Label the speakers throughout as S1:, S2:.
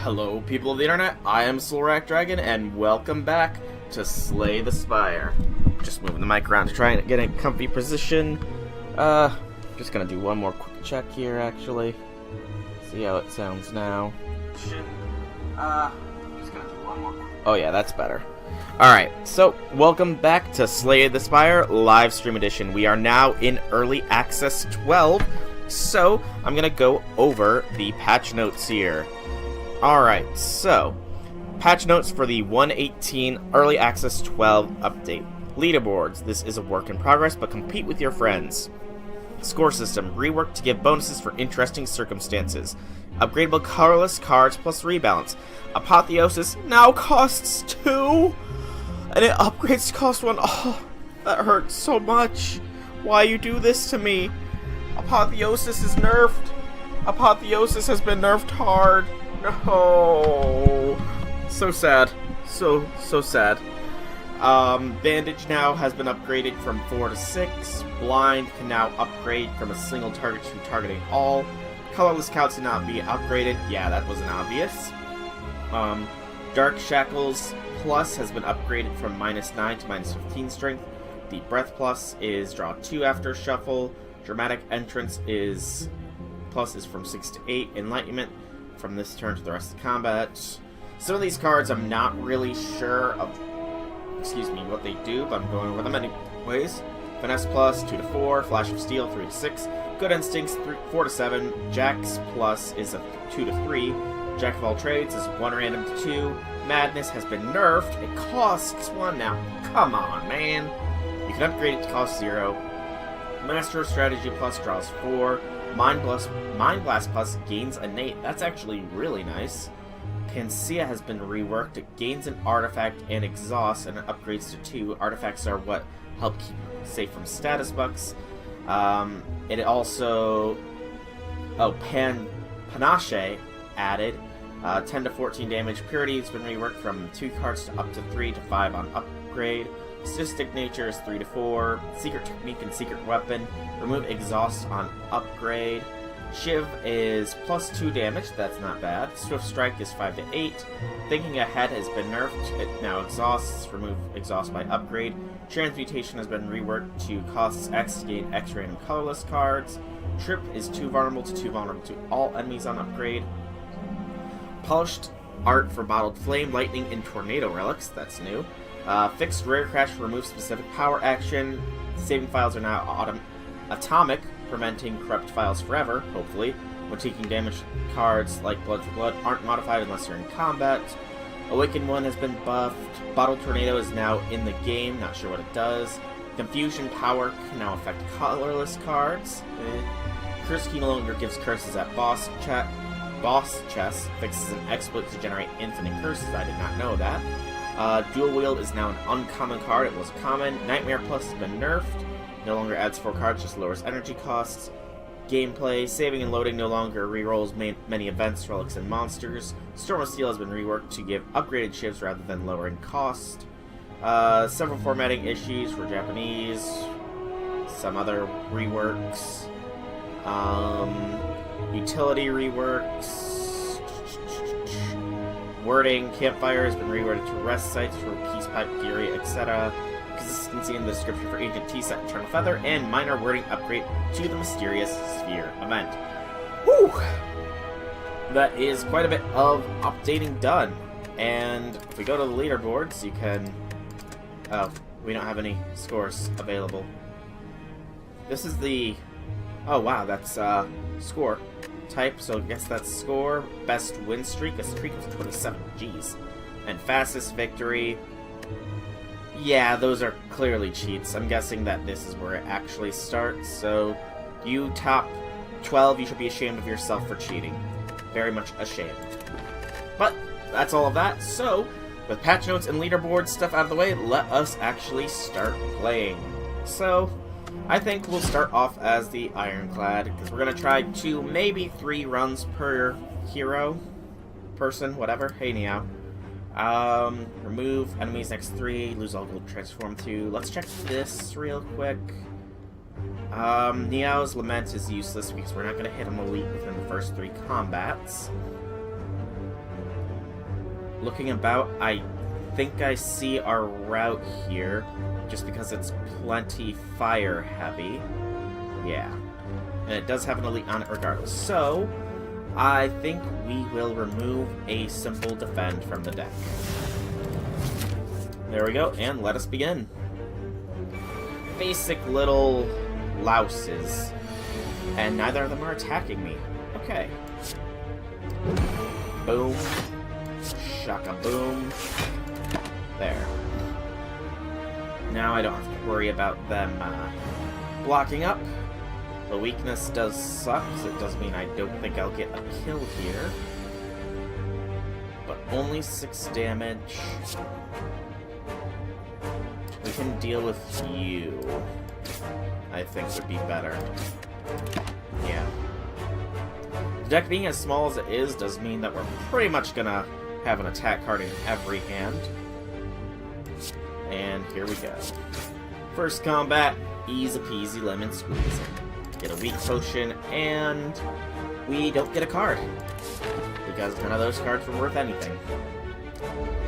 S1: Hello, people of the internet. I am Soulrack Dragon, and welcome back to Slay the Spire. Just moving the mic around to try and get a comfy position. Just gonna do one more quick check here, actually. See how it sounds now. Just gonna do one more. Oh yeah, that's better. Alright, so welcome back to Slay the Spire live stream edition. We are now in Early Access 12, so I'm gonna go over the patch notes here. Alright, so patch notes for the 1.18 Early Access 12 update. Leaderboards. This is a work in progress, but compete with your friends. Score system. Reworked to give bonuses for interesting circumstances. Upgradable colorless cards plus rebalance. Apotheosis now costs 2! And it upgrades to cost 1. Oh, that hurts so much. Why you do this to me? Apotheosis is nerfed. Apotheosis has been nerfed hard. No. So sad. So sad. Bandage now has been upgraded from 4 to 6. Blind can now upgrade from a single target to targeting all. Colorless Counts cannot be upgraded. Yeah, that wasn't obvious. Dark Shackles Plus has been upgraded from -9 to -15 strength. The Breath Plus is draw 2 after shuffle. Dramatic Entrance is from 6 to 8. Enlightenment from this turn to the rest of the combat. Some of these cards I'm not really sure of what they do, but I'm going over them anyways. Finesse Plus 2 to 4, Flash of Steel 3 to 6, Good Instincts 4 to 7, Jax Plus is a 2 to 3, Jack of all Trades is 1 random to 2, Madness has been nerfed, it costs 1 now. Come on, man. You can upgrade it to cost 0. Master of Strategy Plus draws 4, Mind Blast Plus gains innate. That's actually really nice. Panacea has been reworked. It gains an artifact and exhaust, and it upgrades to 2. Artifacts are what help keep safe from status bucks. It also... Panache added. 10 to 14 damage. Purity has been reworked from 2 cards to up to 3 to 5 on upgrade. Sadistic Nature is 3 to 4. Secret Technique and Secret Weapon. Remove exhaust on upgrade. Shiv is plus 2 damage, that's not bad. Swift Strike is 5 to 8. Thinking Ahead has been nerfed, it now exhausts. Remove exhaust by upgrade. Transmutation has been reworked to costs X to gain X random colorless cards. Trip is 2 vulnerable to all enemies on upgrade. Polished Art for Bottled Flame, Lightning, and Tornado Relics, that's new. Fixed Rare Crash removes specific power action. Saving files are now atomic, preventing corrupt files forever, hopefully. When taking damage, cards like Blood for Blood aren't modified unless you're in combat. Awakened 1 has been buffed. Bottled Tornado is now in the game, not sure what it does. Confusion Power can now affect colorless cards. Curse Key no longer gives curses at boss chest. Fixes an exploit to generate infinite curses, I did not know that. Dual Wield is now an uncommon card, it was common. Nightmare Plus has been nerfed. No longer adds 4 cards, just lowers energy costs. Gameplay, saving and loading no longer rerolls many events, relics, and monsters. Storm of Steel has been reworked to give upgraded shivs rather than lowering cost. Several formatting issues for Japanese. Some other reworks. Utility reworks. Wording, Campfire has been reworded to rest sites for Peace Pipe, Fury, etc. Consistency in the description for Agent T-Set and Eternal Feather, and minor wording upgrade to the Mysterious Sphere event. Whew! That is quite a bit of updating done. And if we go to the leaderboards, you can... Oh, we don't have any scores available. This is the... Oh wow, that's score type, so I guess that's score. Best win streak, a streak of 27, jeez. And fastest victory... Yeah, those are clearly cheats. I'm guessing that this is where it actually starts, so you top 12, you should be ashamed of yourself for cheating. Very much ashamed. But that's all of that, so with patch notes and leaderboard stuff out of the way, let us actually start playing. So, I think we'll start off as the Ironclad, because we're going to try 2, maybe 3 runs per hero, person, whatever. Hey, Niao. Remove enemies next 3, lose all gold, transform 2. Let's check this real quick. Niao's Lament is useless because we're not going to hit him elite within the first 3 combats. looking about, I think I see our route here, just because it's plenty fire heavy. Yeah. And it does have an elite on it regardless. So, I think we will remove a simple defend from the deck. There we go, and let us begin. Basic little louses. And neither of them are attacking me. Okay. Boom. Shaka boom. There. Now I don't have to worry about them blocking up. The weakness does suck, so it does mean I don't think I'll get a kill here. But only 6 damage. We can deal with you. I think would be better. Yeah. The deck being as small as it is does mean that we're pretty much gonna have an attack card in every hand. And here we go. First combat, easy peasy lemon squeezy. Get a weak potion, and we don't get a card. Because none of those cards were worth anything.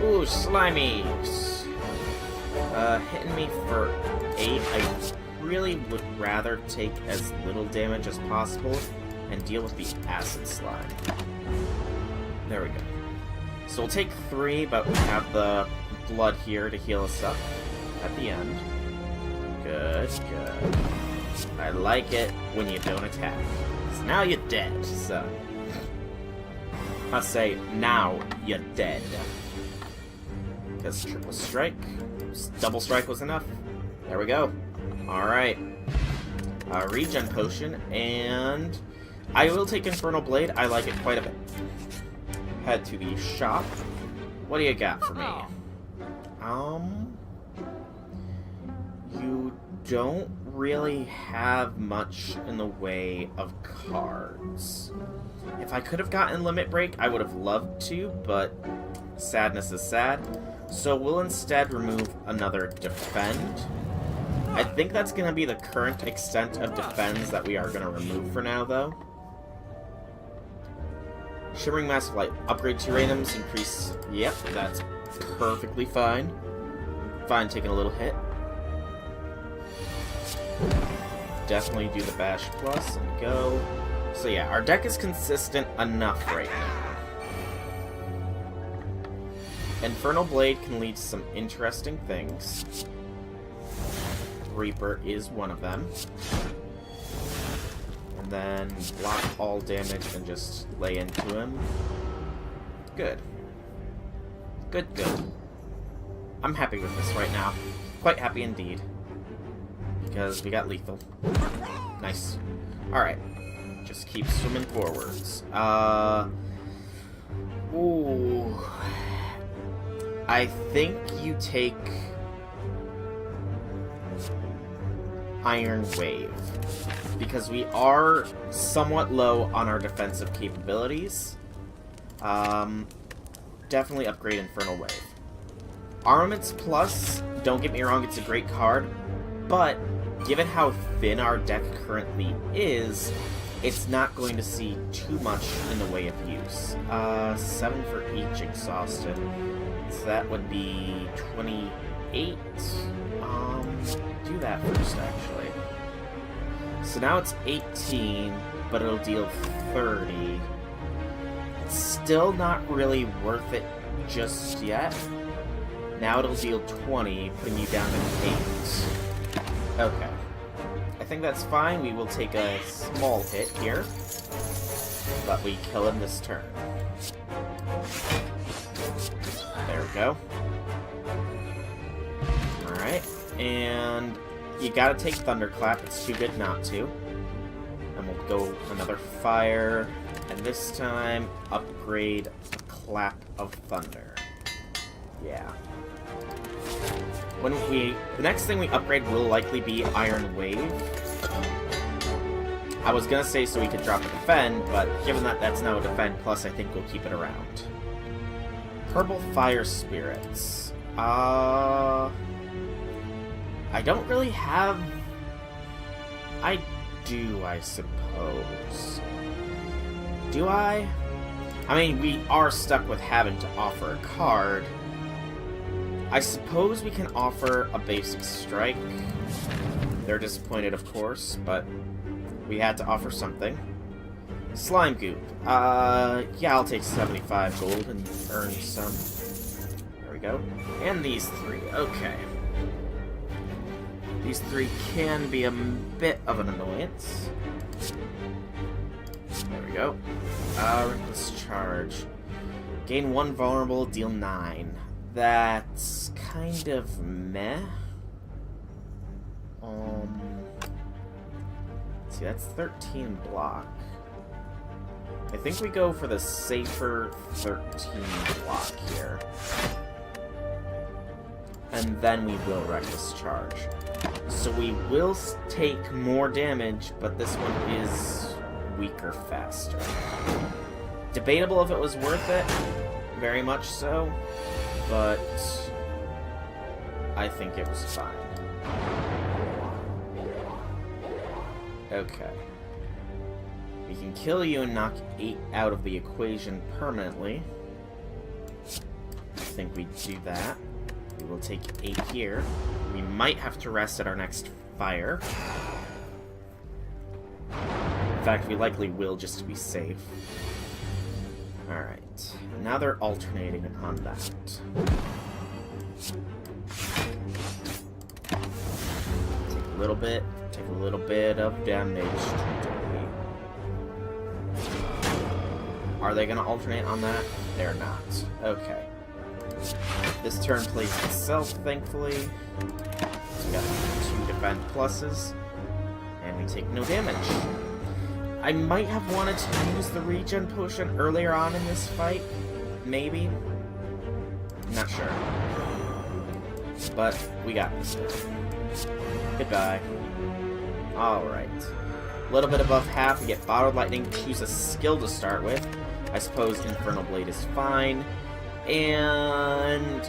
S1: Ooh, slimies! Hitting me for 8, I really would rather take as little damage as possible and deal with the acid slime. There we go. So we'll take 3, but we have the blood here to heal us up at the end. Good, good. I like it when you don't attack. So now you're dead, so. I'll say, now you're dead. Because triple strike, double strike was enough. There we go. Alright. Regen potion, and I will take Infernal Blade. I like it quite a bit. Head to the shop. What do you got for me? You don't really have much in the way of cards. If I could have gotten Limit Break, I would have loved to, but sadness is sad. So we'll instead remove another Defend. I think that's going to be the current extent of Defends that we are going to remove for now, though. Shimmering Massive Light. Upgrade 2 randoms, increase... Yep, that's perfectly fine. Fine taking a little hit. Definitely do the Bash Plus and go. So yeah, our deck is consistent enough right now. Infernal Blade can lead to some interesting things. Reaper is one of them. And then block all damage and just lay into him. Good. Good, good. I'm happy with this right now. Quite happy indeed. Because we got lethal. Nice. Alright. Just keep swimming forwards. Ooh. I think you take Iron Wave. Because we are somewhat low on our defensive capabilities. Definitely upgrade Infernal Wave. Armaments Plus, don't get me wrong, it's a great card, but given how thin our deck currently is, it's not going to see too much in the way of use. 7 for each exhausted. So that would be 28. Do that first, actually. So now it's 18, but it'll deal 30. It's still not really worth it just yet. Now it'll deal 20, putting you down to 8. Okay. I think that's fine. We will take a small hit here. But we kill him this turn. There we go. Alright. And you gotta take Thunderclap. It's too good not to. And we'll go another fire. And this time, upgrade a Clap of Thunder. Yeah. The next thing we upgrade will likely be Iron Wave. I was gonna say so we could drop a Defend, but given that that's now a Defend plus, I think we'll keep it around. Purple Fire Spirits. I don't really have... I do, I suppose. Do I? I mean, we are stuck with having to offer a card. I suppose we can offer a basic strike. They're disappointed, of course, but we had to offer something. Slime goop. Yeah, I'll take 75 gold and earn some. There we go. And these 3. Okay. These 3 can be a bit of an annoyance. There we go. Reckless charge. Gain 1 vulnerable, deal 9. That's kind of meh. Let's see, that's 13 block. I think we go for the safer 13 block here. And then we will reckless charge. So we will take more damage, but this one is weaker faster. Debatable if it was worth it, very much so, but I think it was fine. Okay. We can kill you and knock 8 out of the equation permanently. I think we do that. We will take 8 here. We might have to rest at our next fire. In fact, we likely will just to be safe. Alright. Now they're alternating on that. Take a little bit of damage today. Are they going to alternate on that? They're not. Okay. This turn plays itself, thankfully. So we got 2 defend pluses. And we take no damage. I might have wanted to use the regen potion earlier on in this fight. Maybe. Not sure. But we got this. Goodbye. Alright. A little bit above half, we get Bottled Lightning, choose a skill to start with. I suppose Infernal Blade is fine. And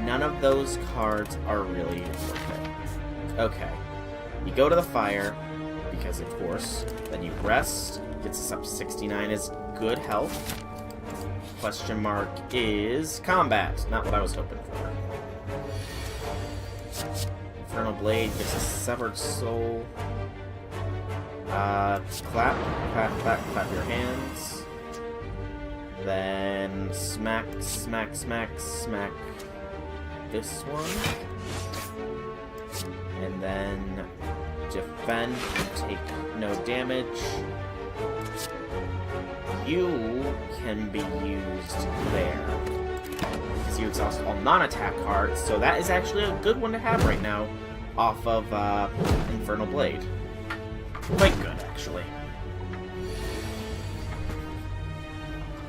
S1: none of those cards are really worth it. Okay. You go to the fire, because of course. Then you rest, gets us up to 69 is good health. Question mark is combat. Not what I was hoping for. Infernal Blade gives us Severed Soul. Clap your hands. Then smack this one. And then defend, take no damage. You can be used there. Because you exhaust all non-attack cards, so that is actually a good one to have right now off of Infernal Blade. Quite good, actually.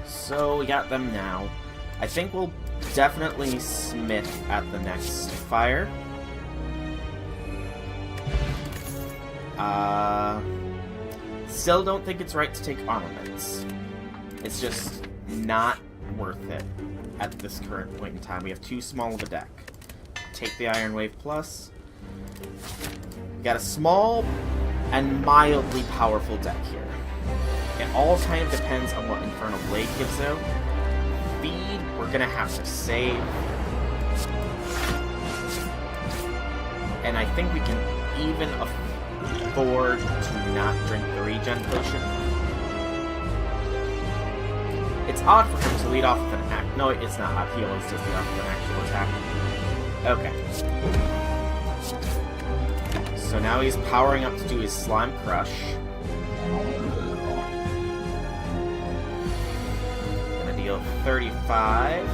S1: So we got them now. I think we'll definitely smith at the next fire. Still don't think it's right to take armaments. It's just not worth it at this current point in time. We have too small of a deck. Take the Iron Wave Plus. We got a small and mildly powerful deck here. It all kind of depends on what Infernal Blade gives out. Feed, we're gonna have to save. And I think we can even afford to not drink the regen potion. It's odd for him to lead off with an act. No, it's not odd. He always does lead off with an actual attack. Okay. So now he's powering up to do his Slime Crush. Gonna deal 35.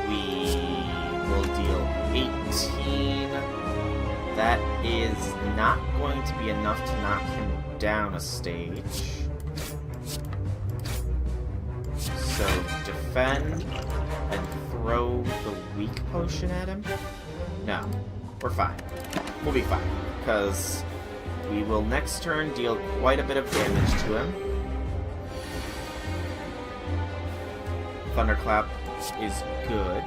S1: We will deal 18. That is not going to be enough to knock him down a stage. So defend and throw the weak potion at him? No, we're fine. We'll be fine, because we will next turn deal quite a bit of damage to him. Thunderclap is good.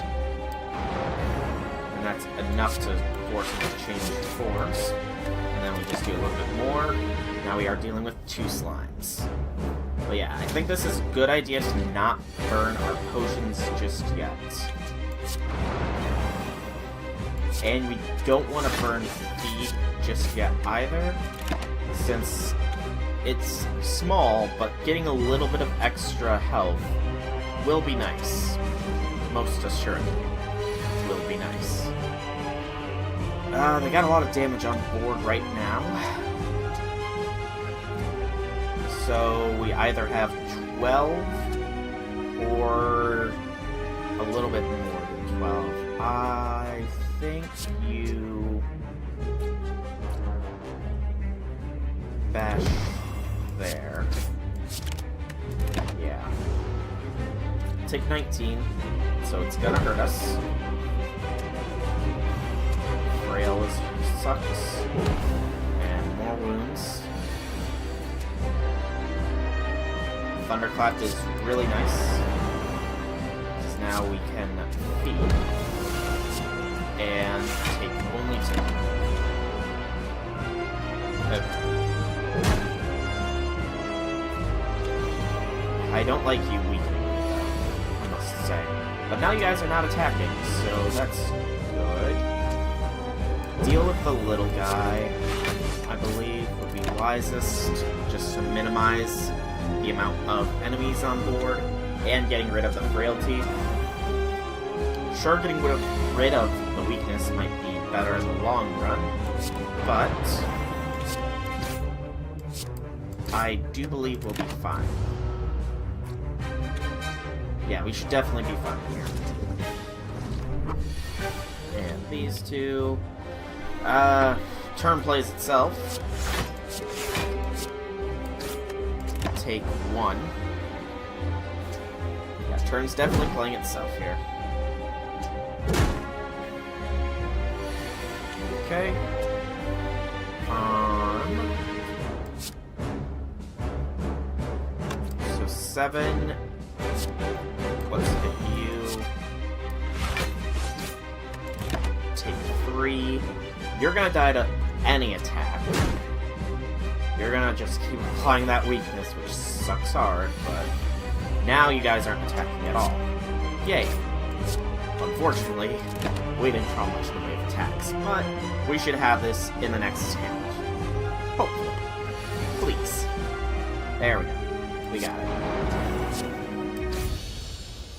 S1: And that's enough to force him to change forms. And then we just do a little bit more. Now we are dealing with 2 slimes. But yeah, I think this is a good idea to not burn our potions just yet. And we don't want to burn feed just yet either, since it's small, but getting a little bit of extra health will be nice. Most assuredly will be nice. They got a lot of damage on board right now. So we either have 12 or a little bit more than 12. I think you bash there. Yeah. Take 19, so it's gonna hurt us. Frail sucks. And more wounds. Thunderclap is really nice, because now we can feed and take only 2. Okay. I don't like you weakening me, though, I must say. But now you guys are not attacking, so that's good. Deal with the little guy, I believe, would be wisest, just to minimize the amount of enemies on board, and getting rid of the frailty. Sure, getting rid of the weakness might be better in the long run, but I do believe we'll be fine. Yeah, we should definitely be fine here. And these two... turn plays itself. Take 1. Yeah, turn's definitely playing itself here. Okay. So 7. Let's hit you. Take 3. You're gonna die to any attack. You're gonna just keep applying that weakness, which sucks hard, but now you guys aren't attacking at all. Yay. Unfortunately, we didn't draw much in the way of attacks, but we should have this in the next attempt. Hopefully. Please. There we go. We got it.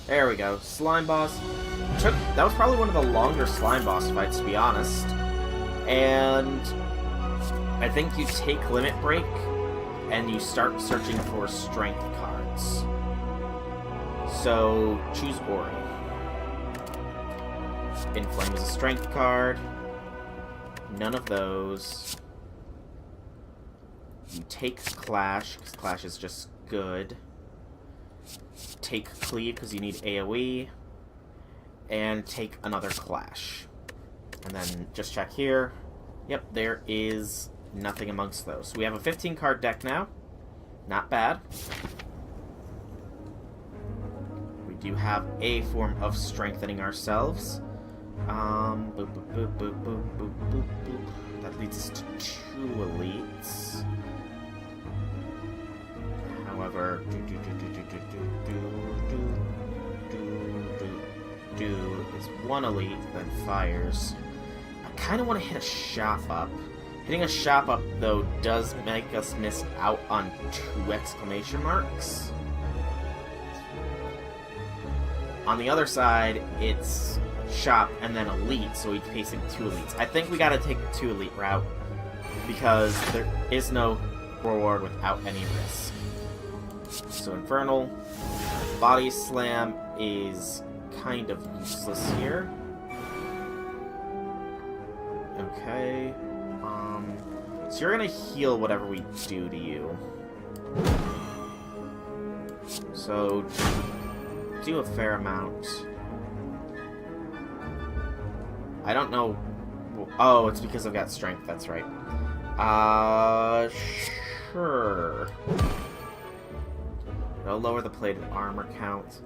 S1: There we go. Slime boss. That was probably one of the longer slime boss fights, to be honest. And I think you take Limit Break, and you start searching for strength cards. So, choose Ori. Inflame is a strength card. None of those. You take Clash, because Clash is just good. Take Cleave, because you need AoE. And take another Clash. And then just check here. Yep, there is nothing amongst those. So we have a 15-card deck now. Not bad. We do have a form of strengthening ourselves. Boop, boop, boop, boop, boop, boop, boop, boop. That leads us to 2 elites. However, is 1 elite, then fires. I kind of want to hit a shop up. Hitting a shop up, though, does make us miss out on 2 exclamation marks. On the other side, it's shop and then elite, so he's facing 2 elites. I think we gotta take the 2 elite route, because there is no reward without any risk. So Infernal, Body Slam is kind of useless here. Okay. So you're gonna heal whatever we do to you. So do a fair amount. I don't know. Oh, it's because I've got strength, that's right. Sure. It'll lower the plated armor count.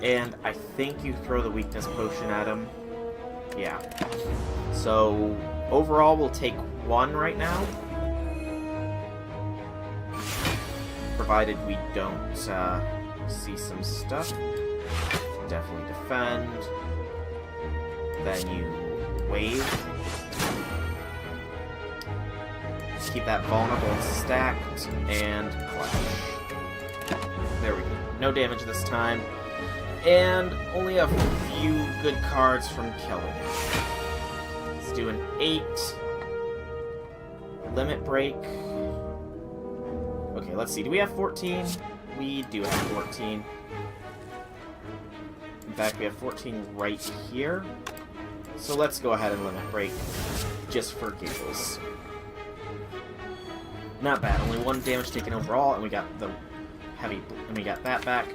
S1: And I think you throw the weakness potion at him. Yeah. So, overall, we'll take 1 right now. For provided we don't see some stuff. Definitely defend. Then you wave. Keep that vulnerable and stacked, and clash. There we go. No damage this time. And only a few good cards from killing. Let's do an 8. Limit break. Okay, let's see. Do we have 14? We do have 14. In fact, we have 14 right here. So let's go ahead and limit break just for giggles. Not bad. Only 1 damage taken overall, and we got the heavy, and we got that back.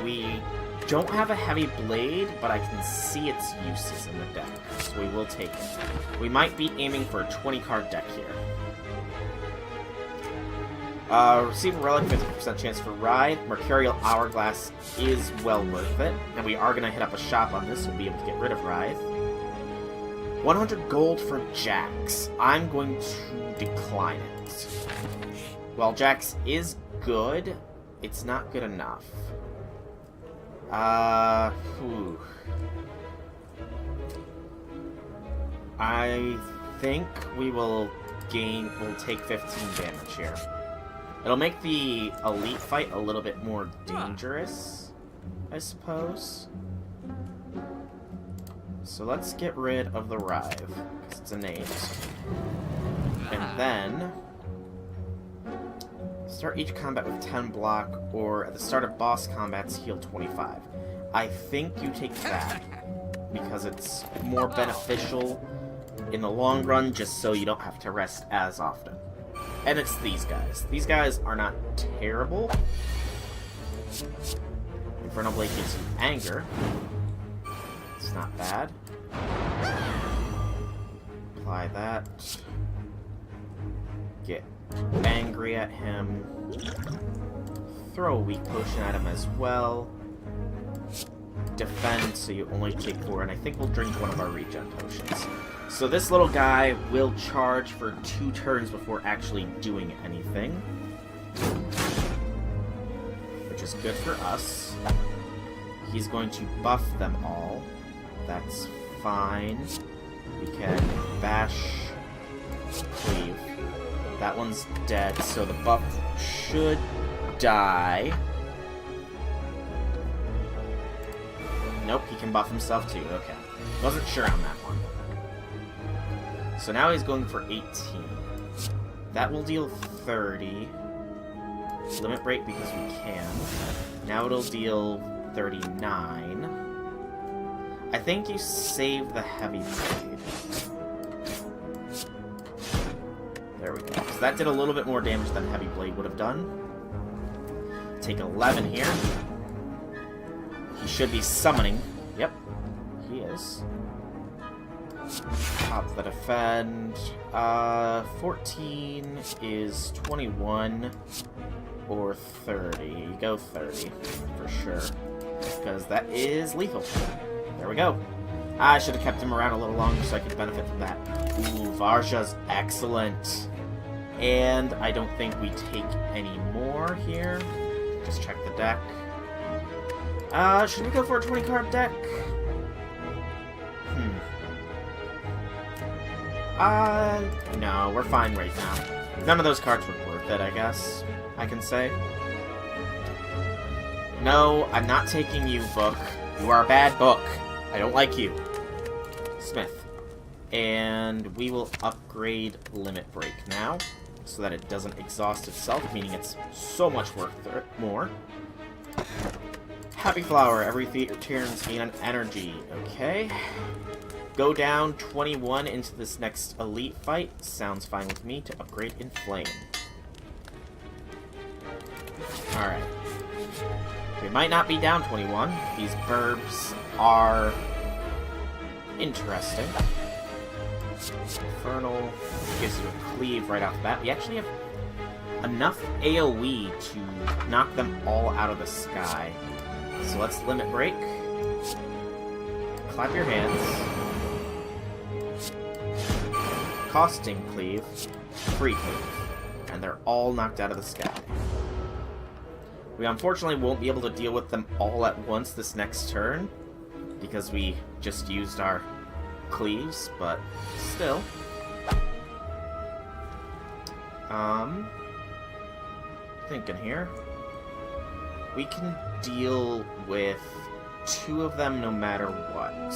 S1: We don't have a heavy blade, but I can see its uses in the deck, so we will take it. We might be aiming for a 20-card deck here. Receive a relic, 50% chance for ride. Mercurial Hourglass is well worth it, and we are going to hit up a shop on this, so we'll be able to get rid of Writhe. 100 gold for Jax. I'm going to decline it. While Jax is good, it's not good enough. I think we'll take 15 damage here. It'll make the elite fight a little bit more dangerous, I suppose. So let's get rid of the Writhe, because it's innate. And then start each combat with 10 block, or at the start of boss combats, heal 25. I think you take that, because it's more beneficial in the long run, just so you don't have to rest as often. And it's these guys. These guys are not terrible. Infernal Blade gives you anger. It's not bad. Apply that. Get angry at him. Throw a weak potion at him as well. Defend, so you only take 4, and I think we'll drink one of our regen potions. So this little guy will charge for 2 turns before actually doing anything, which is good for us. He's going to buff them all. That's fine. We can bash, cleave. That one's dead, so the buff should die. Nope, he can buff himself too. Okay. Wasn't sure on that one. So now he's going for 18. That will deal 30. Limit break because we can. Now it'll deal 39. I think you save the heavy blade. There we go. So that did a little bit more damage than heavy blade would have done. Take 11 here. He should be summoning. Yep, he is. Pop the defend. 14 is 21 or 30. You go 30 for sure, because that is lethal. There we go. I should have kept him around a little longer so I could benefit from that. Ooh, Varja's excellent. And I don't think we take any more here. Just check the deck. Should we go for a 20-card deck? No, we're fine right now. None of those cards were worth it, I guess I can say. No, I'm not taking you, book. You are a bad book. I don't like you. Smith. And we will upgrade Limit Break now, so that it doesn't exhaust itself, meaning it's so much worth it more. Happy Flower, every turns gain an energy. Okay. Go down 21 into this next elite fight. Sounds fine with me to upgrade Inflame. Alright. We might not be down 21. These burbs are interesting. Infernal gives you a cleave right off the bat. We actually have enough AoE to knock them all out of the sky. So let's Limit Break. Clap your hands. Costing Cleave. Free Cleave. And they're all knocked out of the sky. We unfortunately won't be able to deal with them all at once this next turn, because we just used our cleaves, but still. Thinking here. We can deal with 2 of them no matter what.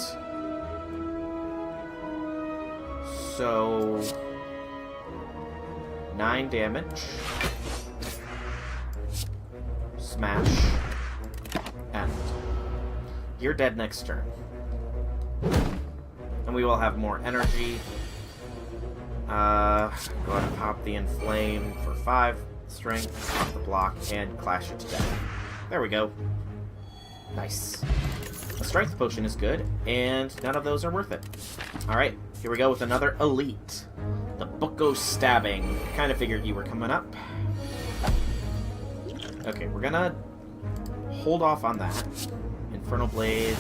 S1: So 9 damage. Smash. End. You're dead next turn. And we will have more energy. Go ahead and pop the Inflame for 5 strength, pop the block, and clash it to death. There we go. Nice. A strength potion is good, and none of those are worth it. Alright, here we go with another elite. The Bucko Stabbing. Kind of figured you were coming up. Okay, we're gonna hold off on that. Infernal Blade.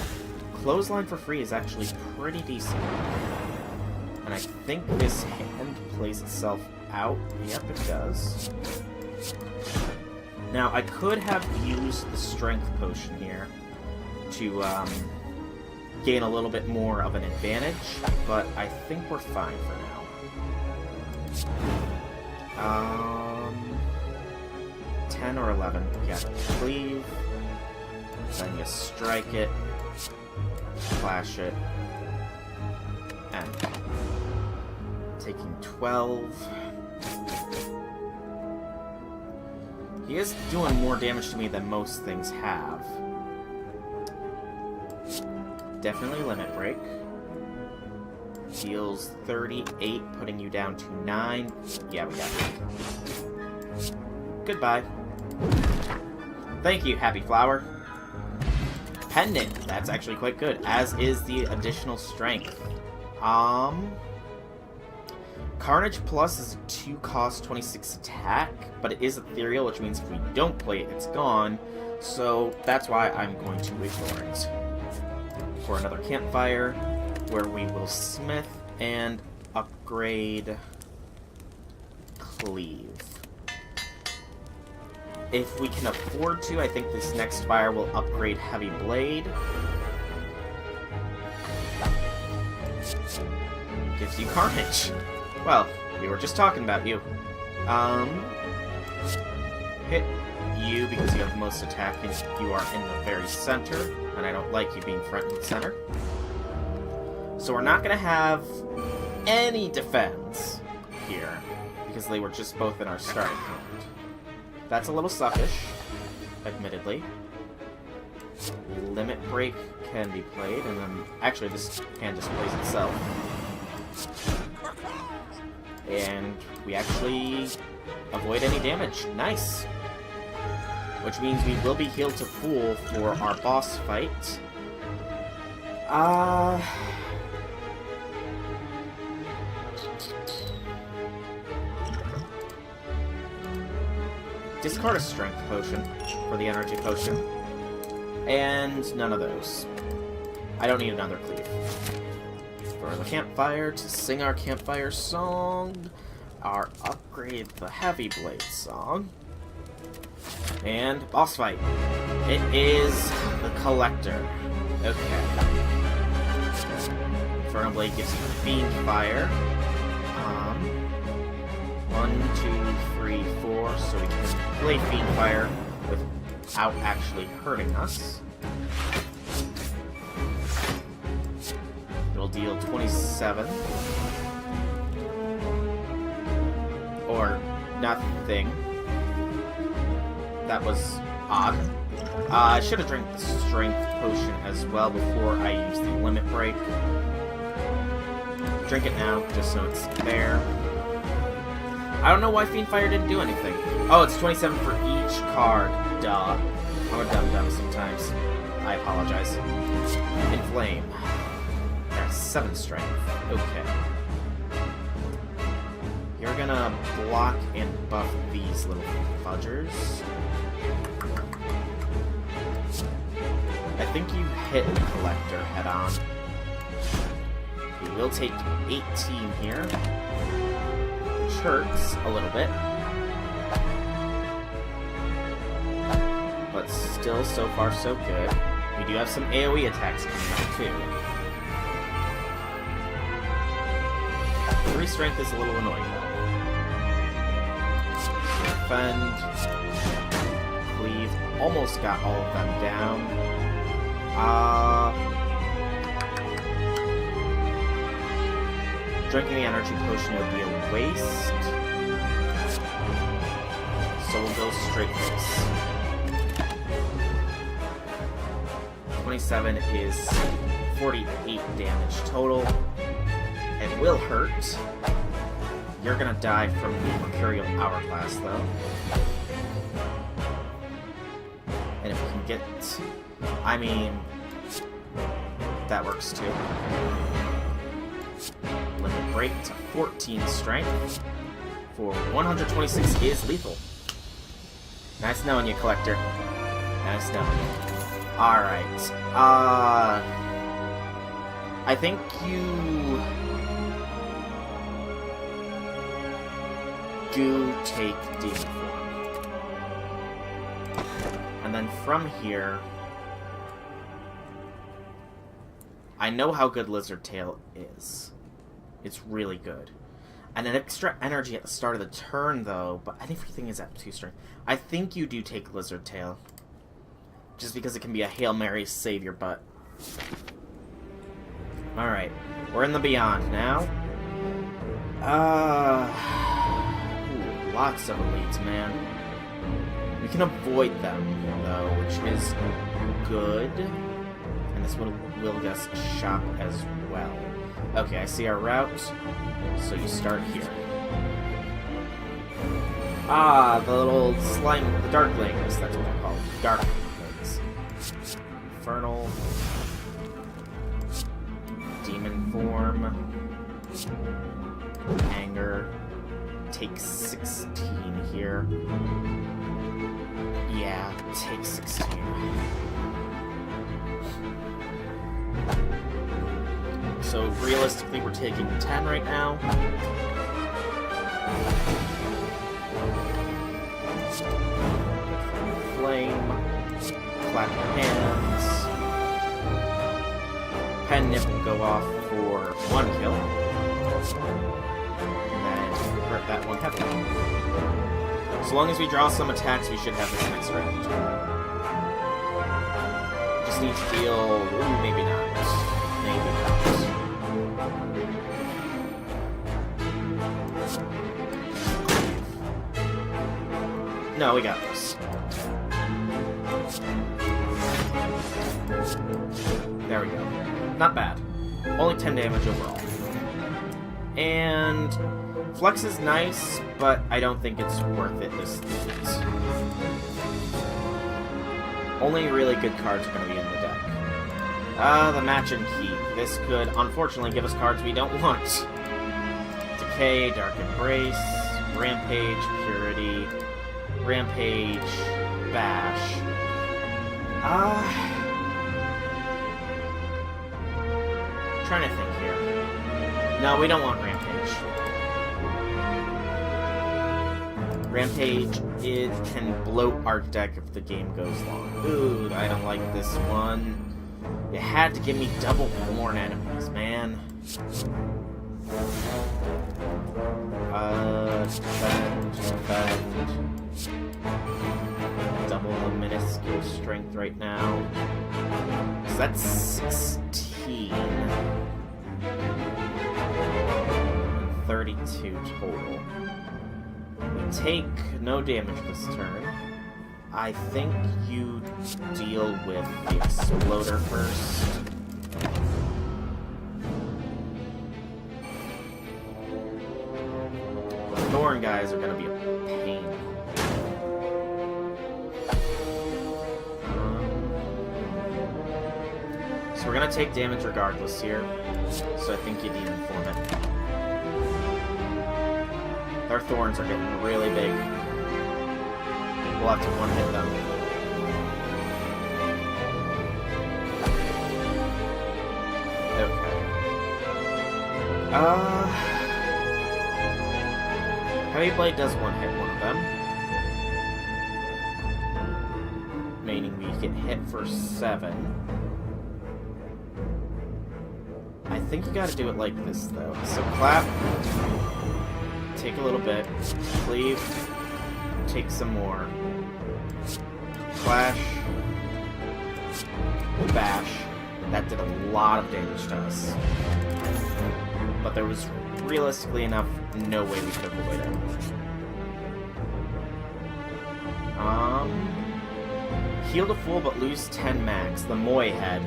S1: Clothesline for free is actually pretty decent. And I think this hand plays itself out. Yep, it does. Now, I could have used the Strength Potion here to gain a little bit more of an advantage, but I think we're fine for now. 10 or 11. Yeah, cleave. Then you strike it, flash it, and taking 12. He is doing more damage to me than most things have. Definitely Limit Break. Deals 38, putting you down to 9. Yeah, we got it. Goodbye. Thank you, Happy Flower. Pendant. That's actually quite good, as is the additional strength. Carnage Plus is a 2-cost 26 attack, but it is ethereal, which means if we don't play it, it's gone. So that's why I'm going to ignore it. For another campfire, where we will smith and upgrade cleave. If we can afford to, I think this next fire will upgrade heavy blade. Gives you carnage. Well, we were just talking about you. Hit you because you have the most attack and you are in the very center, and I don't like you being front and center. So we're not going to have any defense here, because they were just both in our starting point. That's a little suckish, admittedly. Limit Break can be played, and then actually this hand just plays itself. And we actually avoid any damage. Nice! Which means we will be healed to full for our boss fight. Discard a Strength Potion for the Energy Potion. And none of those. I don't need another cleave. For the campfire, to sing our campfire song, our upgrade the Heavy Blade song, and boss fight. It is the Collector. Okay. Infernal Blade gives you Fiend Fire. 1, 2, 3, 4, so we can play Fiend Fire without actually hurting us. It'll deal 27. Or nothing. That was odd. I should have drank the Strength Potion as well before I used the Limit Break. Drink it now, just so it's there. I don't know why Fiend Fire didn't do anything. Oh, it's 27 for each card. Duh. I'm a dum-dum sometimes. I apologize. Inflame. That's 7 strength. Okay. You're gonna block and buff these little fudgers. I think you hit the Collector head-on. We will take 18 here. Which hurts a little bit. but still, so far, so good. We do have some AoE attacks coming up, too. 3 strength is a little annoying, though. Defend. Cleave. Almost got all of them down. Drinking the energy potion would be a waste. So we'll go straight for this. 27 is 48 damage total. It will hurt. You're gonna die from the Mercurial Hourglass, though. And if we can get... I mean... that works, too. Limit break to 14 strength. For 126 is lethal. Nice knowing you, Collector. Nice knowing you. Alright. I think you... do take Demon Form. And then from here... I know how good Lizard Tail is. It's really good. And an extra energy at the start of the turn, though, but everything is at 2 strength. I think you do take Lizard Tail. Just because it can be a Hail Mary save your butt. Alright. We're in the Beyond now. Ooh, lots of elites, man. We can avoid them, though, which is good. And this one will get us a shop as well. Okay, I see our route. So you start here. Ah, the little slime, the Darklings, that's what they're called. Darklings. Infernal. Demon Form. Anger. Take 16 here. Yeah, take 16. So realistically, we're taking 10 right now. Flame. Clap your hands. Pen Nip will go off for 1 kill. And then hurt that one heavily. So long as we draw some attacks, we should have this next round. Just need to deal... Ooh, maybe not. Maybe not. No, we got this. There we go. Not bad. Only 10 damage overall. And... Flex is nice, but I don't think it's worth it this season. Only really good cards are going to be in the deck. The Match and Key. This could, unfortunately, give us cards we don't want. Decay, Dark Embrace, Rampage, Purity, Rampage, Bash. Trying to think here. No, we don't want Rampage. Rampage, it can bloat our deck if the game goes long. Ooh, I don't like this one. You had to give me double Thorn enemies, man. Defend. Double the minuscule strength right now. So that's 16. And 32 total. We take no damage this turn. I think you deal with the Exploder first. The Thorn guys are going to be a pain. So we're going to take damage regardless here. So I think you need to inform it. Their Thorns are getting really big. We'll have to one-hit them. Okay. Heavy Blade does one-hit one of them. get hit for 7. I think you gotta do it like this, though. So clap, take a little bit, cleave, take some more, clash, bash. That did a lot of damage to us. But there was realistically enough, no way we could avoid it. Heal to full but lose 10 max. The Moi head.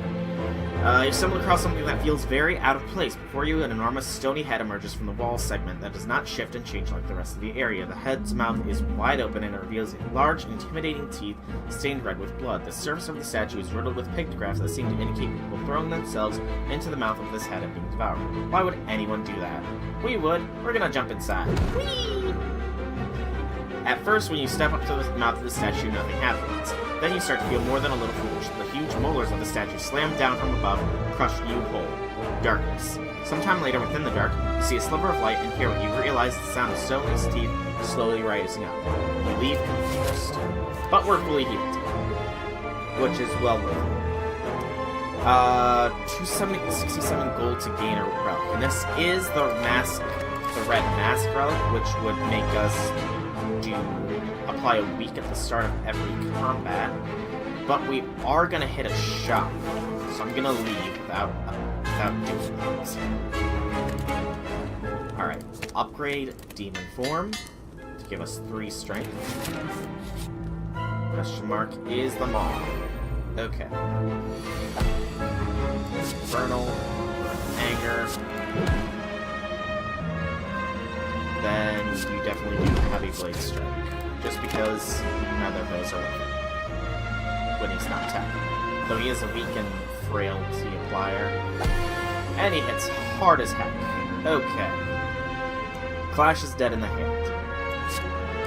S1: You stumble across something that feels very out of place. Before you, an enormous stony head emerges from the wall segment that does not shift and change like the rest of the area. The head's mouth is wide open and it reveals large, intimidating teeth stained red with blood. The surface of the statue is riddled with pictographs that seem to indicate people throwing themselves into the mouth of this head and being devoured. Why would anyone do that? We would. We're gonna jump inside. Whee! At first, when you step up to the mouth of the statue, nothing happens. Then you start to feel more than a little foolish. The huge molars of the statue slam down from above, crush you whole. Darkness. Sometime later, within the dark, you see a sliver of light and hear what you realize is the sound of Stoney's teeth slowly rising up. You leave confused. But we're fully healed. Which is well worth it. 267 gold to gain a relic. And this is the red mask relic, which would make us apply a week at the start of every combat, but we are gonna hit a shop, so I'm gonna leave without doing that. Alright, upgrade Demon Form to give us 3 strength. Question mark is the Maw. Okay. Infernal, Anger. Then you definitely do Heavy Blade Strike, just because neither of those are worth it when he's not attacking. Though he is a weak and frailty applier. And he hits hard as heck. Okay. Clash is dead in the hand.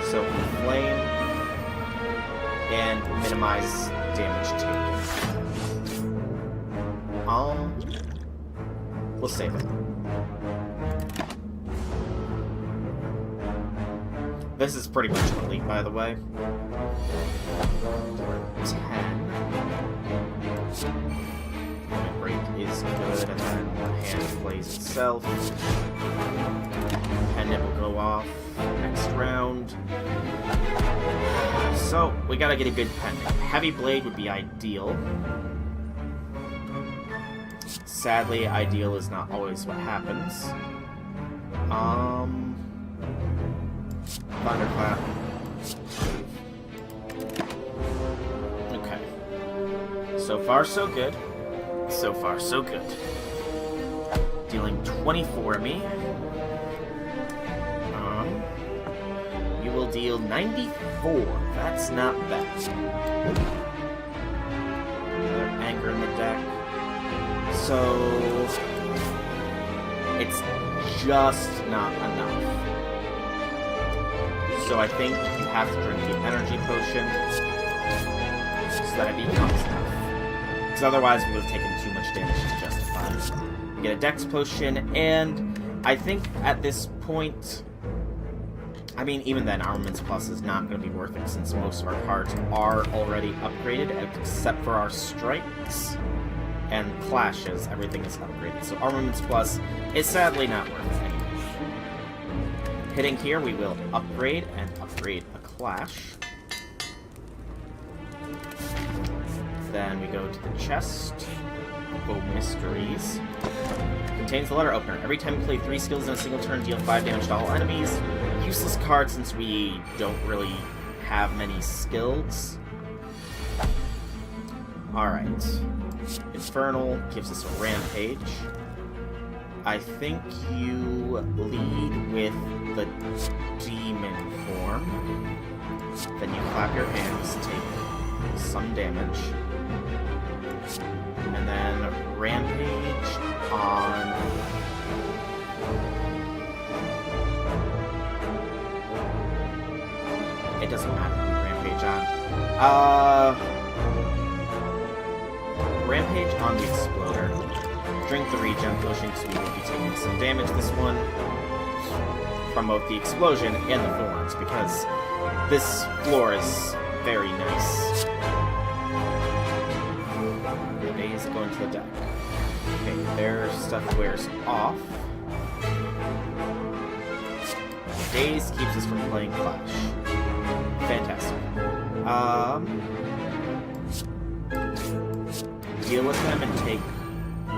S1: So Flame and minimize damage taken. We'll save it. This is pretty much an elite, by the way. 10. Break is good, and then the hand plays itself. Pendant will go off next round. So, we gotta get a good pendant. Heavy Blade would be ideal. Sadly, ideal is not always what happens. Thunderclap. Okay. So far, so good. So far, so good. Dealing 24 to me. You will deal 94. That's not bad. Another Anger in the deck. So it's just not enough. So I think you have to drink the energy potion so that it becomes enough. Because otherwise we would have taken too much damage to justify it. You get a dex potion, and I think at this point, I mean, even then, Armaments Plus is not going to be worth it since most of our cards are already upgraded, except for our strikes and clashes. Everything is upgraded. So Armaments Plus is sadly not worth it anymore. Hitting here, we will upgrade and upgrade a clash. Then we go to the chest. Oh, mysteries. Contains the letter opener. Every time you play 3 skills in a single turn, deal 5 damage to all enemies. Useless card since we don't really have many skills. Alright. Infernal gives us a rampage. I think you lead with the demon form. Then you clap your hands, take some damage. And then rampage on... It doesn't matter who you rampage on. Rampage on the exploder. Drink the regen potion because we will be taking some damage this one from both the explosion and the thorns, because this floor is very nice. onto the deck. Okay, their stuff wears off. Daze keeps us from playing Clash. Fantastic. Deal with them and take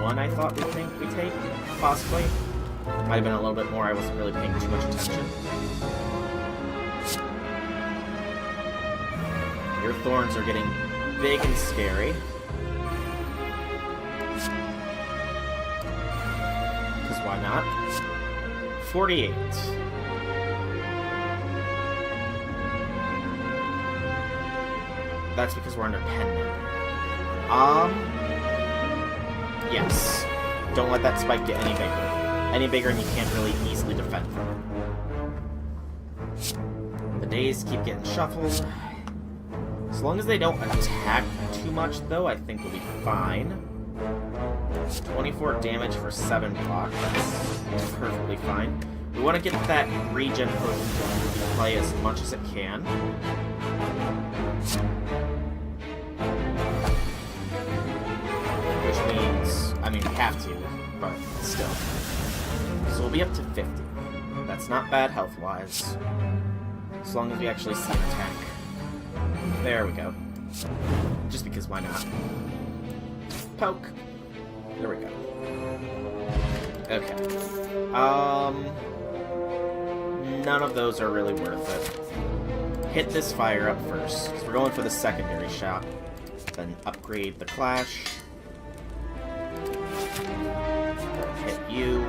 S1: one, I thought we take, possibly. Might have been a little bit more, I wasn't really paying too much attention. Your thorns are getting big and scary. Because why not? 48. That's because we're under 10 now. Yes. Don't let that spike get any bigger. Any bigger and you can't really easily defend from it. The days keep getting shuffled. As long as they don't attack too much, though, I think we'll be fine. 24 damage for 7 block. That's perfectly fine. We want to get that regen potion to play as much as it can. Which means, I mean, we have to, but still. So we'll be up to 50. That's not bad health-wise. As long as we actually see an attack. There we go. Just because why not? Poke. There we go. Okay. None of those are really worth it. Hit this fire up first, because we're going for the secondary shot. Then upgrade the Clash. Hit you.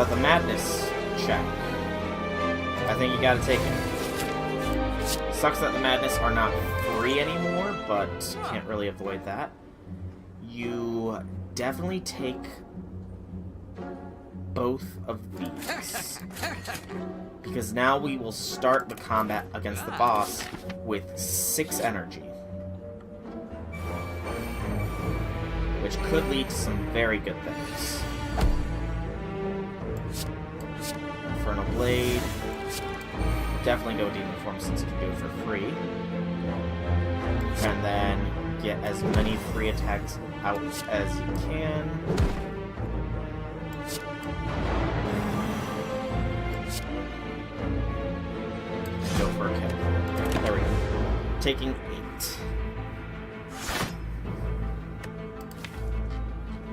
S1: The Madness check. I think you gotta take it. Sucks that the Madness are not free anymore, but can't really avoid that. You definitely take both of these. Because now we will start the combat against the boss with 6 energy. Which could lead to some very good things. Infernal Blade. Definitely go Demon Form since you can do it for free. And then get as many free attacks out as you can. Go for a kill. There we go. Taking 8.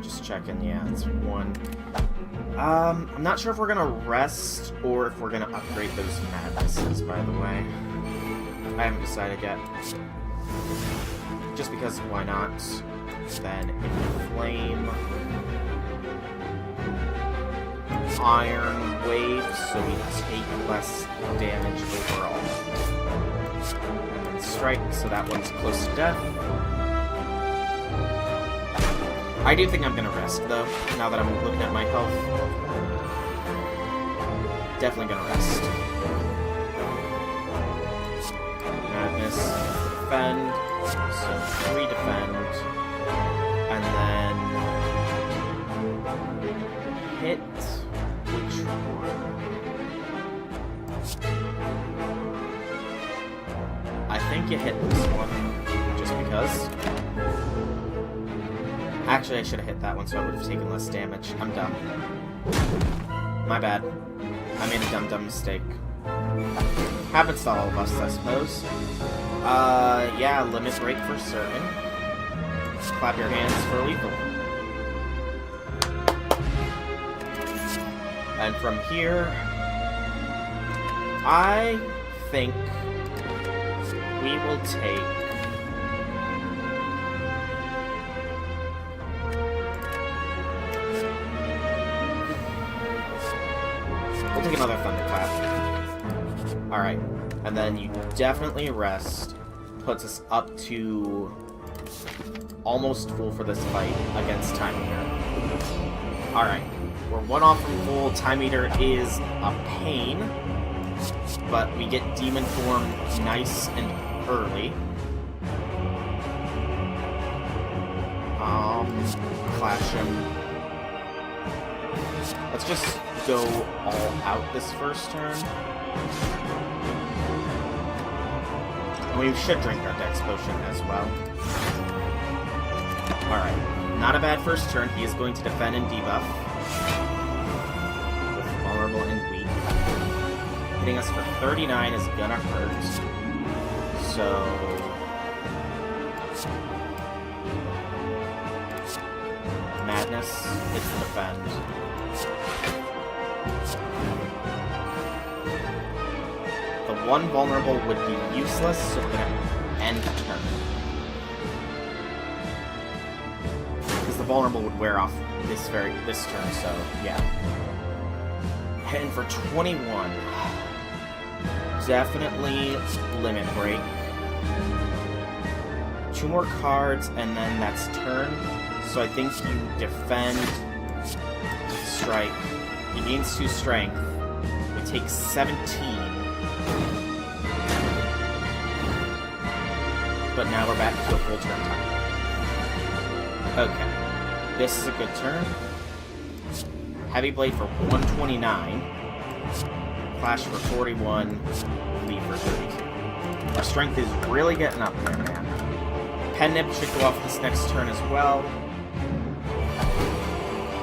S1: Just checking, yeah, it's 1. I'm not sure if we're gonna rest or if we're gonna upgrade those madnesses, by the way. I haven't decided yet. Just because, why not? Then Inflame. Iron Wave, so we take less damage overall. And then Strike, so that one's close to death. I do think I'm gonna rest, though, now that I'm looking at my health. Definitely gonna rest. Madness, defend, so 3 defend, and then hit, which one? I think you hit this one, just because. Actually, I should have hit that one so I would have taken less damage. I'm dumb. My bad. I made a dumb mistake. Happens to all of us, I suppose. Yeah, limit break for certain. Clap your hands for lethal. And from here, I think we will take... We'll take another Thunderclap. Alright. And then you definitely rest. Puts us up to almost full for this fight against Time Eater. Alright. We're 1 off from full. Time Eater is a pain. But we get Demon Form nice and early. Clash him. Let's just go all out this first turn. And we should drink our Dex Potion as well. Alright. Not a bad first turn. He is going to defend and debuff. With vulnerable and weak. Hitting us for 39 is gonna hurt. So... Madness hits the defend. The one vulnerable would be useless, so we're gonna end the turn. Because the vulnerable would wear off this turn, so yeah. Heading for 21. Definitely limit break. 2 more cards, and then that's turn. So I think you defend, strike. He gains 2 strength. We take 17. But now we're back to a full turn time. Okay. This is a good turn. Heavy Blade for 129. Clash for 41. Leave for 32. Our strength is really getting up there, man. Pen Nib should go off this next turn as well.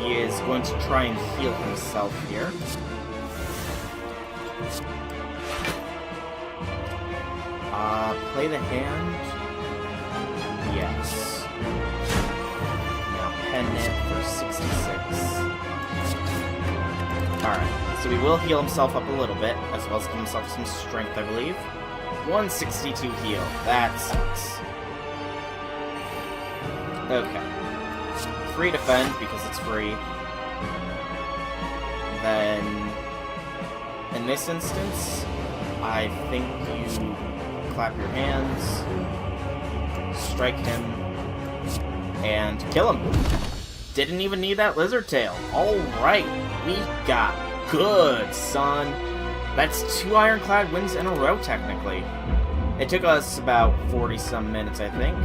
S1: He is going to try and heal himself here. Play the hand. Yes. Now Pen Nib for 66. Alright, so he will heal himself up a little bit, as well as give himself some strength, I believe. 162 heal. That sucks. Okay. Free defend, because it's free. Then, in this instance, I think you clap your hands, strike him, and kill him. Didn't even need that lizard tail. Alright, we got good, son. That's 2 ironclad wins in a row, technically. It took us about 40-some minutes, I think.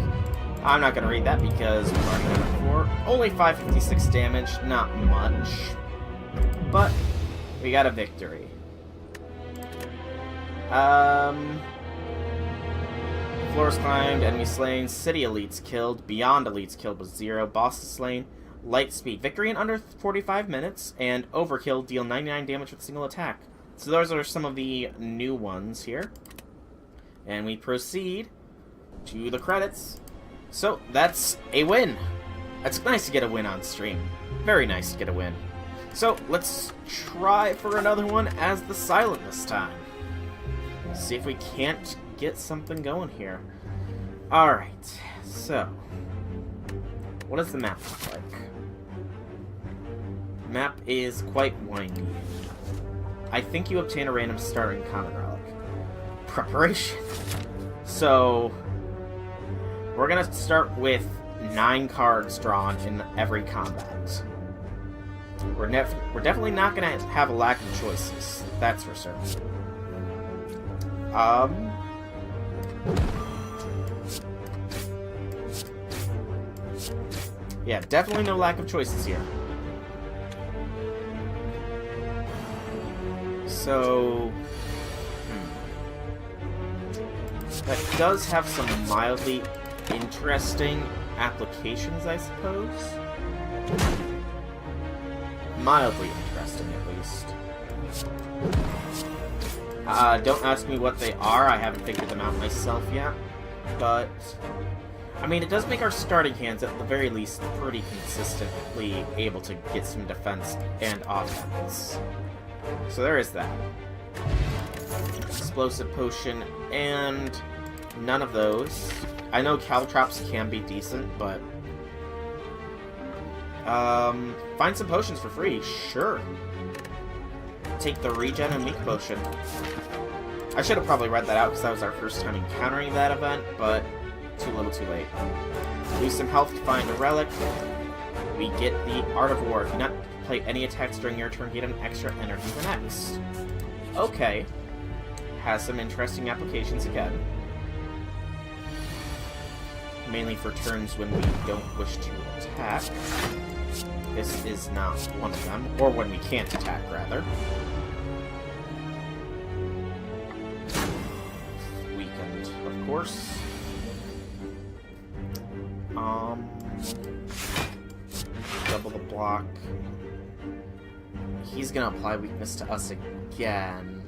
S1: I'm not going to read that because we've already done it before. Only 556 damage, not much. But, we got a victory. Floors climbed, enemy slain, city elites killed, beyond elites killed was 0, bosses slain, light speed. Victory in under 45 minutes, and overkill, deal 99 damage with a single attack. So those are some of the new ones here. And we proceed to the credits. So, that's a win. It's nice to get a win on stream. Very nice to get a win. So, let's try for another one as the Silent this time. See if we can't get something going here. Alright, so... what does the map look like? The map is quite windy. I think you obtain a random starting common relic. Preparation. So... we're gonna start with 9 cards drawn in every combat. We're definitely not gonna have a lack of choices. That's for certain. Yeah, definitely no lack of choices here. So... that does have some mildly interesting applications, I suppose. Mildly interesting, at least. Don't ask me what they are, I haven't figured them out myself yet. But, I mean, it does make our starting hands, at the very least, pretty consistently able to get some defense and offense. So there is that. Explosive Potion, and none of those. I know Caltrops can be decent, but... find some potions for free, sure. Take the Regen and Weak Potion. I should have probably read that out because that was our first time encountering that event, but too little too late. Lose some health to find a relic. We get the Art of War. Do not play any attacks during your turn, get an extra energy for next. Okay. Has some interesting applications again. Mainly for turns when we don't wish to attack. This is not one of them. Or when we can't attack, rather. Weakened, of course. Double the block. He's gonna apply weakness to us again.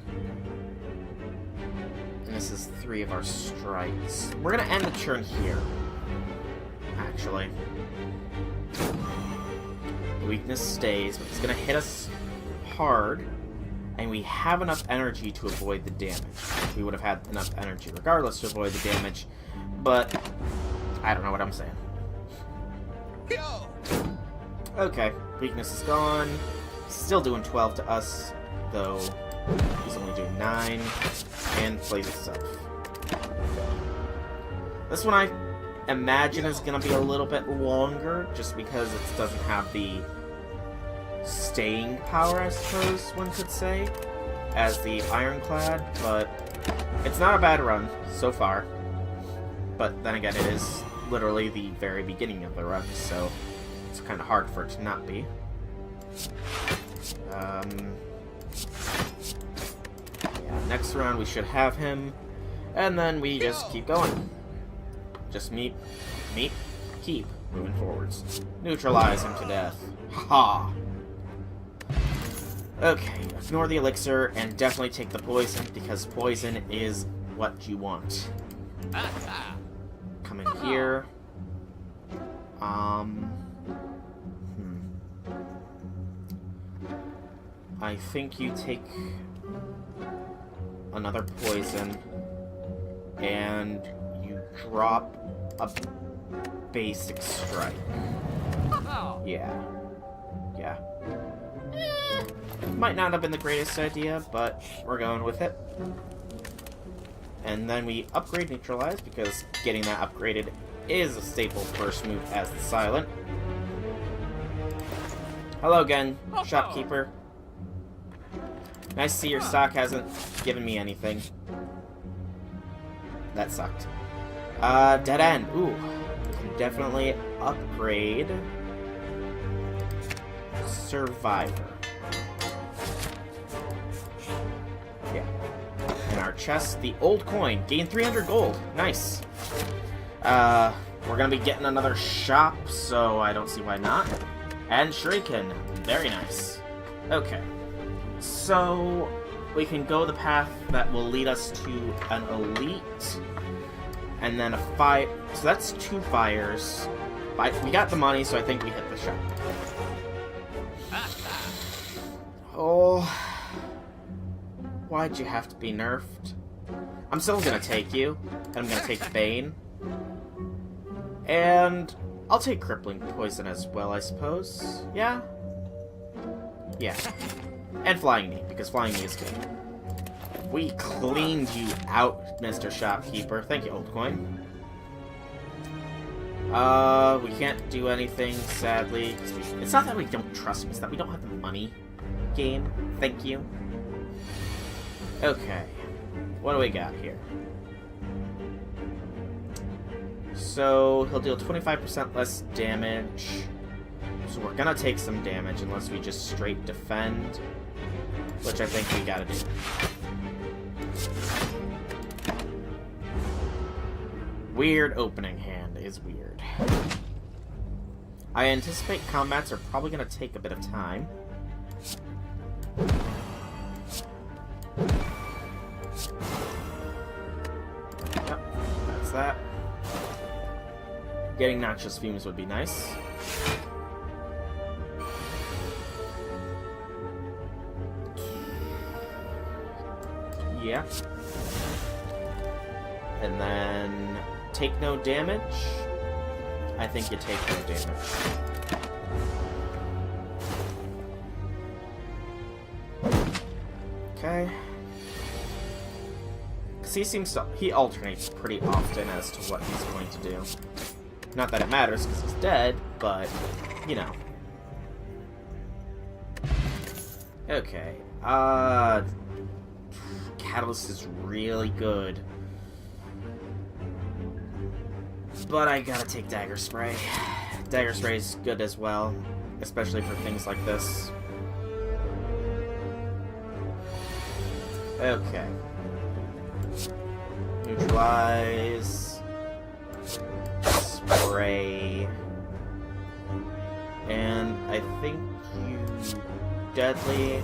S1: And this is 3 of our strikes. We're gonna end the turn here. Actually. The weakness stays, but he's gonna hit us hard. And we have enough energy to avoid the damage. We would have had enough energy regardless to avoid the damage. But I don't know what I'm saying. Okay, weakness is gone. Still doing 12 to us, though he's only doing 9. And plays itself. This one I imagine is going to be a little bit longer, just because it doesn't have the staying power, I suppose one could say, as the Ironclad, but it's not a bad run so far. But then again, it is literally the very beginning of the run, so it's kind of hard for it to not be. Yeah, next round we should have him, and then we just keep going. Just meet, keep moving forwards. Neutralize him to death. Ha! Okay, ignore the elixir and definitely take the poison, because poison is what you want. Come in here. I think you take another poison and you drop a basic strike. Yeah. Might not have been the greatest idea, but we're going with it. And then we upgrade Neutralize, because getting that upgraded is a staple first move as the Silent. Hello again, shopkeeper. Nice to see your stock hasn't given me anything. That sucked. Dead end. Ooh. Can definitely upgrade Survivor. Yeah. In our chest, the old coin. Gain 300 gold. Nice. We're gonna be getting another shop, so I don't see why not. And Shuriken. Very nice. Okay. So, we can go the path that will lead us to an elite, and then a fire. So that's 2 fires. We got the money, so I think we hit the shop. Oh, why'd you have to be nerfed? I'm still gonna take you, and I'm gonna take Bane. And I'll take Crippling Poison as well, I suppose. Yeah? Yeah. And Flying Knee, because Flying Knee is good. We cleaned you out, Mr. Shopkeeper. Thank you, Old Coin. We can't do anything, sadly. It's not that we don't trust him, it's that we don't have the money. Game. Thank you. Okay. What do we got here? So, he'll deal 25% less damage. So we're gonna take some damage unless we just straight defend. Which I think we gotta do. Weird opening hand is weird. I anticipate combats are probably gonna take a bit of time. Yep, that's that. Getting Noxious Fumes would be nice. Yeah. And then take no damage. I think you take no damage. Okay. Because he alternates pretty often as to what he's going to do. Not that it matters because he's dead, but you know. Okay. Catalyst is really good. But I gotta take Dagger Spray. Dagger Spray is good as well, especially for things like this. Okay. Neutralize. Spray. And I think you deadly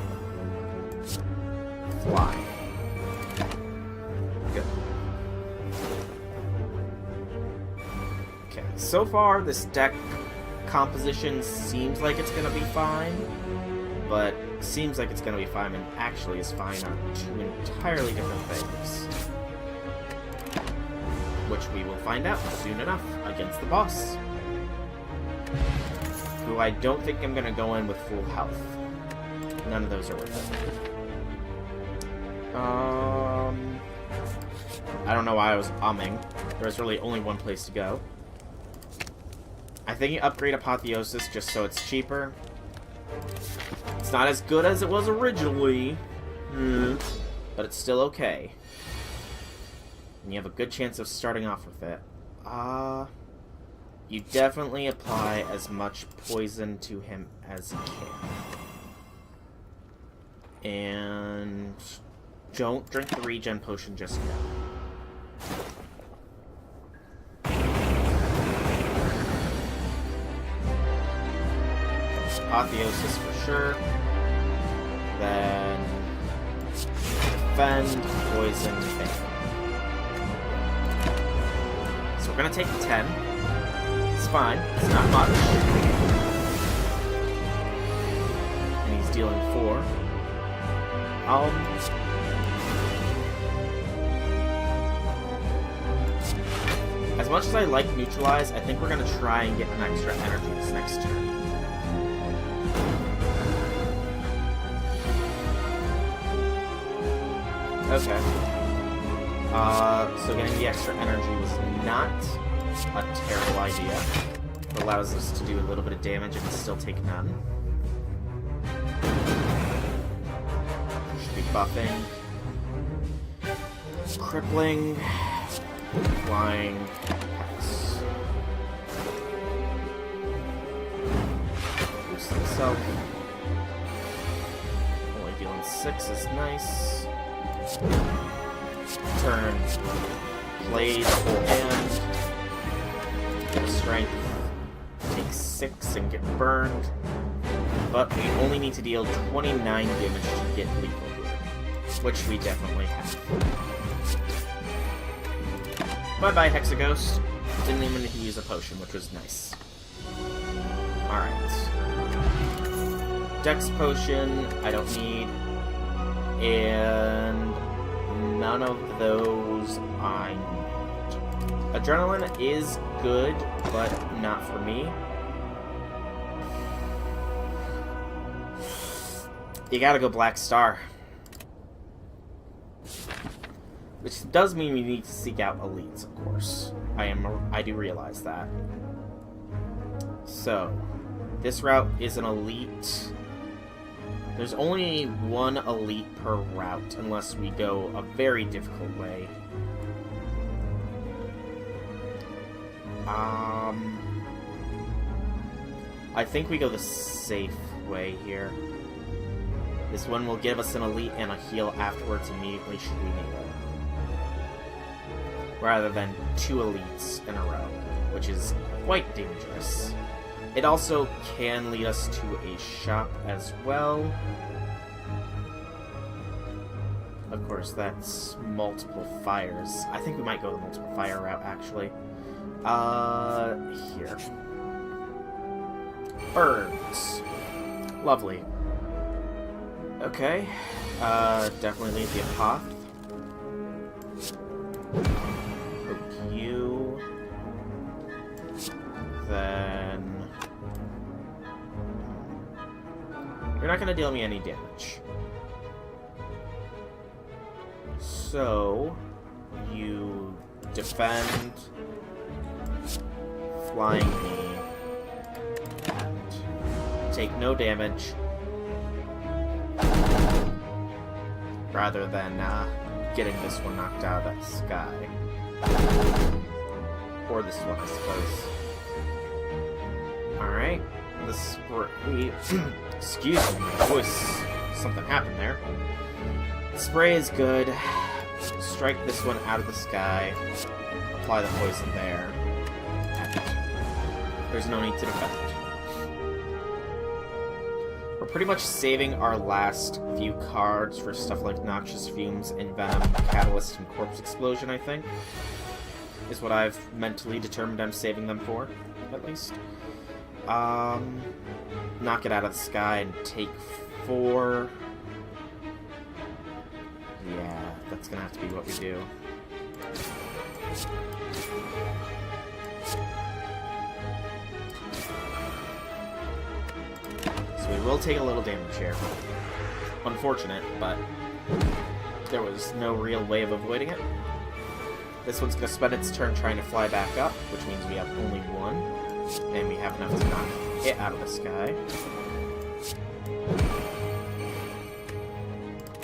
S1: fly. Good. Okay, so far this deck composition seems like it's gonna be fine, but seems like it's gonna be fine and actually is fine are two entirely different things. Which we will find out soon enough against the boss. Who I don't think I'm gonna go in with full health. None of those are worth it. I don't know why I was umming. There's really only one place to go. I think you upgrade Apotheosis just so it's cheaper. It's not as good as it was originally, but it's still okay. And you have a good chance of starting off with it. You definitely apply as much poison to him as you can. And don't drink the regen potion just yet. Apotheosis for sure. Then defend, poison, bang. So we're gonna take 10. It's fine. It's not much. And he's dealing 4. As much as I like Neutralize, I think we're gonna try and get an extra energy this next turn. Okay. So getting the extra energy was not a terrible idea. It allows us to do a little bit of damage and still take none. Should be buffing. Crippling. Flying. Hex. Boost himself. Only dealing 6 is nice. Turn. Blade, full hand. Strength. Take 6 and get burned. But we only need to deal 29 damage to get lethal here. Which we definitely have. Bye-bye, Hexaghost. Didn't even need to use a potion, which was nice. Alright. Dex potion, I don't need. And none of those I need. Adrenaline is good, but not for me. You gotta go Black Star. Which does mean we need to seek out elites, of course. I do realize that. So, this route is an elite. There's only one elite per route, unless we go a very difficult way. I think we go the safe way here. This one will give us an elite and a heal afterwards immediately should we need it. Rather than 2 elites in a row, which is quite dangerous. It also can lead us to a shop as well. Of course, that's multiple fires. I think we might go the multiple fire route, actually. Here. Birds. Lovely. Okay. Definitely leave the Apoth. Hook you. Then... You're not gonna deal me any damage. So... You... defend... Flying me... and... take no damage... rather than, getting this one knocked out of the sky. Or this one, I suppose. Alright. The spray... Excuse me, my voice... Something happened there. The spray is good. strike this one out of the sky, apply the poison there, and there's no need to defend. We're pretty much saving our last few cards for stuff like Noxious Fumes, Envenom, Catalyst, and Corpse Explosion, I think, is what I've mentally determined I'm saving them for, at least. Knock it out of the sky and take 4. Yeah, that's gonna have to be what we do. So we will take a little damage here. Unfortunate, but there was no real way of avoiding it. This one's gonna spend its turn trying to fly back up, which means we have only 1. And we have enough to knock it out of the sky.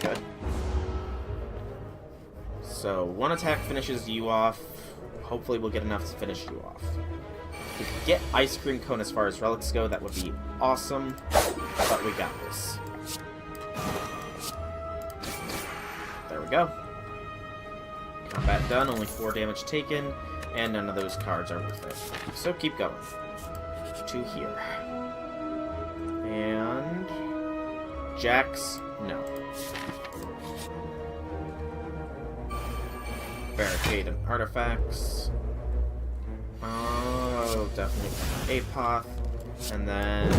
S1: Good. So, 1 attack finishes you off. Hopefully we'll get enough to finish you off. If we could get Ice Cream Cone as far as relics go, that would be awesome. But we got this. There we go. Combat done, only 4 damage taken. And none of those cards are worth it. So keep going. To here. And... Jax, no. Barricade and artifacts. Oh, definitely Apoth. And then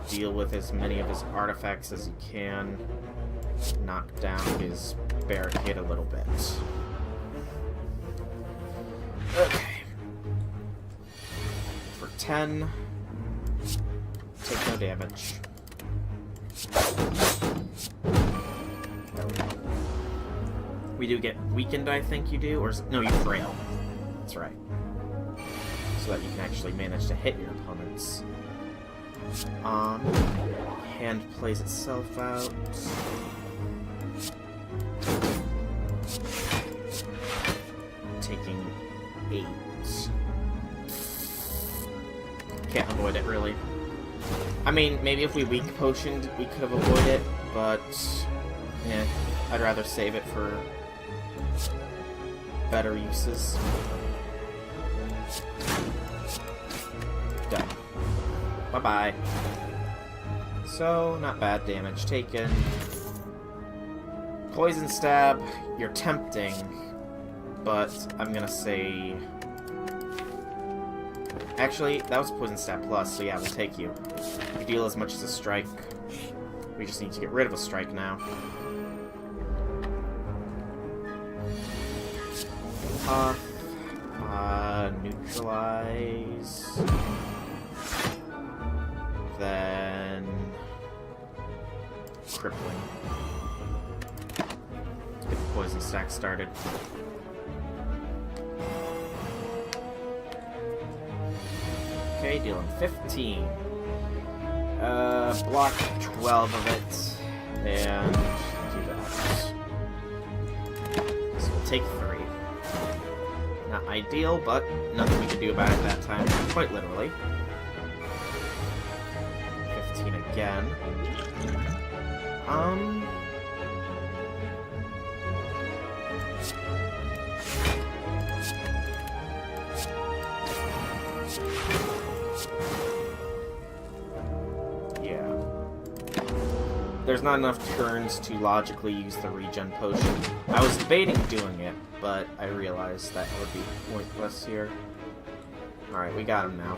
S1: deal with as many of his artifacts as you can. Knock down his barricade a little bit. Okay. For 10. Take no damage. There we go. We do get weakened, I think you do, or no, you frail. That's right. So that you can actually manage to hit your opponents. Hand plays itself out. Taking 8. Can't avoid it, really. I mean, maybe if we weak potioned, we could have avoided it, but yeah, I'd rather save it for better uses. Done. Bye-bye. So, not bad damage taken. Poison Stab, you're tempting, but I'm gonna say... Actually, that was Poison Stab Plus, so yeah, we'll take you. You deal as much as a strike. We just need to get rid of a strike now. Neutralize. Then... Crippling. Let's get the Poison Stack started. Okay, dealing 15. Block 12 of it, and do that. So we'll take 3. Not ideal, but nothing we can do about it that time, quite literally. 15 again. There's not enough turns to logically use the regen potion. I was debating doing it, but I realized that would be pointless here. Alright, we got him now.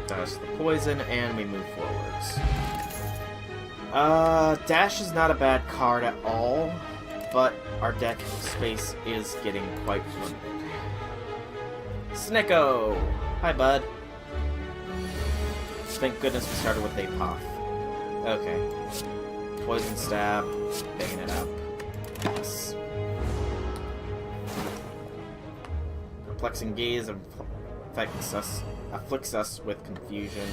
S1: Does the poison, and we move forwards. Dash is not a bad card at all, but our deck space is getting quite limited. Snicko! Hi, bud. Thank goodness we started with Apoth. Okay. Poison Stab. Banging it up. Yes. Perplexing Gaze afflicts us with confusion.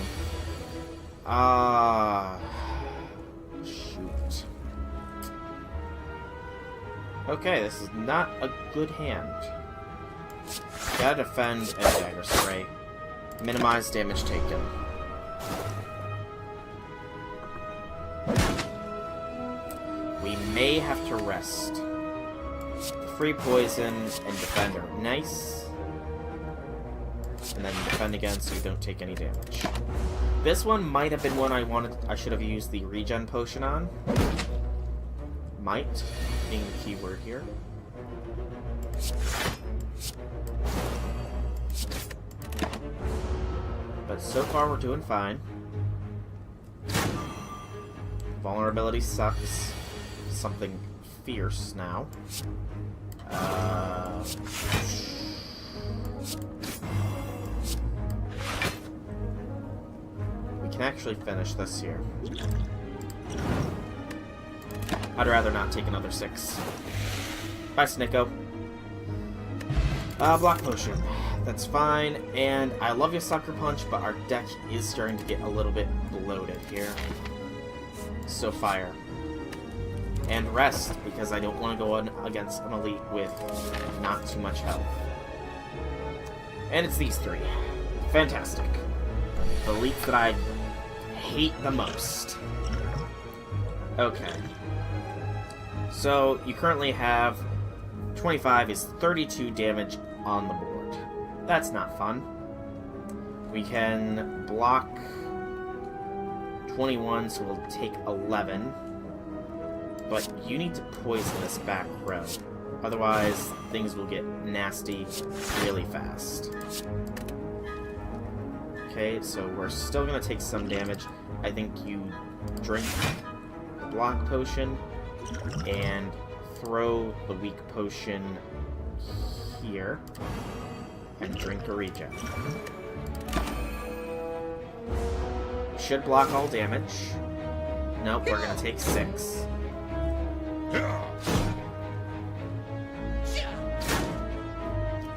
S1: Shoot. Okay, this is not a good hand. Gotta defend and Dagger Spray. Minimize damage taken. We may have to rest. Free poison and defend are nice. And then defend again so you don't take any damage. This one might have been one I should have used the regen potion on. Might being the key word here. But so far we're doing fine. Vulnerability sucks. Something fierce now. We can actually finish this here. I'd rather not take another 6. Bye, Snicko. Block potion. That's fine. And I love you, Sucker Punch, but our deck is starting to get a little bit bloated here. So fire. And rest, because I don't want to go against an elite with not too much health. And it's these 3. Fantastic. The elites that I hate the most. Okay. So, you currently have 25 is 32 damage on the board. That's not fun. We can block 21, so we'll take 11. But you need to poison this back row. Otherwise, things will get nasty really fast. Okay, so we're still going to take some damage. I think you drink the block potion and throw the weak potion here and drink a regen. Should block all damage. Nope, we're going to take 6.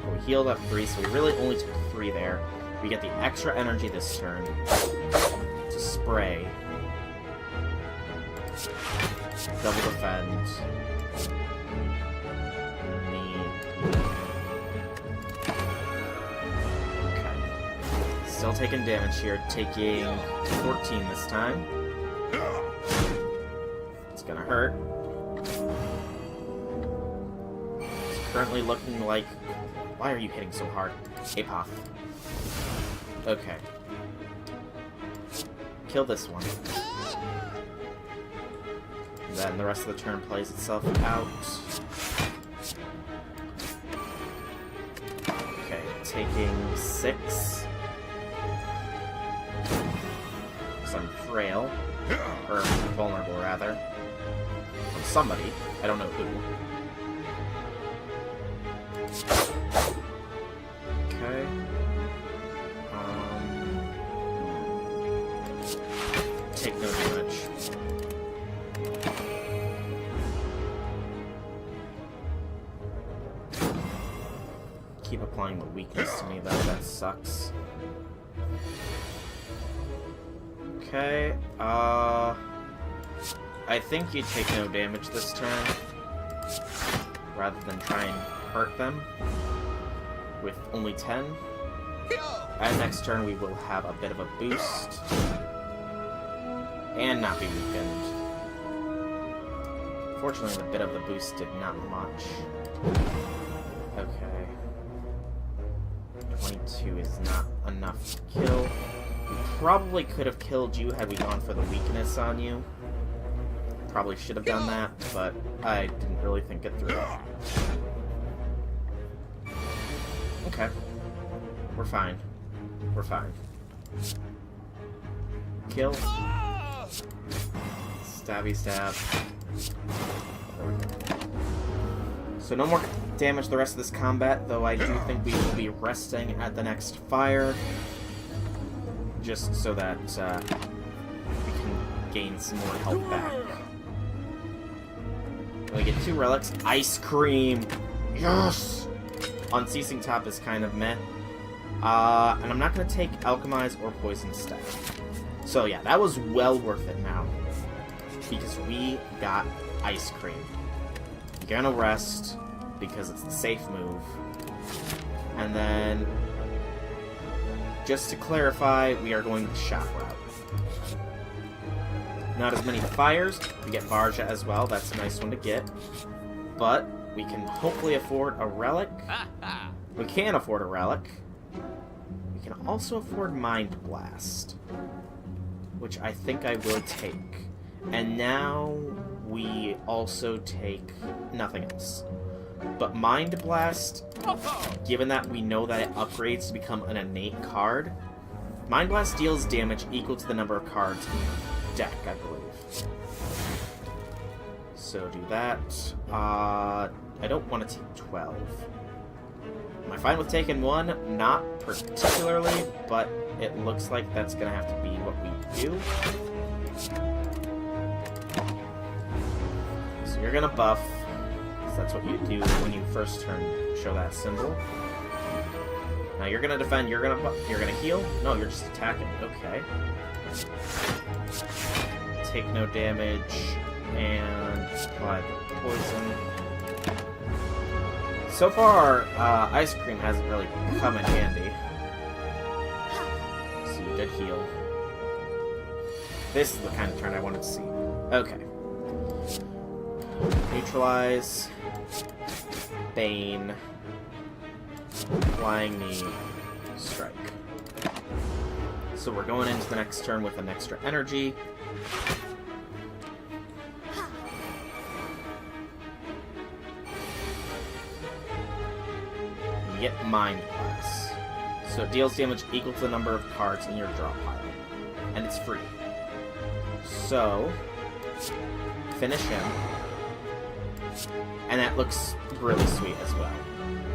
S1: We healed up 3, so we really only took 3 there. We get the extra energy this turn to spray. Double defend. Okay. Still taking damage here, taking 14 this time. It's gonna hurt. It's currently looking like... Why are you hitting so hard? Apoth. Okay. Kill this one. And then the rest of the turn plays itself out. Okay, taking 6. Because I'm frail. Or vulnerable, rather. From somebody. I don't know who. Okay. Take no damage. Keep applying the weakness to me, though. That sucks. Okay, I think you take no damage this turn, rather than try and hurt them with only 10. And next turn we will have a bit of a boost, and not be weakened. Fortunately, the bit of the boost did not much. Okay. 22 is not enough to kill. We probably could have killed you had we gone for the weakness on you. Probably should have done that, but I didn't really think it through. Okay. We're fine. We're fine. Kill. Stabby stab. There we go. So no more damage the rest of this combat, though I do think we will be resting at the next fire. Just so that we can gain some more health back. We get 2 relics. Ice cream! Yes! Unceasing Top is kind of meh. And I'm not going to take Alchemize or Poison Staff. So yeah, that was well worth it now. Because we got Ice Cream. I'm gonna rest, because it's the safe move. And then... just to clarify, we are going the shot route. Not as many fires. We get Varja as well. That's a nice one to get. But we can hopefully afford a relic. We can afford a relic. We can also afford Mind Blast, which I think I will take. And now we also take nothing else. But Mind Blast, given that we know that it upgrades to become an innate card, Mind Blast deals damage equal to the number of cards in your deck, I believe. So do that. I don't want to take 12. Am I fine with taking 1? Not particularly, but it looks like that's going to have to be what we do. So you're going to buff. That's what you do when you first turn, show that symbol. Now you're gonna defend, you're gonna heal? No, you're just attacking. Okay. Take no damage, and apply the poison. So far, Ice Cream hasn't really come in handy. So you did heal. This is the kind of turn I wanted to see. Okay. Neutralize. Bane. Flying Knee. Strike. So we're going into the next turn with an extra energy. You get Mind Blast. So it deals damage equal to the number of cards in your draw pile. And it's free. So, finish him. And that looks really sweet as well.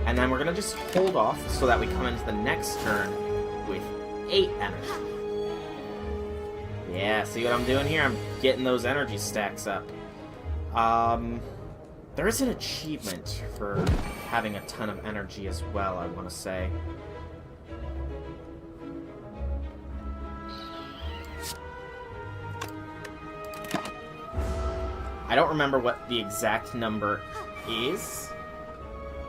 S1: And then we're going to just hold off so that we come into the next turn with 8 energy. Yeah, see what I'm doing here? I'm getting those energy stacks up. There is an achievement for having a ton of energy as well, I want to say. I don't remember what the exact number is.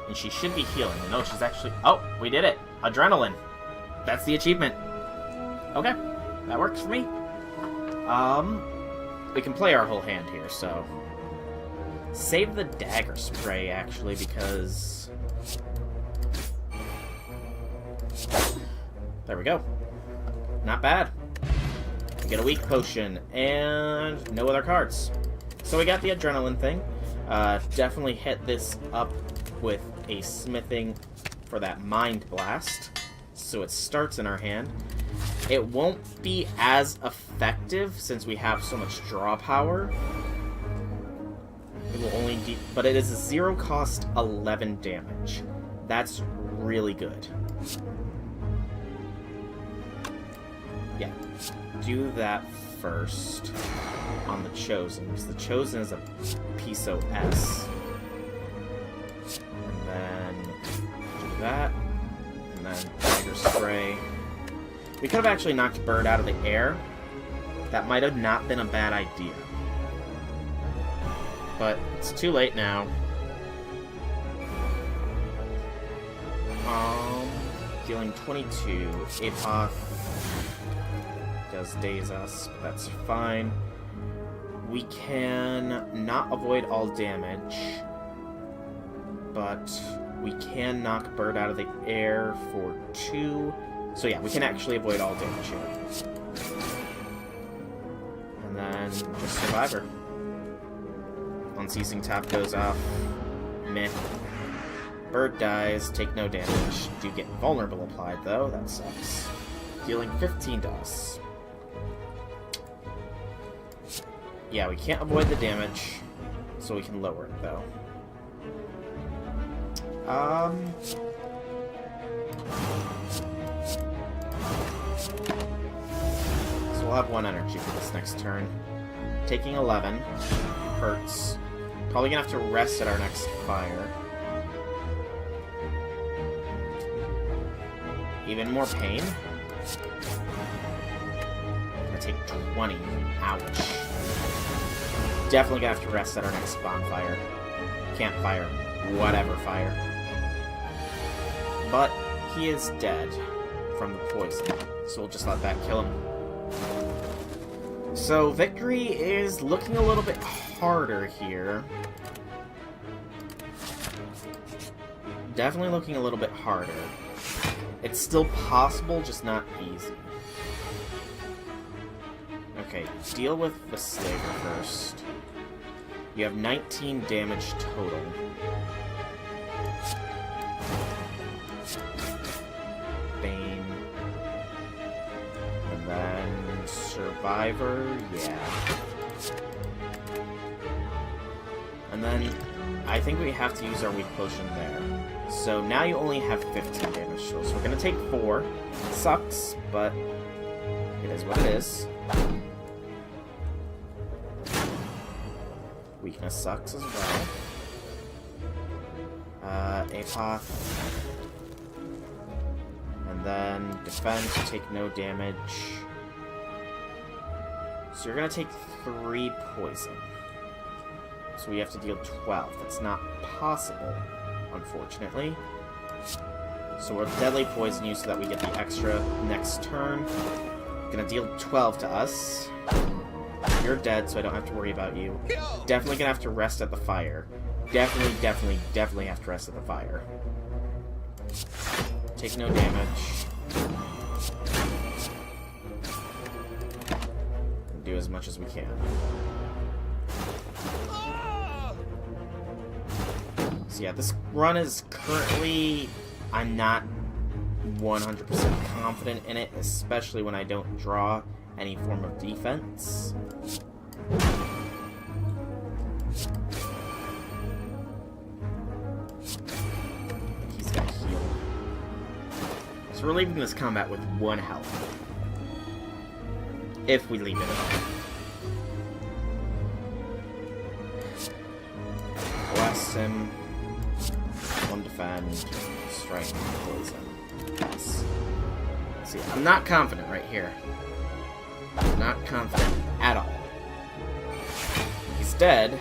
S1: And she should be healing. No, she's actually... Oh, we did it. Adrenaline. That's the achievement. Okay. That works for me. We can play our whole hand here, so... Save the dagger spray, actually, because... There we go. Not bad. We get a weak potion, and no other cards. So we got the adrenaline thing. Definitely hit this up with a smithing for that Mind Blast. So it starts in our hand. It won't be as effective since we have so much draw power. It will only but it is a 0 cost 11 damage. That's really good. Yeah. Do that first on the Chosen, because the Chosen is a Piso S. And then do that. And then Dagger Spray. We could have actually knocked Bird out of the air. That might have not been a bad idea. But it's too late now. Dealing 22. Apoth does daze us, but that's fine. We can not avoid all damage, but we can knock Bird out of the air for 2. So yeah, we can actually avoid all damage here. And then just Survivor. Unceasing Tap goes off. Meh. Bird dies, take no damage. Do get Vulnerable applied though, that sucks. Dealing 15 to us. Yeah, we can't avoid the damage, so we can lower it though. So we'll have 1 energy for this next turn. Taking 11 hurts. Probably gonna have to rest at our next fire. Even more pain. Gonna take 20. Ouch. Definitely gonna have to rest at our next bonfire. Campfire. Whatever fire. But he is dead. from the poison. So we'll just let that kill him. So victory is looking a little bit harder here. Definitely looking a little bit harder. It's still possible, just not easy. Okay, deal with the Slaver first. You have 19 damage total. Bane. And then Survivor, yeah. And then I think we have to use our weak potion there. So now you only have 15 damage total. So we're gonna take 4. It sucks, but it is what it is. Weakness sucks as well. Apoth. And then defend, take no damage. So you're gonna take 3 poison. So we have to deal 12. That's not possible, unfortunately. So we'll deadly poison you so that we get the extra next turn. Gonna deal 12 to us. You're dead, so I don't have to worry about you. Definitely gonna have to rest at the fire. Definitely have to rest at the fire. Take no damage. And do as much as we can. So yeah, this run is currently... I'm not 100% confident in it, especially when I don't draw any form of defense. He's got heal. So we're leaving this combat with 1 health. If we leave it at all. Blast him. 1 defend. Strike. Poison. Yes. See, I'm not confident right here. Not confident at all. He's dead,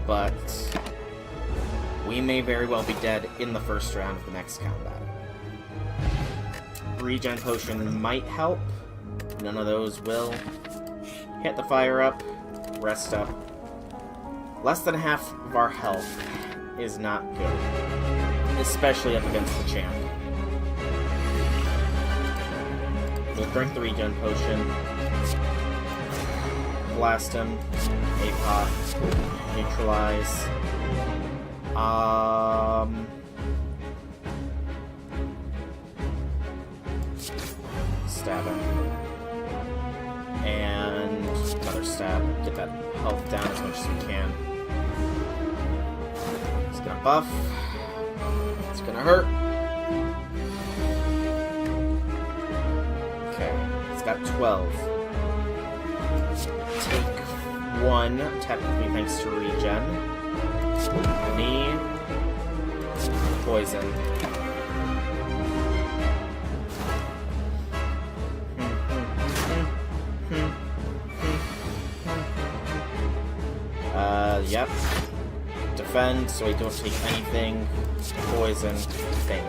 S1: but we may very well be dead in the first round of the next combat. Regen potion might help. None of those will. Hit the fire up. Rest up. Less than half of our health is not good. Especially up against the champ. We'll drink the regen potion. Blast him. Apoth. Neutralize. Stab him. And another stab. Get that health down as much as we can. It's gonna buff. It's gonna hurt. It's got 12. Take 1, technically thanks to regen. Knee. Poison. Yep. Defend, so we don't take anything. Poison. Thing.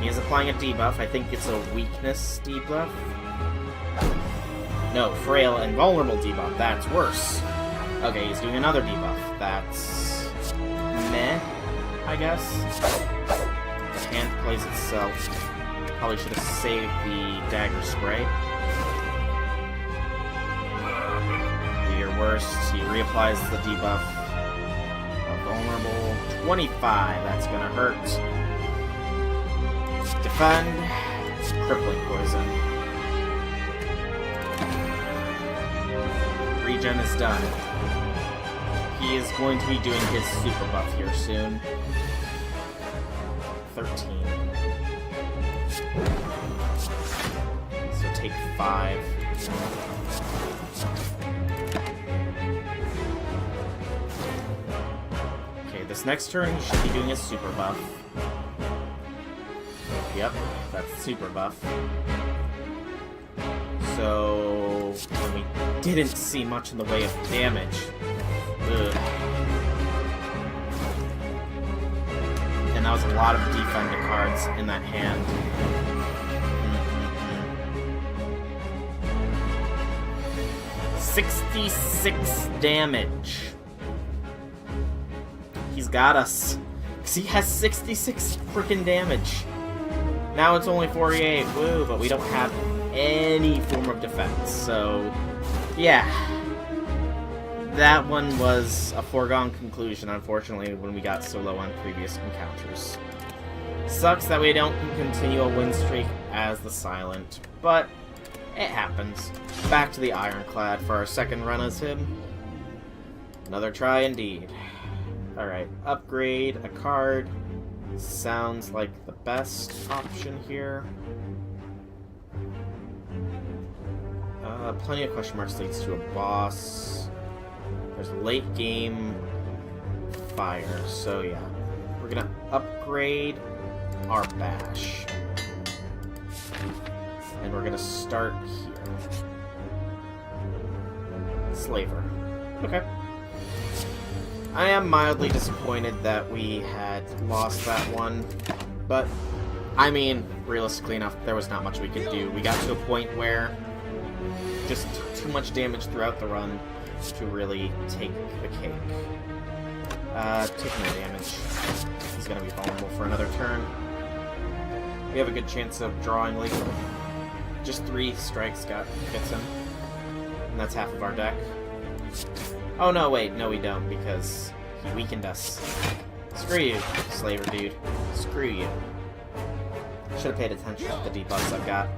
S1: He is applying a debuff. I think it's a weakness debuff. No, frail and vulnerable debuff. That's worse. Okay, he's doing another debuff. That's... meh, I guess. The hand plays itself. Probably should have saved the dagger spray. Do your worst. He reapplies the debuff. Vulnerable. 25. That's gonna hurt. Defend. Crippling poison. Regen is done. He is going to be doing his super buff here soon. 13. So take 5. Okay, this next turn he should be doing his super buff. Yep, that's super buff. So, when we didn't see much in the way of damage. Ugh. And that was a lot of defender cards in that hand. 66 damage. He's got us. Because he has 66 freaking damage. Now it's only 48. Woo, but we don't have any form of defense. So, yeah. That one was a foregone conclusion, unfortunately, when we got so low on previous encounters. Sucks that we don't continue a win streak as the Silent, but it happens. Back to the Ironclad for our second run as him. Another try indeed. Alright, upgrade a card. Sounds like the best option here. Plenty of question marks leads to a boss. There's late game fire, so yeah. We're gonna upgrade our bash. And we're gonna start here. Slaver. Okay. I am mildly disappointed that we had lost that one, but, I mean, realistically enough, there was not much we could do. We got to a point where just too much damage throughout the run to really take the cake. Take no damage. He's gonna be vulnerable for another turn. We have a good chance of drawing lethal. Just 3 strikes gets him. And that's half of our deck. Oh no, wait, no we don't, because he weakened us. Screw you, Slaver dude. Screw you. Should have paid attention to the debuffs I've got.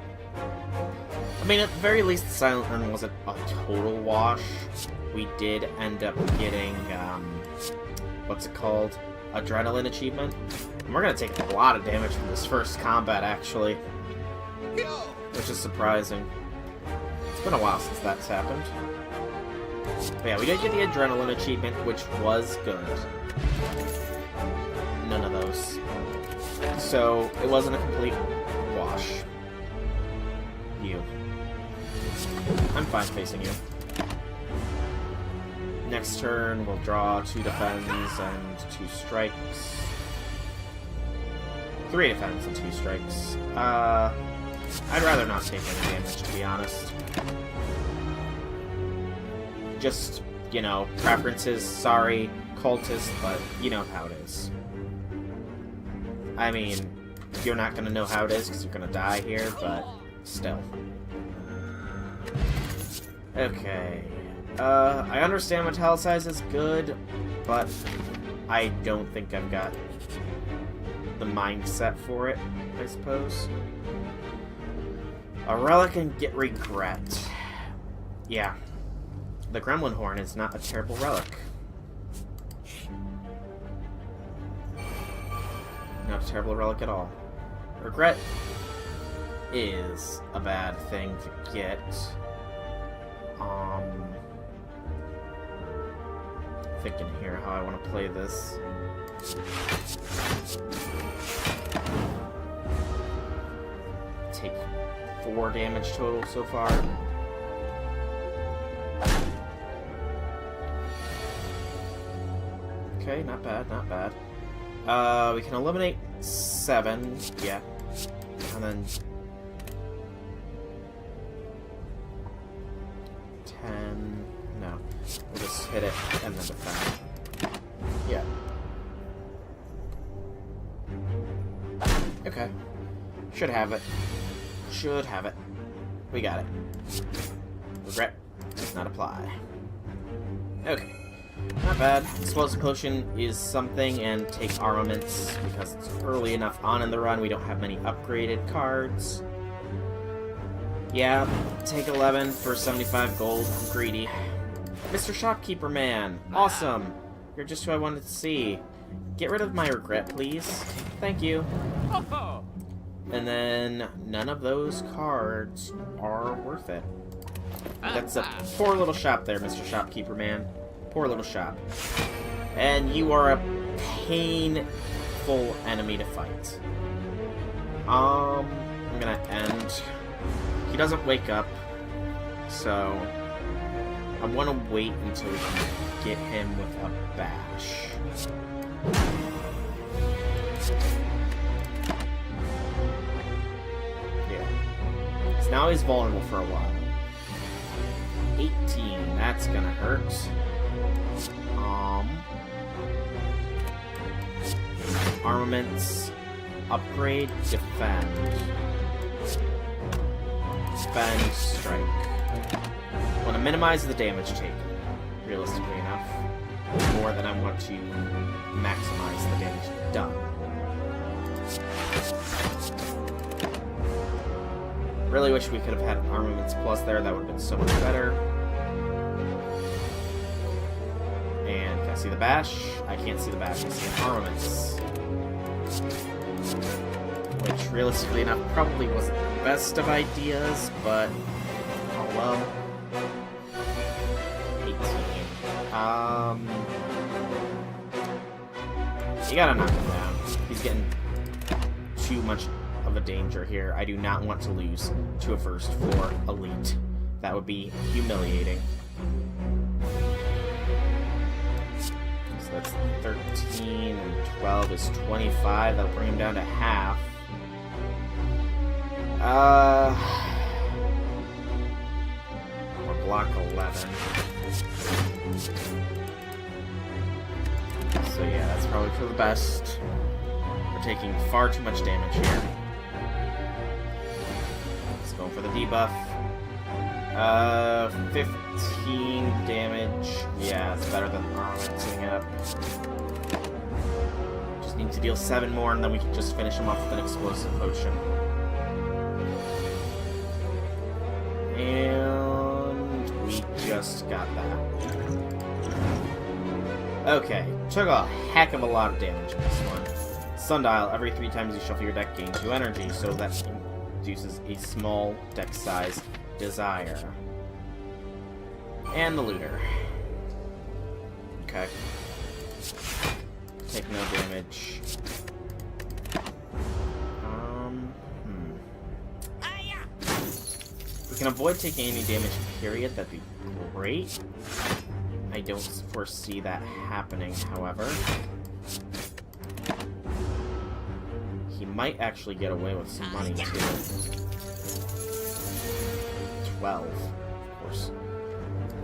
S1: I mean, at the very least, the Silent Run wasn't a total wash. We did end up getting, what's it called? Adrenaline achievement. And we're gonna take a lot of damage from this first combat, actually. Which is surprising. It's been a while since that's happened. But yeah, we did get the Adrenaline achievement, which was good. None of those. So, it wasn't a complete wash. You. I'm fine facing you. Next turn, we'll draw 2 defends and 2 strikes. 3 defends and 2 strikes. I'd rather not take any damage, to be honest. Just, you know, preferences. Sorry, cultist, but you know how it is. I mean, you're not gonna know how it is because you're gonna die here, but still. Okay. I understand Metallicize is good, but I don't think I've got the mindset for it, I suppose. A relic and get regret. Yeah. The Gremlin Horn is not a terrible relic. Not a terrible relic at all. Regret is a bad thing to get. Thinking here how I want to play this. Take 4 damage total so far. Okay, not bad, not bad. We can eliminate 7, yeah. And then 10, no. We'll just hit it and then defend. Yeah. Okay. Should have it. Should have it. We got it. Regret does not apply. Okay. Not bad. Explosive Potion is something, and take Armaments, because it's early enough on in the run, we don't have many upgraded cards. Yeah, take 11 for 75 gold. I'm greedy. Mr. Shopkeeper Man! Awesome! You're just who I wanted to see. Get rid of my regret, please. Thank you. And then, none of those cards are worth it. That's a poor little shop there, Mr. Shopkeeper Man. Poor little shop. And you are a painful enemy to fight. I'm gonna end. He doesn't wake up, so I want to wait until we can get him with a bash. now he's vulnerable for a while. 18, that's gonna hurt. Armaments, upgrade, defend. Defend, strike. I want to minimize the damage taken, realistically enough, more than I want to maximize the damage done. Really wish we could have had an armaments plus there, that would have been so much better. And can I see the bash? I can't see the bash, I see an armaments. Which, realistically enough, probably wasn't the best of ideas, but oh well. 18. You gotta knock him down. He's getting too much of a danger here. I do not want to lose to a first floor elite. That would be humiliating. So that's 13, and 12 is 25. That'll bring him down to half. Or block 11. So yeah, that's probably for the best. We're taking far too much damage here. Let's go for the debuff. 15 damage. Yeah, it's better than armamenting it up. Just need to deal 7 more, and then we can just finish him off with an explosive potion. And we just got that. Okay, took a heck of a lot of damage in this one. Sundial, every 3 times you shuffle your deck, gain 2 energy, so that induces a small deck size desire. And the looter. Okay. Take no damage. If we can avoid taking any damage, period, that'd be great. I don't foresee that happening, however. He might actually get away with some money, too. 12, of course.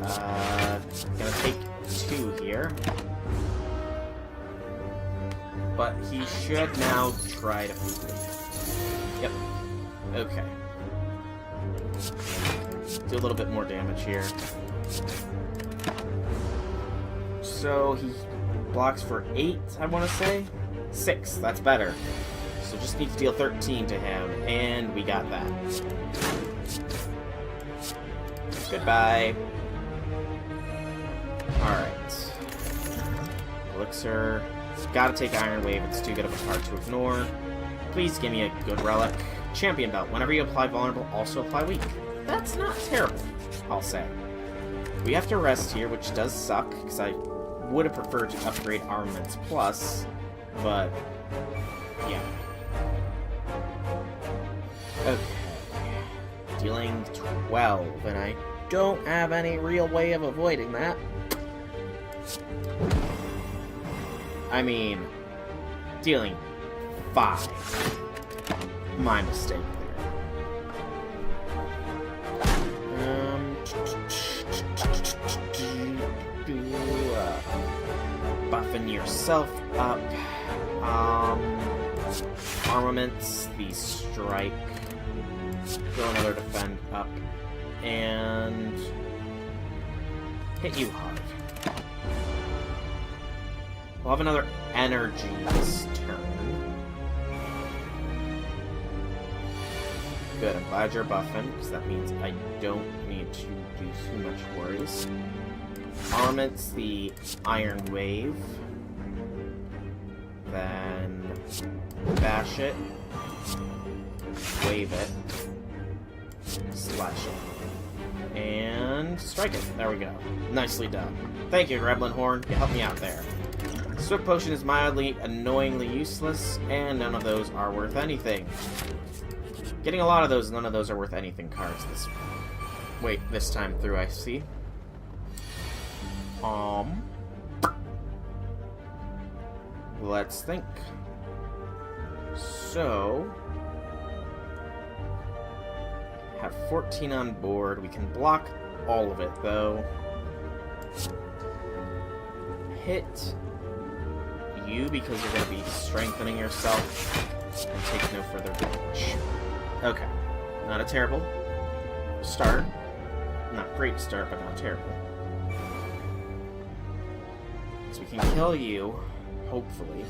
S1: Gonna take 2 here. But he should now try to flee. Yep. Okay. Do a little bit more damage here. So he blocks for 8, I want to say? 6, that's better. So just need to deal 13 to him, and we got that. Goodbye. Alright. Elixir. Gotta take Iron Wave, it's too good of a card to ignore. Please give me a good relic. Champion Belt. Whenever you apply vulnerable, also apply weak. That's not terrible, I'll say. We have to rest here, which does suck, because I would have preferred to upgrade Armaments Plus, but yeah. Okay. Dealing 12, and I don't have any real way of avoiding that. I mean, dealing 5. My mistake there. Buffing yourself up. Armaments, the strike. Throw another defend up. And hit you hard. We'll have another energy this turn. Good, I'm glad you're buffing, because that means I don't need to do too much worries. Armaments, the Iron Wave. Then bash it. Wave it. Slash it. And strike it. There we go. Nicely done. Thank you, Gremlin Horn. You helped me out there. Swift Potion is mildly, annoyingly useless, and none of those are worth anything. Getting a lot of those, none of those are worth anything cards this time through, I see. Let's think. So, have 14 on board. We can block all of it, though. Hit you because you're going to be strengthening yourself and take no further damage. Okay. Not a terrible start. Not great start, but not terrible. So we can kill you, hopefully.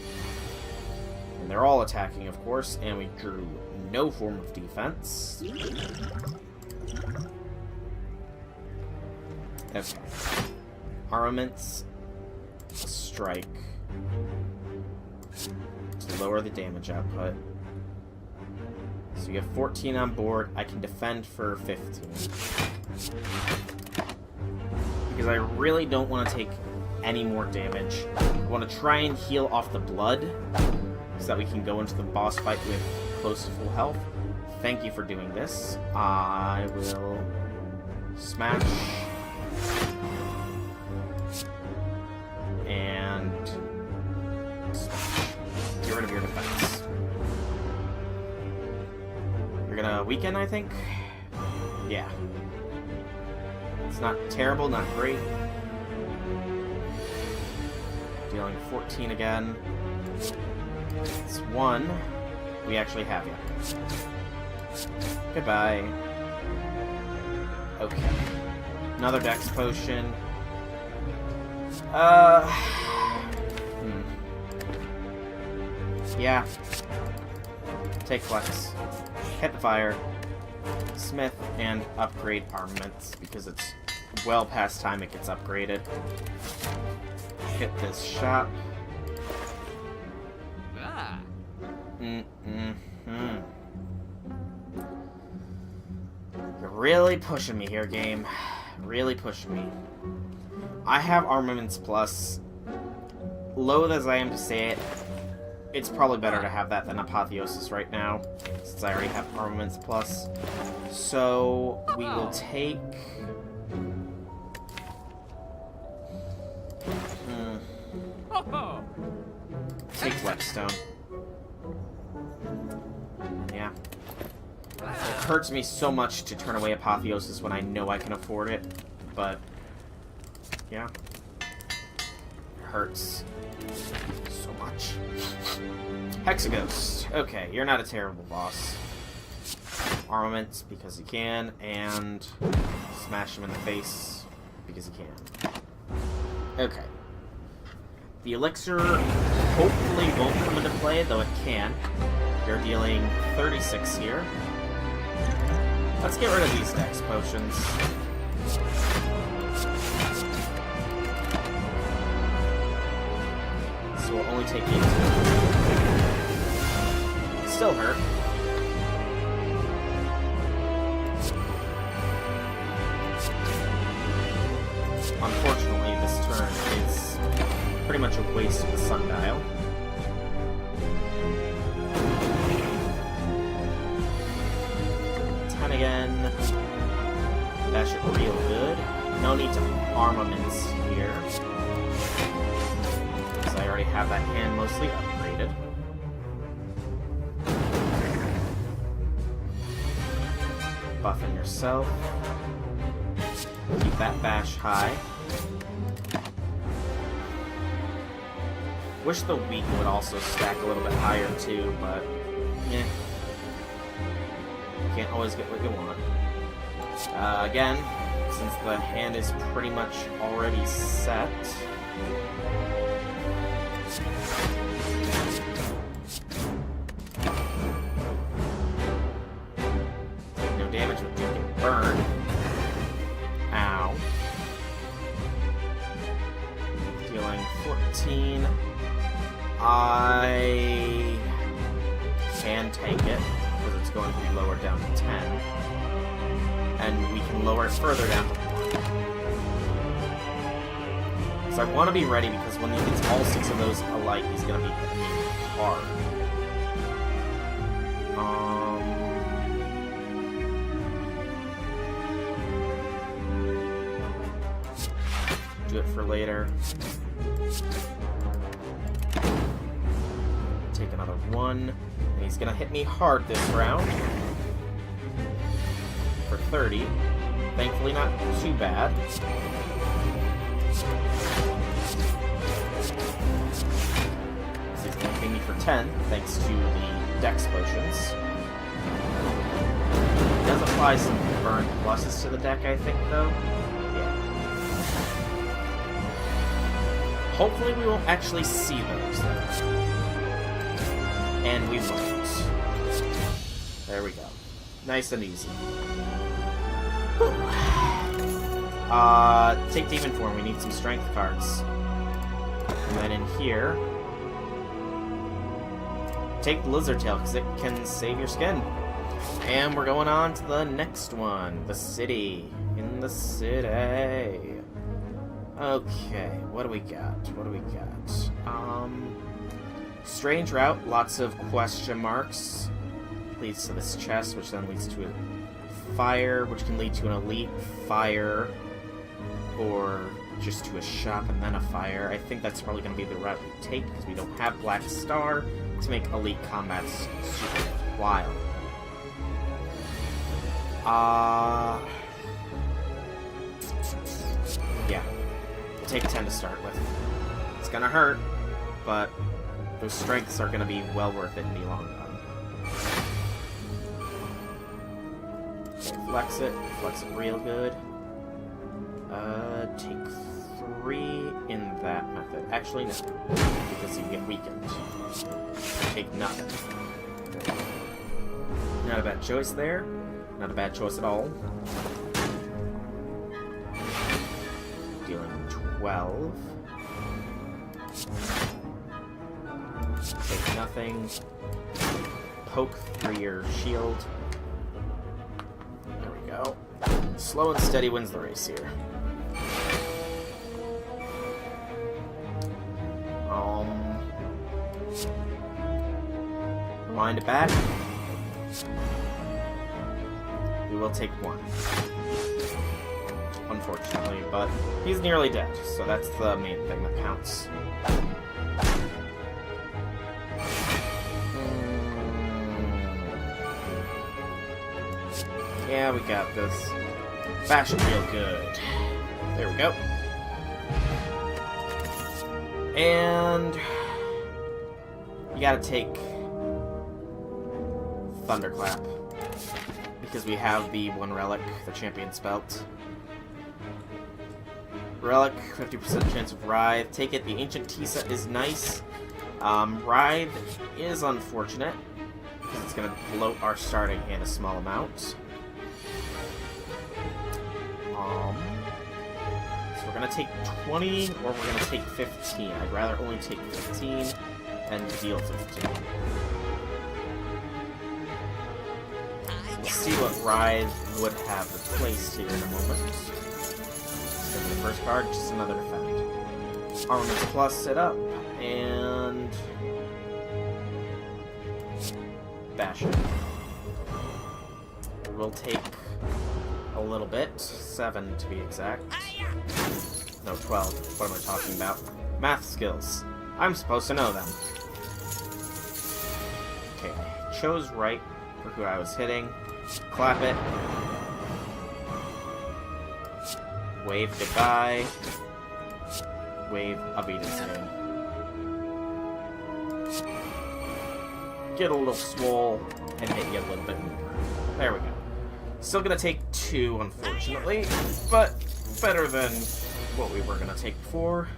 S1: And they're all attacking, of course, and we drew no form of defense. Okay. Armaments. Strike. To lower the damage output. So you have 14 on board. I can defend for 15. Because I really don't want to take any more damage. I want to try and heal off the blood so that we can go into the boss fight with close to full health. Thank you for doing this. I will smash and smash. Get rid of your defense. You're gonna weaken, I think? Yeah. It's not terrible, not great. Dealing 14 again. It's 1. We actually have you. Goodbye. Okay. Another dex potion. Yeah. Take flex. Hit the fire. Smith and upgrade armaments because it's well past time it gets upgraded. Hit this shop. You're really pushing me here, game. Really pushing me. I have armaments plus. Loath as I am to say it, it's probably better to have that than apotheosis right now, since I already have armaments plus. So we will take. Take Whetstone. Yeah. It hurts me so much to turn away apotheosis when I know I can afford it, but yeah. It hurts so much. Hexaghost. Okay, you're not a terrible boss. Armaments because you can, and smash him in the face because you can. Okay. The elixir hopefully won't come into play, though it can. You're dealing 36 here. Let's get rid of these dex potions. So we'll only take 18. Still hurt. Unfortunately, this turn is pretty much a waste of the sundial. Again, that should feel good. No need to armaments here, because I already have that hand mostly upgraded. Buffing yourself. Keep that bash high. Wish the weak would also stack a little bit higher too, but yeah. Can't always get what you want. Again, since the hand is pretty much already set, no damage but you can burn. Ow. Dealing 14. I can take it. It's going to be lowered down to 10. And we can lower it further down to 1. So I want to be ready because when he gets all 6 of those alike, he's going to be hitting me hard. Do it for later. Take another 1. He's gonna hit me hard this round. 30. Thankfully not too bad. He's going to pay me for 10, thanks to the Dex potions. He does apply some burn pluses to the deck, I think, though. Yeah. Hopefully we won't actually see those, though. And we won't. There we go. Nice and easy. Take Demon Form. We need some strength cards. And then in here, take Lizard Tail, because it can save your skin. And we're going on to the next one. The city. In the city. Okay, what do we got? What do we got? Strange route, lots of question marks. Leads to this chest, which then leads to a fire, which can lead to an elite fire, or just to a shop and then a fire. I think that's probably going to be the route we take, because we don't have Black Star to make elite combats super wild. Yeah. We'll take 10 to start with. It's gonna hurt, but those strengths are gonna be well worth it in the long run. Okay, flex it real good. Take 3 in that method. Actually, no, because you get weakened. Take nothing. Not a bad choice there. Not a bad choice at all. Dealing 12. Take nothing. Poke through your shield. There we go. Slow and steady wins the race here. Rewind it back. We will take 1. Unfortunately, but he's nearly dead, so that's the main thing that counts. Yeah, we got this. Bash it real good. There we go. And you gotta take Thunderclap, because we have the one relic, the Champion's Belt. Relic, 50% chance of Writhe. Take it. The Ancient Tea set is nice. Writhe is unfortunate, because it's going to bloat our starting in a small amount. So we're going to take 20, or we're going to take 15. I'd rather only take 15 and deal 15. We'll see what Writhe would have replaced here in a moment. So the first card, just another defend. Armaments plus it up, and bash it. We'll take a little bit, 7 to be exact. No, 12. What am I talking about? Math skills. I'm supposed to know them. Okay, I chose right for who I was hitting. Clap it. Wave goodbye. Wave obedience. Get a little swole and hit you a little bit more. There we go. Still gonna take 2, unfortunately, but better than what we were gonna take before.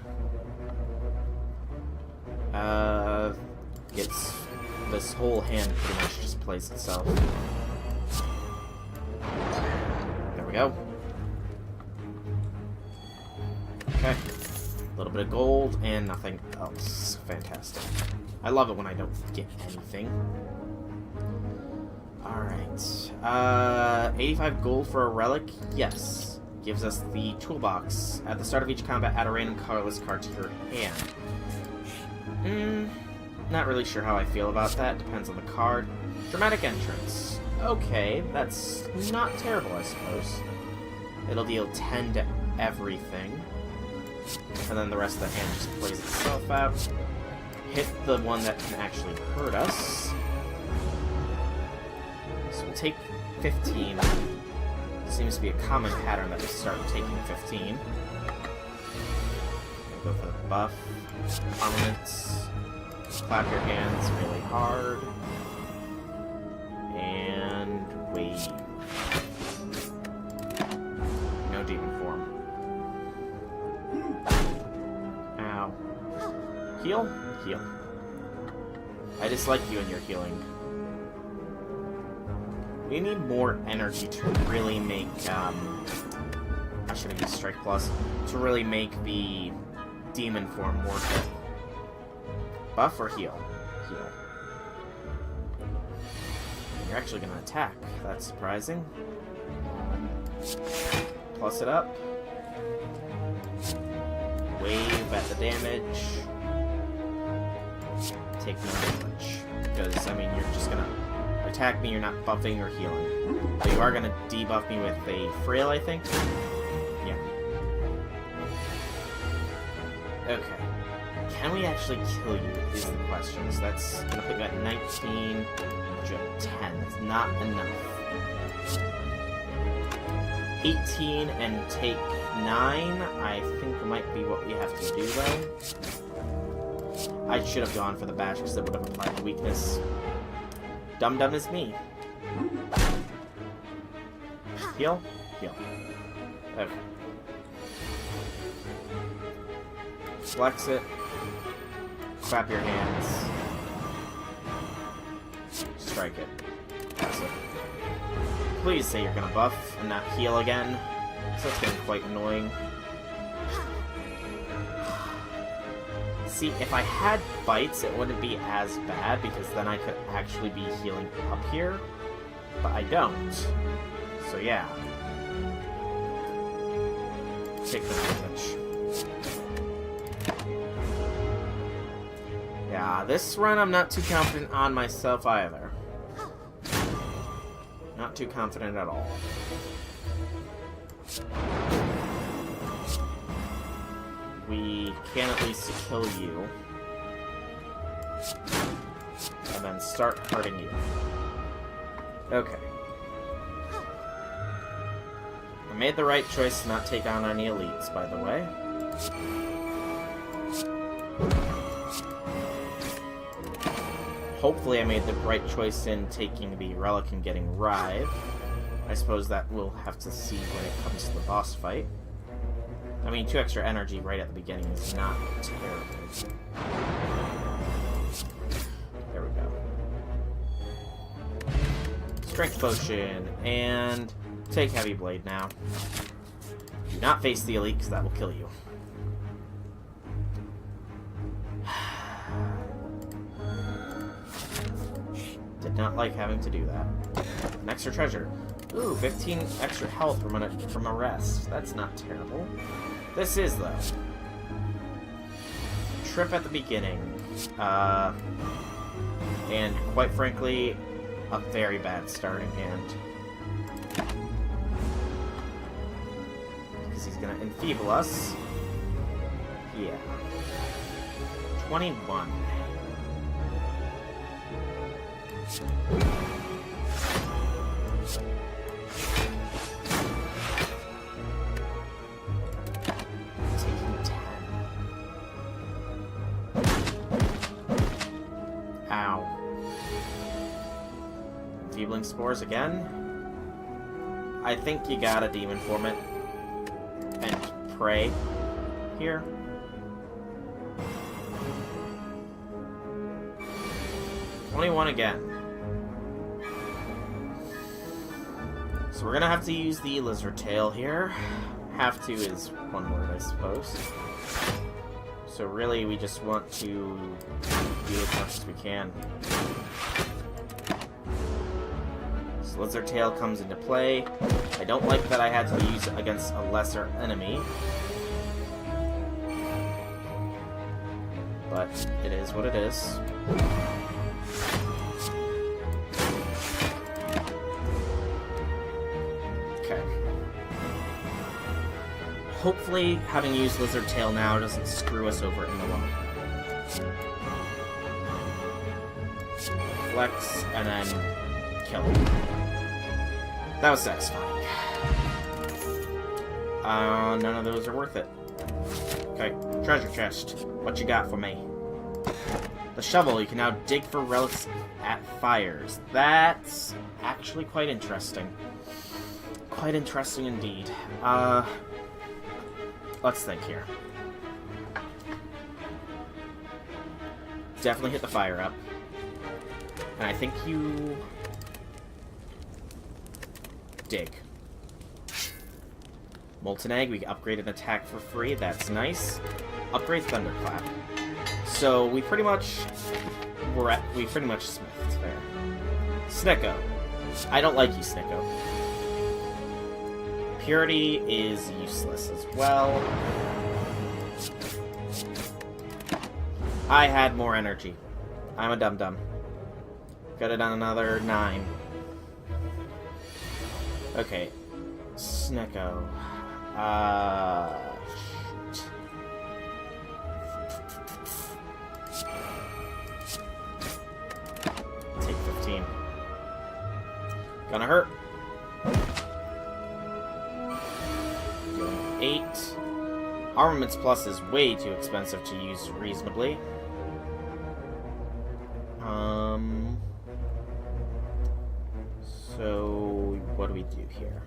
S1: This whole hand pretty much just plays itself. There we go. Okay. A little bit of gold and nothing else. Fantastic. I love it when I don't get anything. Alright. 85 gold for a relic? Yes. Gives us the toolbox. At the start of each combat, add a random colorless card to your hand. Not really sure how I feel about that. Depends on the card. Dramatic entrance. Okay, that's not terrible, I suppose. It'll deal 10 to everything. And then the rest of the hand just plays itself out. Hit the one that can actually hurt us. So we'll take 15. Seems to be a common pattern that we start taking 15. Go for the buff. Armaments. Clap your hands really hard. And wave. No demon form. Ow. Heal? Heal. I dislike you and your healing. We need more energy to really make, I should have used Strike Plus, to really make the demon form worth it. Buff or heal? Heal. You're actually gonna attack. That's surprising. Plus it up. Wave at the damage. Take no damage. Because, I mean, you're just gonna attack me, you're not buffing or healing. But you are gonna debuff me with a frail, I think? Yeah. Okay. Can we actually kill you, is the question. So that's gonna put you at 19, but you have 10. That's not enough. 18 and take 9, I think might be what we have to do, though. I should have gone for the bash because it would have applied the weakness. Dumb is me. Heal? Heal. Okay. Flex it. Clap your hands. Strike it. That's it. Please say you're gonna buff and not heal again. So it's getting quite annoying. See, if I had bites, it wouldn't be as bad, because then I could actually be healing up here. But I don't. So yeah. Take the damage. Yeah, this run I'm not too confident on myself either. Not too confident at all. We can at least kill you. And then start hurting you. Okay. I made the right choice to not take on any elites, by the way. Hopefully I made the right choice in taking the relic and getting Rive. I suppose that we'll have to see when it comes to the boss fight. I mean, 2 extra energy right at the beginning is not terrible. There we go. Strength potion, and take heavy blade now. Do not face the elite, because that will kill you. Did not like having to do that. An extra treasure. Ooh, 15 extra health from a rest. That's not terrible. This is, though. Trip at the beginning. And, quite frankly, a very bad starting hand. Because he's gonna enfeeble us. Yeah. 21. Enfeebling spores again. I think you gotta demon form it and pray here. Only one again. So we're gonna have to use the lizard tail here. Have to is one word, I suppose. So really, we just want to do as much as we can. So lizard tail comes into play. I don't like that I had to use it against a lesser enemy. But it is what it is. Okay. Hopefully, having used lizard tail now doesn't screw us over in the long run. Flex, and then kill him. That was satisfying. None of those are worth it. Okay, treasure chest. What you got for me? The shovel. You can now dig for relics at fires. That's actually quite interesting. Quite interesting indeed. Let's think here. Definitely hit the fire up. And I think you... dig. Molten Egg, we upgrade an attack for free. That's nice. Upgrade Thunderclap. So we pretty much smithed there. Snicko. I don't like you, Snicko. Purity is useless as well. I had more energy. I'm a dum-dum. Got it on another 9. Okay. Snicko. Shit. Take 15. Gonna hurt. Doing 8. Armaments Plus is way too expensive to use reasonably. So what do we do here?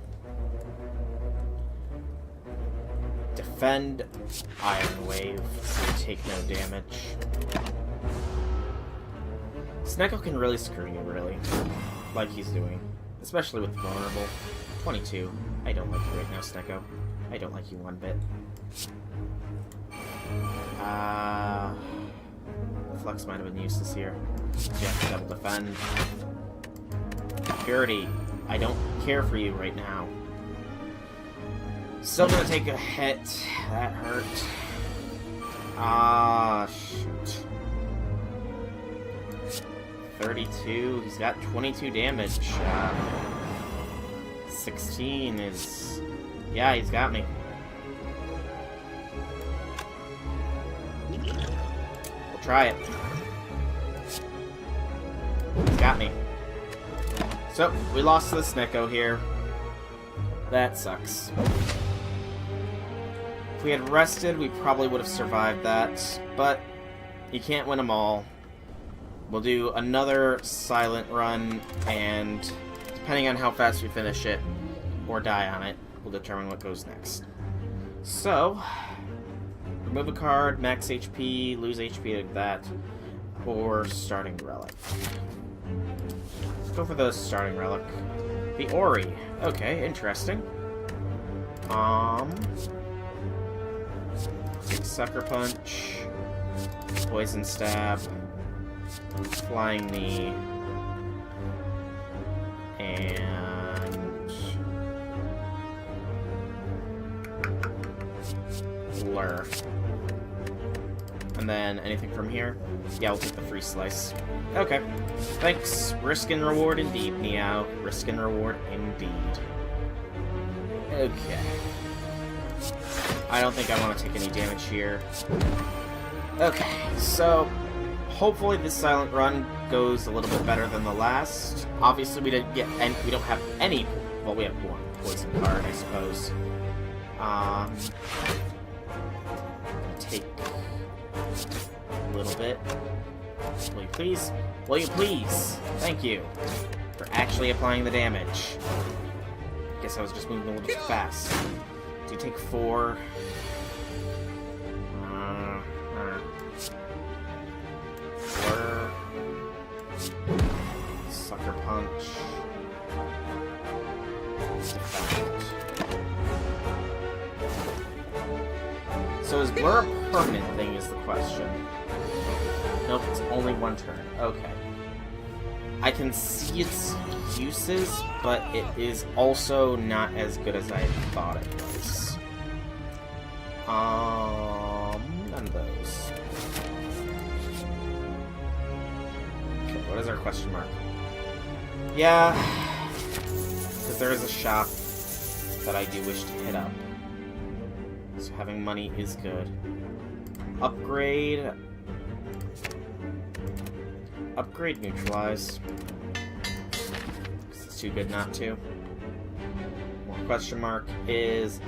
S1: Defend Iron Wave, so you take no damage. Snicko can really screw you, really. Like he's doing. Especially with Vulnerable. 22. I don't like you right now, Snicko. I don't like you one bit. Flux might have been useless here. Yeah, double defend. Purity. I don't care for you right now. Still gonna take a hit. That hurt. Shoot. 32. He's got 22 damage. 16 is... yeah, he's got me. We'll try it. He's got me. So, we lost to the Snicko here. That sucks. If we had rested, we probably would have survived that, but you can't win them all. We'll do another silent run, and depending on how fast we finish it, or die on it, will determine what goes next. So, remove a card, max HP, lose HP like that, or starting relic. Let's go for the starting relic. The Ori. Okay, interesting. Sucker Punch, Poison Stab, Flying Knee, and Lure. And then anything from here? Yeah, we'll take the free slice. Okay. Thanks. Risk and reward indeed, Meow. Risk and reward indeed. Okay. I don't think I want to take any damage here. Okay, so hopefully this silent run goes a little bit better than the last. Obviously we didn't get any, we don't have any, well, we have one poison card, I suppose. Take a little bit. Will you please? Will you please? Thank you for actually applying the damage. Guess I was just moving a little too fast. Do you take 4? Blur. Sucker Punch. Defend. So is Blur a permanent thing is the question. Nope, it's only one turn. Okay. I can see its uses, but it is also not as good as I thought it was. None of those. Okay, what is our question mark? Yeah, because there is a shop that I do wish to hit up. So having money is good. Upgrade. Upgrade Neutralize. It's too good not to. More question mark is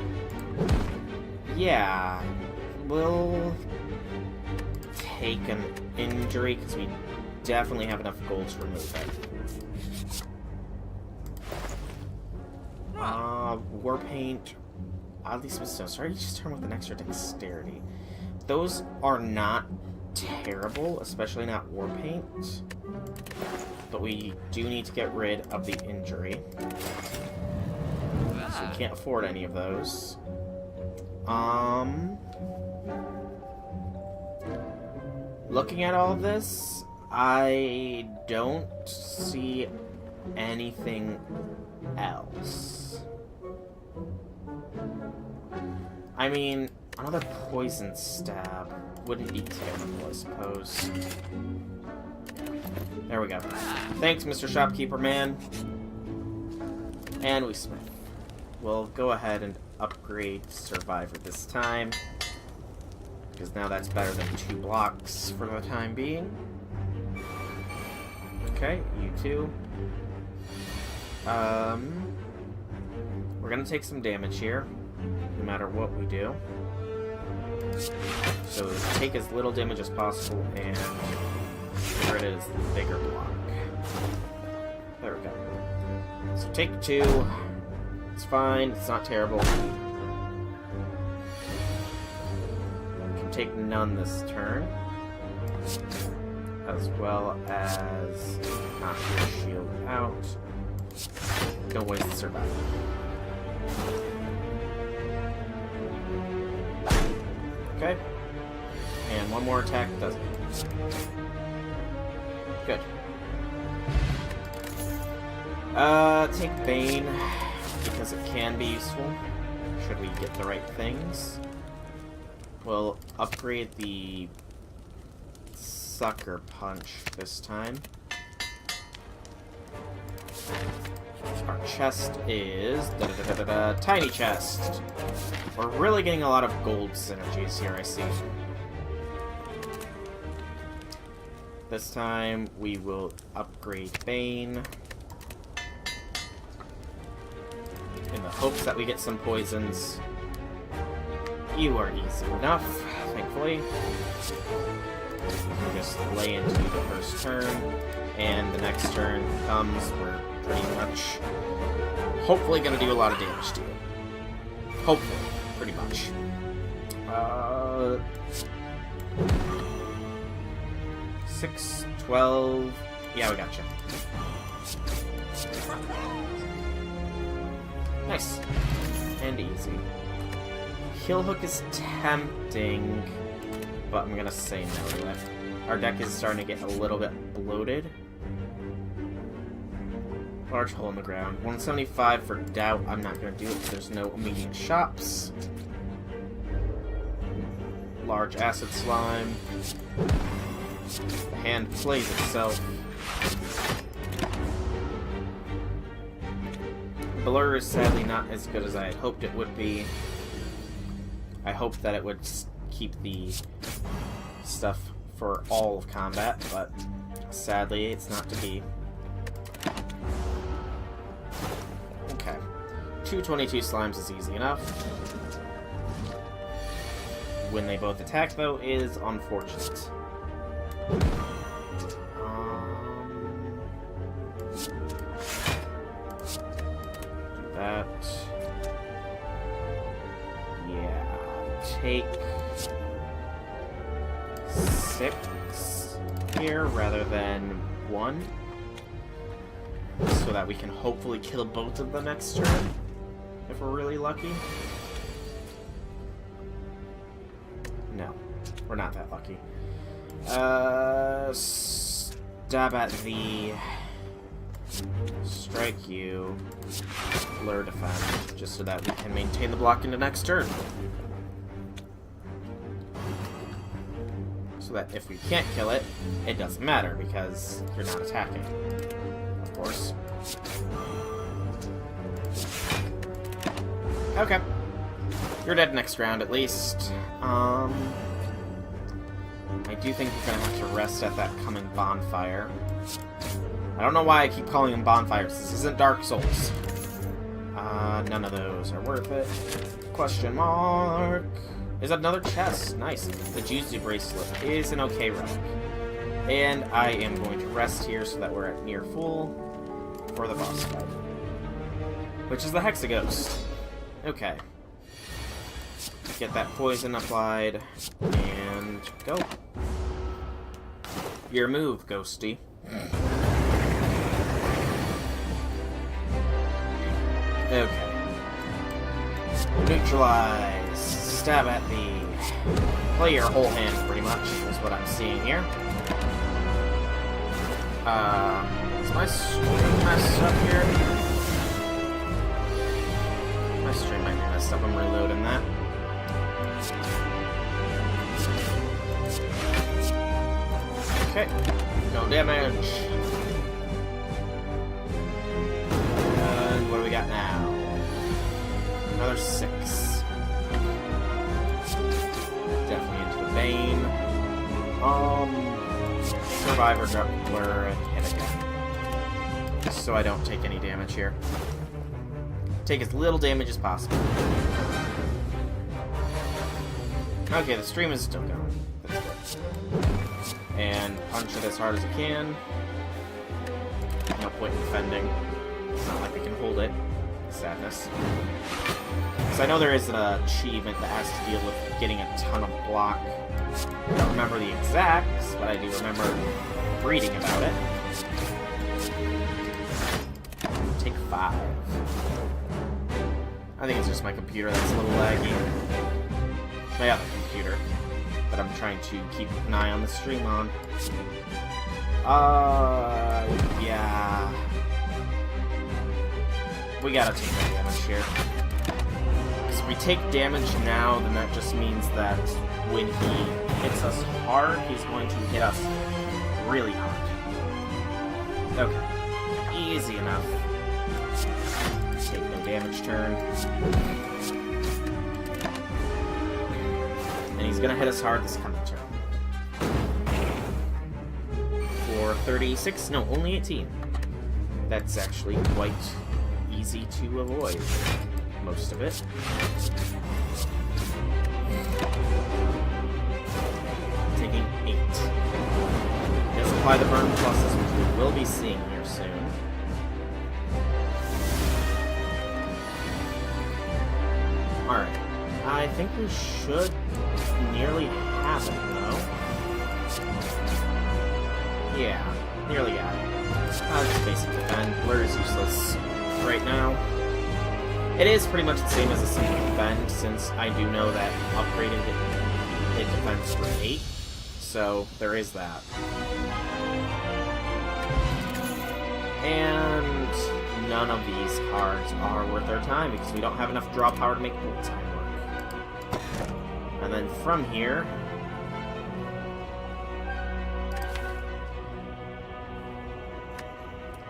S1: yeah, we'll take an injury because we definitely have enough gold to remove it. War paint, oddly specific. Sorry, just turn with an extra dexterity. Those are not terrible, especially not war paint. But we do need to get rid of the injury. So we can't afford any of those. Looking at all of this, I don't see anything else. I mean, another poison stab wouldn't be terrible, I suppose. There we go. Thanks, Mr. Shopkeeper Man. And we smith. We'll go ahead and upgrade Survivor this time, because now that's better than 2 blocks for the time being. Okay, you two. We're gonna take some damage here, no matter what we do. So take as little damage as possible and get rid of the bigger block. There we go. So take 2. It's fine, it's not terrible. We can take none this turn. As well as knock your shield out. Don't waste the survival. Okay. And one more attack does it. Good. Take Bane, because it can be useful, should we get the right things. We'll upgrade the Sucker Punch this time. Our chest is tiny chest. We're really getting a lot of gold synergies here, I see. This time we will upgrade Bane in the hopes that we get some poisons. You are easy enough, thankfully. We'll just lay into the first turn, and the next turn comes, we're pretty much hopefully going to do a lot of damage to you. Hopefully, pretty much. 6, 12... Yeah, we gotcha. Nice. And easy. Heal Hook is tempting, but I'm gonna say no to it. Our deck is starting to get a little bit bloated. Large hole in the ground. 175 for Doubt. I'm not gonna do it because there's no immediate shops. Large Acid Slime. The hand plays itself. Blur is sadly not as good as I had hoped it would be. I hoped that it would keep the stuff for all of combat, but sadly it's not to be. Okay. 222 slimes is easy enough. When they both attack, though, is unfortunate. That. Yeah. Take 6 here rather than 1. So that we can hopefully kill both of them next turn. If we're really lucky. No. We're not that lucky. Stab at the... Strike you. Blur defend, just so that we can maintain the block into next turn. So that if we can't kill it, it doesn't matter, because you're not attacking. Of course. Okay. You're dead next round, at least. I do think you're gonna have to rest at that coming bonfire. I don't know why I keep calling them bonfires. This isn't Dark Souls. None of those are worth it. Question mark. Is that another chest? Nice. The Jutsu bracelet is an okay relic. And I am going to rest here so that we're at near full for the boss fight. Which is the Hexaghost. Okay. Get that poison applied. And go. Your move, Ghosty. Okay. Neutralize. Stab at the... Play your whole hand, pretty much, is what I'm seeing here. Is my stream messed up here? My stream might be messed up. I'm reloading that. Okay. No damage. And what do we got now? Another 6. Definitely into the Bane. Survivor, Grappler, and hit again. So I don't take any damage here. Take as little damage as possible. Okay, the stream is still going. That's good. And punch it as hard as I can. No point in defending. It's not like I can hold it. Sadness. So I know there is an achievement that has to deal with getting a ton of block. I don't remember the exacts, but I do remember reading about it. Take 5. I think it's just my computer that's a little laggy. My other computer that I'm trying to keep an eye on the stream on. Yeah. We gotta take that damage here. Because if we take damage now, then that just means that when he hits us hard, he's going to hit us really hard. Okay. Easy enough. Take no damage turn. And he's gonna hit us hard this coming turn. For 36, no, only 18. That's actually quite easy to avoid. Most of it. Taking 8. Does apply the burn pluses, which we will be seeing here soon. Alright. I think we should nearly have it, though. Yeah, nearly got it. Just basic defend. Blur is useless right now. It is pretty much the same as a simple defend, since I do know that upgraded it defends for 8. So, there is that. And none of these cards are worth our time, because we don't have enough draw power to make bullet time work. And then from here...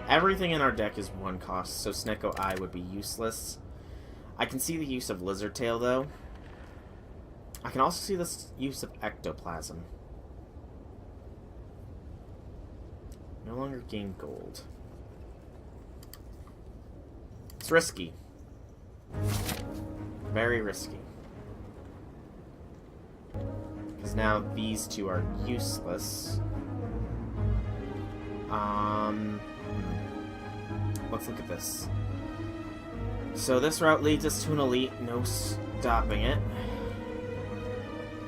S1: everything in our deck is 1 cost, so Snecko Eye would be useless. I can see the use of Lizard Tail, though. I can also see the use of Ectoplasm. No longer gain gold. It's risky. Very risky. Because now these two are useless. Let's look at this. So this route leads us to an elite, no stopping it.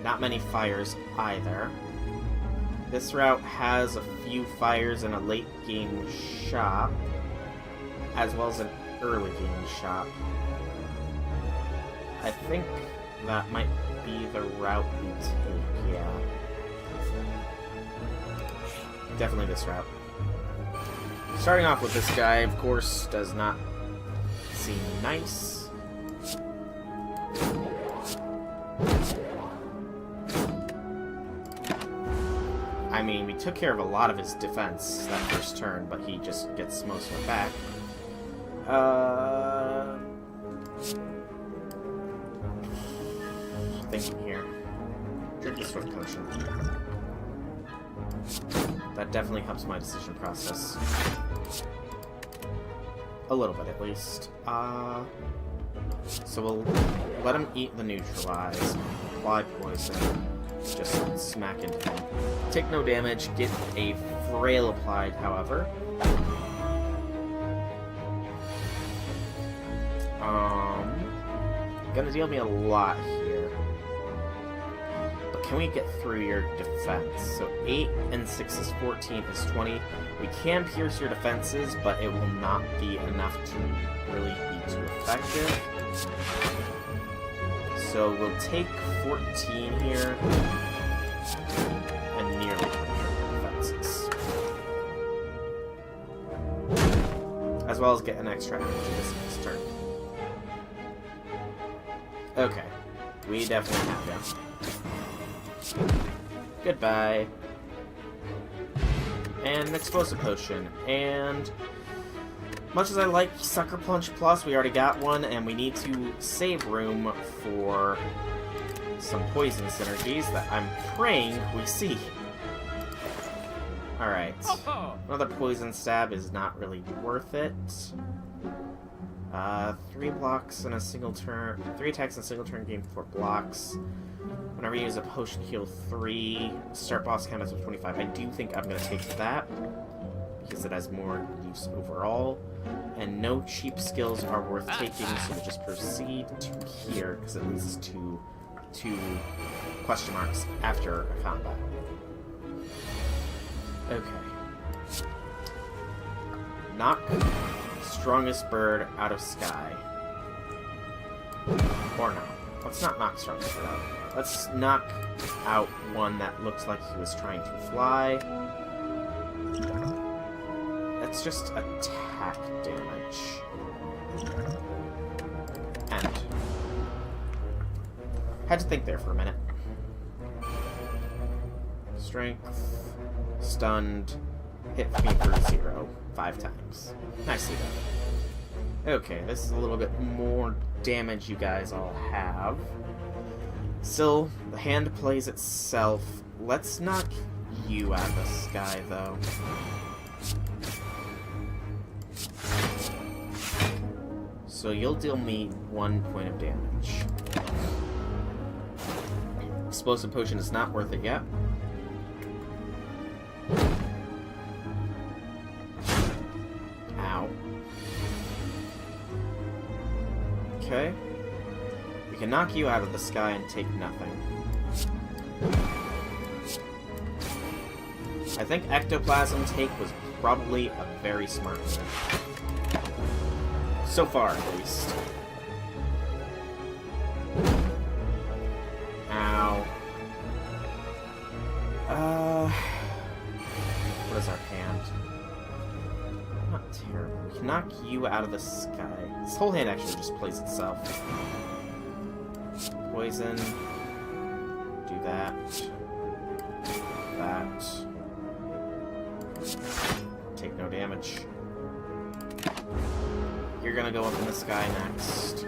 S1: Not many fires either. This route has a few fires in a late game shop, as well as an early game shop. I think that might be the route we take, yeah. Definitely this route. Starting off with this guy, of course, does not seem nice. I mean, we took care of a lot of his defense that first turn, but he just gets most of it back. Thinking here. Drink the Swift Potion. That definitely helps my decision process. A little bit, at least. So we'll let him eat the neutralize. Apply poison. Just smack into him. Take no damage. Get a frail applied, however. Gonna deal me a lot here. But can we get through your defense? So 8 and 6 is 14 is 20. We can pierce your defenses, but it will not be enough to really be too effective. So we'll take 14 here and nearly clear your defenses. As well as get an extra energy this next turn. Okay. We definitely have them. Goodbye. And an explosive potion. And much as I like Sucker Punch Plus, we already got one, and we need to save room for some poison synergies that I'm praying we see. Alright. Another poison stab is not really worth it. 3 blocks in a single turn. 3 attacks in a single turn, gain 4 blocks. Whenever you use a potion, heal 3. Start boss combats with 25. I do think I'm going to take that, because it has more use overall. And no cheap skills are worth taking, so we'll just proceed to here, because it leads to 2 question marks after a combat. Okay. Knock strongest bird out of sky. Or no. Let's not knock strongest bird out. Let's knock out one that looks like he was trying to fly. That's just attack damage. And had to think there for a minute. Strength, stunned, hit me for 0 5 times. Nicely done. Okay, this is a little bit more damage you guys all have. Still, the hand plays itself. Let's knock you out of the sky, though. So you'll deal me 1 point of damage. Explosive potion is not worth it yet. Ow. Okay. We can knock you out of the sky and take nothing. I think ectoplasm take was probably a very smart move. So far, at least. Ow. What is our hand? Not terrible. We can knock you out of the sky. This whole hand actually just plays itself. Poison. Do that. That. Take no damage. You're gonna go up in the sky next.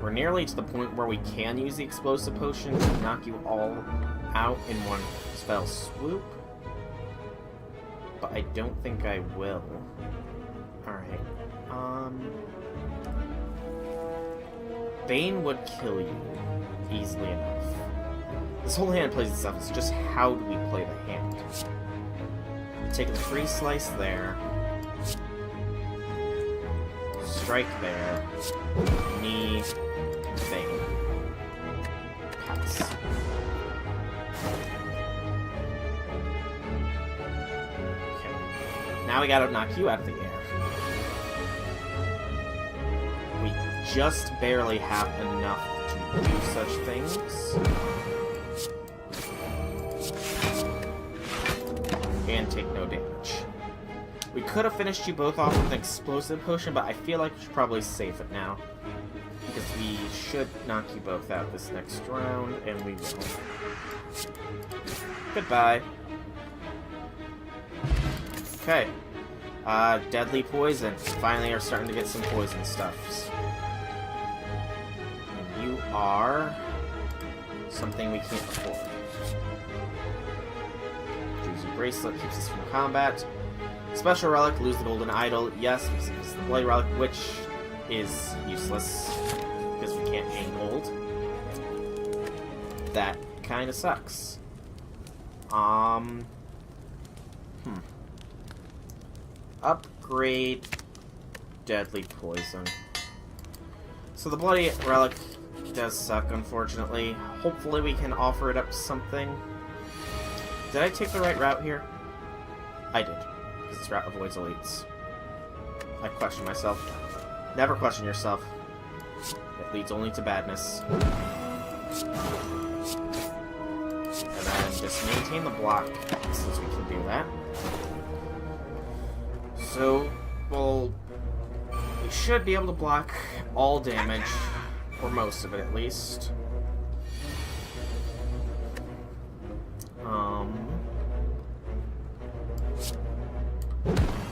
S1: We're nearly to the point where we can use the explosive potion to knock you all out in one spell swoop. But I don't think I will. Alright. Bane would kill you easily enough. This whole hand plays itself. It's just how do we play the hand? Take the free slice there. Strike there. Knee. Thing. Pass. Okay. Now we gotta knock you out of the air. We just barely have enough to do such things. And take no damage. We could have finished you both off with an explosive potion, but I feel like we should probably save it now. Because we should knock you both out this next round, and we will. Goodbye. Okay. Deadly poison. Finally are starting to get some poison stuffs. And you are something we can't afford. Bracelet keeps us from combat. Special relic, lose the golden idol. Yes, because it's the bloody relic, which is useless because we can't gain gold. That kind of sucks. Upgrade deadly poison. So the bloody relic does suck, unfortunately. Hopefully we can offer it up something. Did I take the right route here? I did. Because this route avoids elites. I question myself. Never question yourself. It leads only to badness. And then just maintain the block, since we can do that. So, well, we should be able to block all damage, or most of it at least.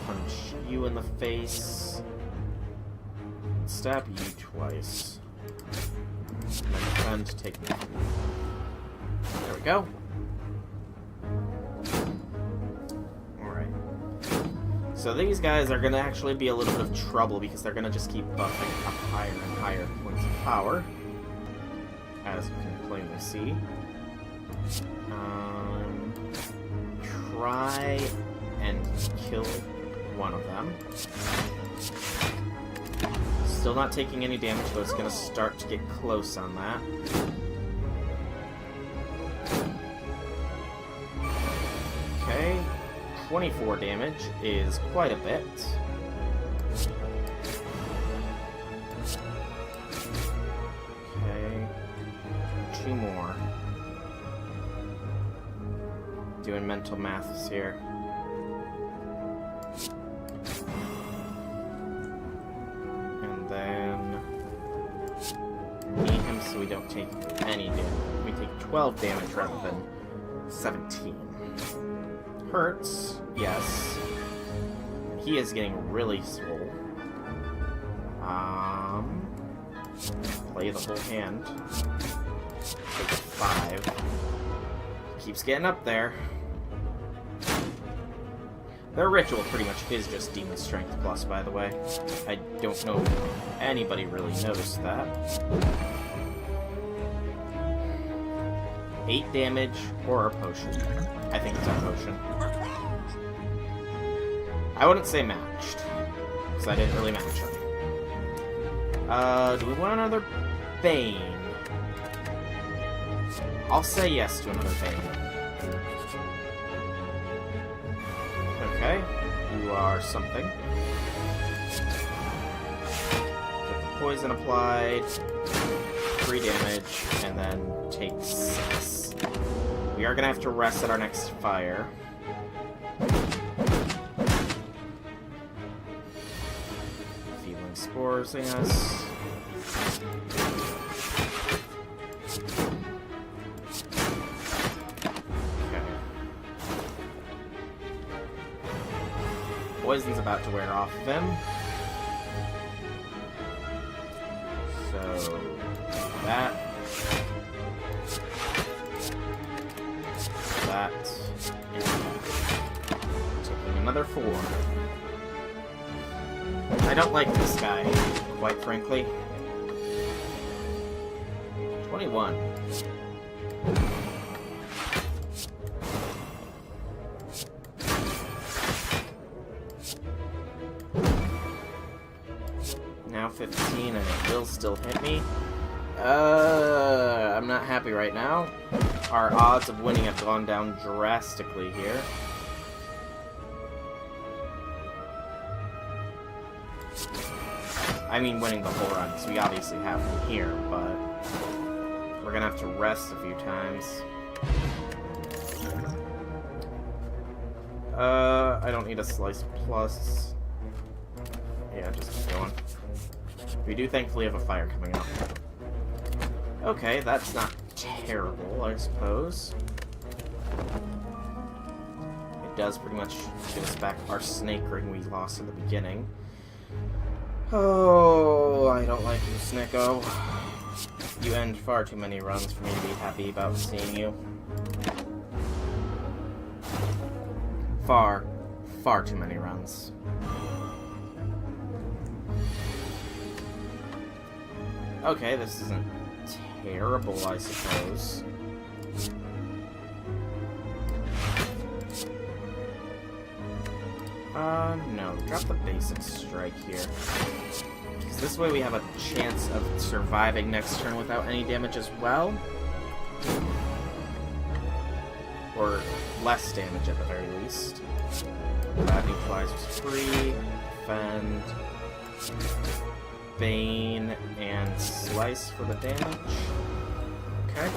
S1: Punch you in the face. Stab you twice. And then defend, take me. There we go. Alright. So these guys are going to actually be a little bit of trouble because they're going to just keep buffing up higher and higher points of power. As you can plainly see. Try and kill one of them. Still not taking any damage, but it's going to start to get close on that. Okay, 24 damage is quite a bit. Okay, 2 more. Doing mental maths here. And then knee him so we don't take any damage. We take 12 damage rather than 17. Hurts, yes. He is getting really swole. Play the whole hand. Take 5. Keeps getting up there. Their ritual pretty much is just Demon Strength Plus, by the way. I don't know if anybody really noticed that. 8 damage or a potion. I think it's a potion. I wouldn't say matched, because I didn't really match them. Do we want another Bane? I'll say yes to another Bane. Okay, you are something. Get the poison applied, 3 damage, and then take 6. We are gonna have to rest at our next fire. Feeling spores in us. Poison's about to wear off of him. So that. And taking another 4. I don't like this guy, quite frankly. 21. Now 15, and it will still hit me. I'm not happy right now. Our odds of winning have gone down drastically here. I mean winning the whole run, because we obviously have one here, but we're gonna have to rest a few times. I don't need a slice plus. Yeah, just keep going. We do thankfully have a fire coming up. Okay, that's not terrible, I suppose. It does pretty much get us back our snake ring we lost at the beginning. Oh, I don't like you, Snicko. You end far too many runs for me to be happy about seeing you. Far far too many runs. Okay, this isn't terrible, I suppose. No. Drop the basic strike here. Because this way we have a chance of surviving next turn without any damage as well. Or less damage at the very least. That neutralizes free, defend, Bane, and Slice for the damage. Okay.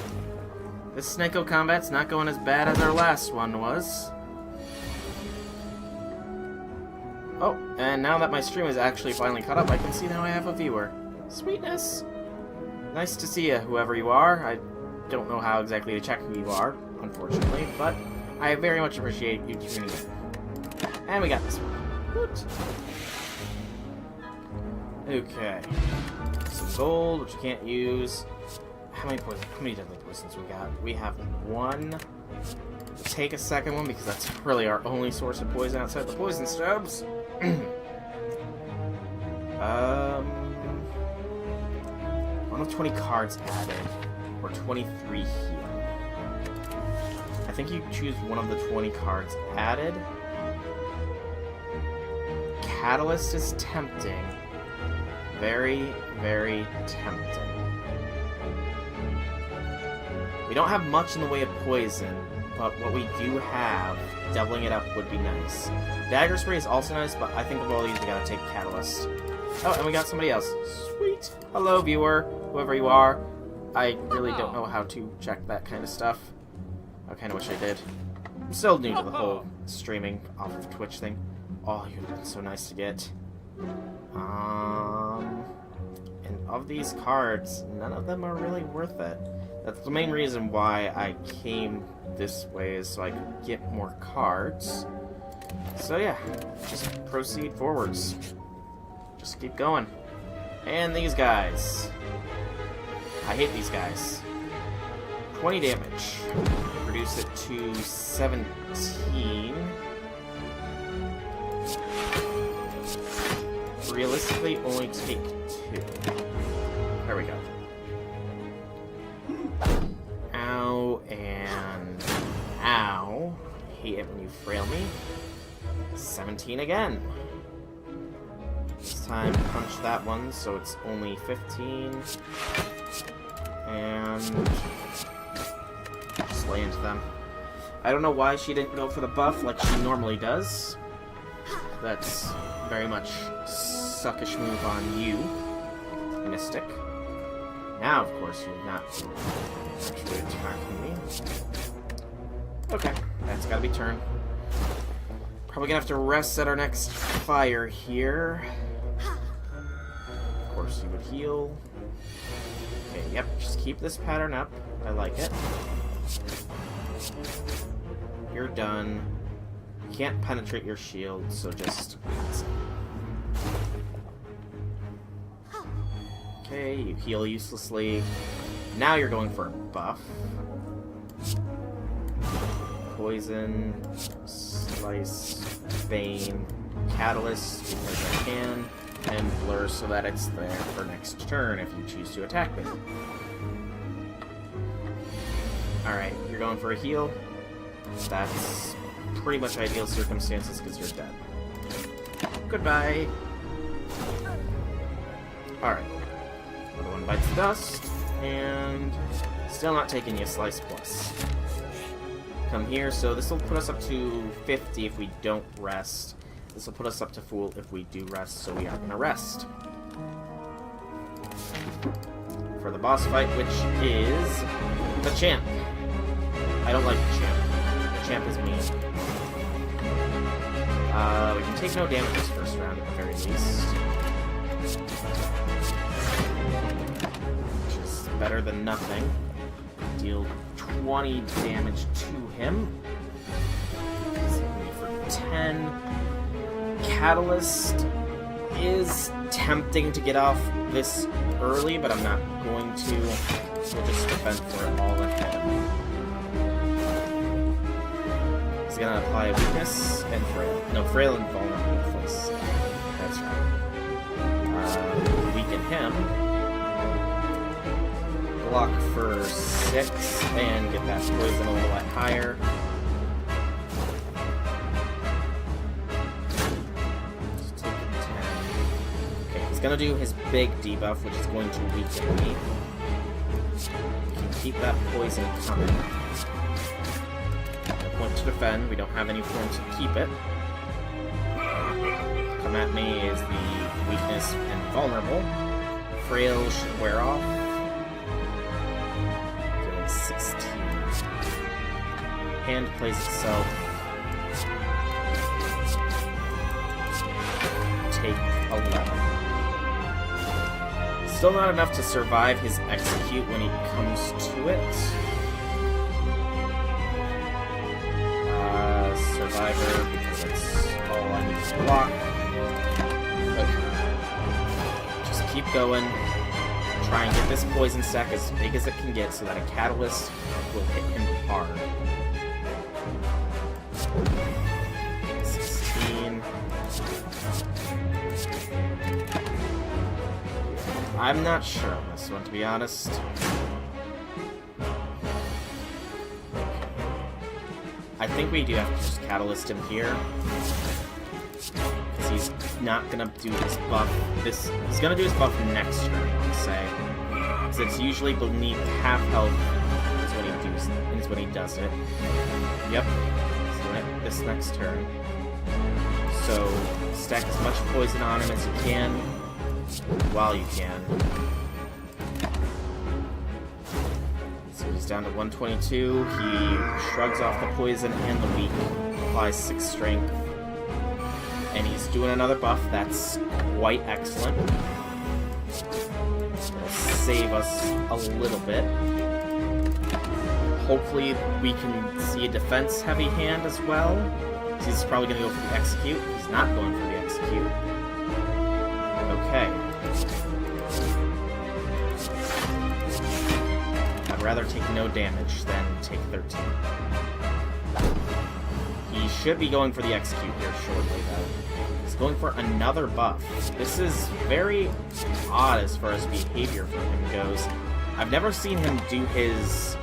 S1: This Snako combat's not going as bad as our last one was. Oh, and now that my stream is actually finally caught up, I can see now I have a viewer. Sweetness! Nice to see you, whoever you are. I don't know how exactly to check who you are, unfortunately, but I very much appreciate you tuning in. And we got this one. Woot. Okay. Some gold, which you can't use. How many deadly poisons we got? We have one. We'll take a second one because that's really our only source of poison outside the poison stabs. One of 20 cards added, or 23 heal. I think you choose one of the 20 cards added. Catalyst is tempting. Very, very tempting. We don't have much in the way of poison, but what we do have, doubling it up would be nice. Dagger Spray is also nice, but I think of all these, we gotta take Catalyst. Oh, and we got somebody else. Sweet! Hello, viewer, whoever you are. I really don't know how to check that kind of stuff. I kinda wish I did. I'm still new to the whole streaming off of Twitch thing. Oh, you've been so nice to get. And of these cards, none of them are really worth it. That's the main reason why I came this way, is so I could get more cards. So yeah, just proceed forwards. Just keep going. And these guys. I hate these guys. 20 damage. Reduce it to 17. Realistically, only take 2. There we go. Ow, and ow. Hate it when you frail me. 17 again. This time, punch that one, so it's only 15. And slay into them. I don't know why she didn't go for the buff like she normally does. That's very much suckish move on you, Mystic. Now, of course, you're not actually attacking me. Okay, that's gotta be turned. Probably gonna have to rest at our next fire here. Of course, you would heal. Okay, yep, just keep this pattern up. I like it. You're done. You can't penetrate your shield, so just... Okay, you heal uselessly. Now you're going for a buff. Poison, Slice, Bane, Catalyst, because I can, and Blur so that it's there for next turn if you choose to attack me. Alright, you're going for a heal. That's pretty much ideal circumstances because you're dead. Goodbye! Alright. Another one bites the dust, and still not taking you Slice Plus. Come here, so this will put us up to 50 if we don't rest. This will put us up to full if we do rest, so we are going to rest. For the boss fight, which is the champ. I don't like the champ. The champ is mean. We can take no damage this first round at the very least. Which is better than nothing. Deal 20 damage to him. He's hitting me for 10. Catalyst is tempting to get off this early, but I'm not going to. We'll just defend for it all ahead. He's gonna apply a weakness and frail. No, frail and vulnerable place. That's right. Weaken him. Block for 6 and get that poison a little bit higher. Just take it 10. Okay, he's gonna do his big debuff, which is going to weaken me. We can keep that poison coming. No point to defend. We don't have any form to keep it. Come at me is the weakness and vulnerable. Frail should wear off. Doing 16. Hand plays itself. Take 11. Still not enough to survive his execute when he comes to it. Survivor, because that's all I need to block. Okay. Just keep going. Try and get this poison stack as big as it can get so that a catalyst will hit him hard. 16. I'm not sure on this one, to be honest. I think we do have to just catalyst him here. Because he's not gonna do his buff he's gonna do his buff next turn, I would say. Because it's usually beneath half health is when he does it. Yep. He's doing it this next turn. So stack as much poison on him as you can while you can. He's down to 122. He shrugs off the poison and the weak, applies 6 strength, and he's doing another buff. That's quite excellent. It'll save us a little bit. Hopefully we can see a defense-heavy hand as well. He's probably going to go for the execute. He's not going for the execute. Okay. I'd rather take no damage than take 13. He should be going for the execute here shortly, though. He's going for another buff. This is very odd as far as behavior for him goes. I've never seen him do his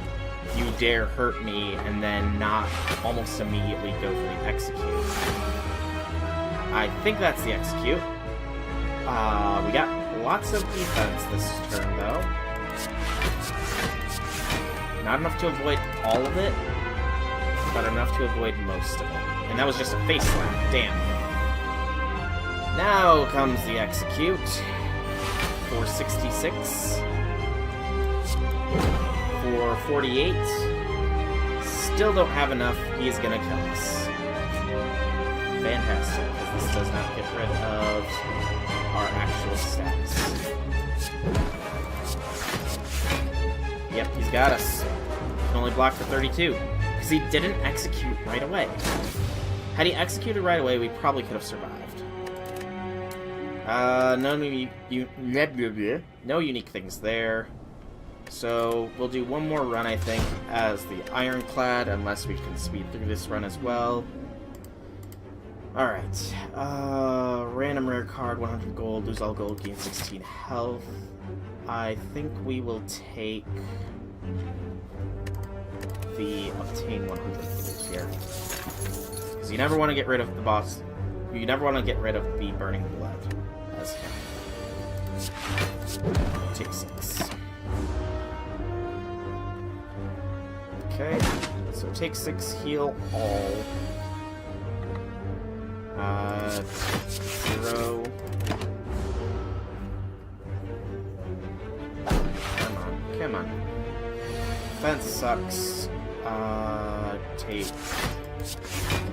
S1: "you dare hurt me" and then not almost immediately go for the execute. I think that's the execute. We got lots of defense this turn, though. Not enough to avoid all of it, but enough to avoid most of it. And that was just a face slap. Damn. Now comes the execute. 466. 448. Still don't have enough. He is gonna kill us. Fantastic, because this does not get rid of our actual stats. Yep, he's got us. Can only block for 32. Because he didn't execute right away. Had he executed right away, we probably could have survived. No unique things there. So we'll do one more run, I think, as the Ironclad, unless we can speed through this run as well. Alright. Random rare card, 100 gold, lose all gold, gain 16 health. I think we will take the obtain 100 gold here. Because you never want to get rid of the boss. You never want to get rid of the burning blood. As take 6. Okay, so take 6, heal all. 0. Come on. Defense sucks. Take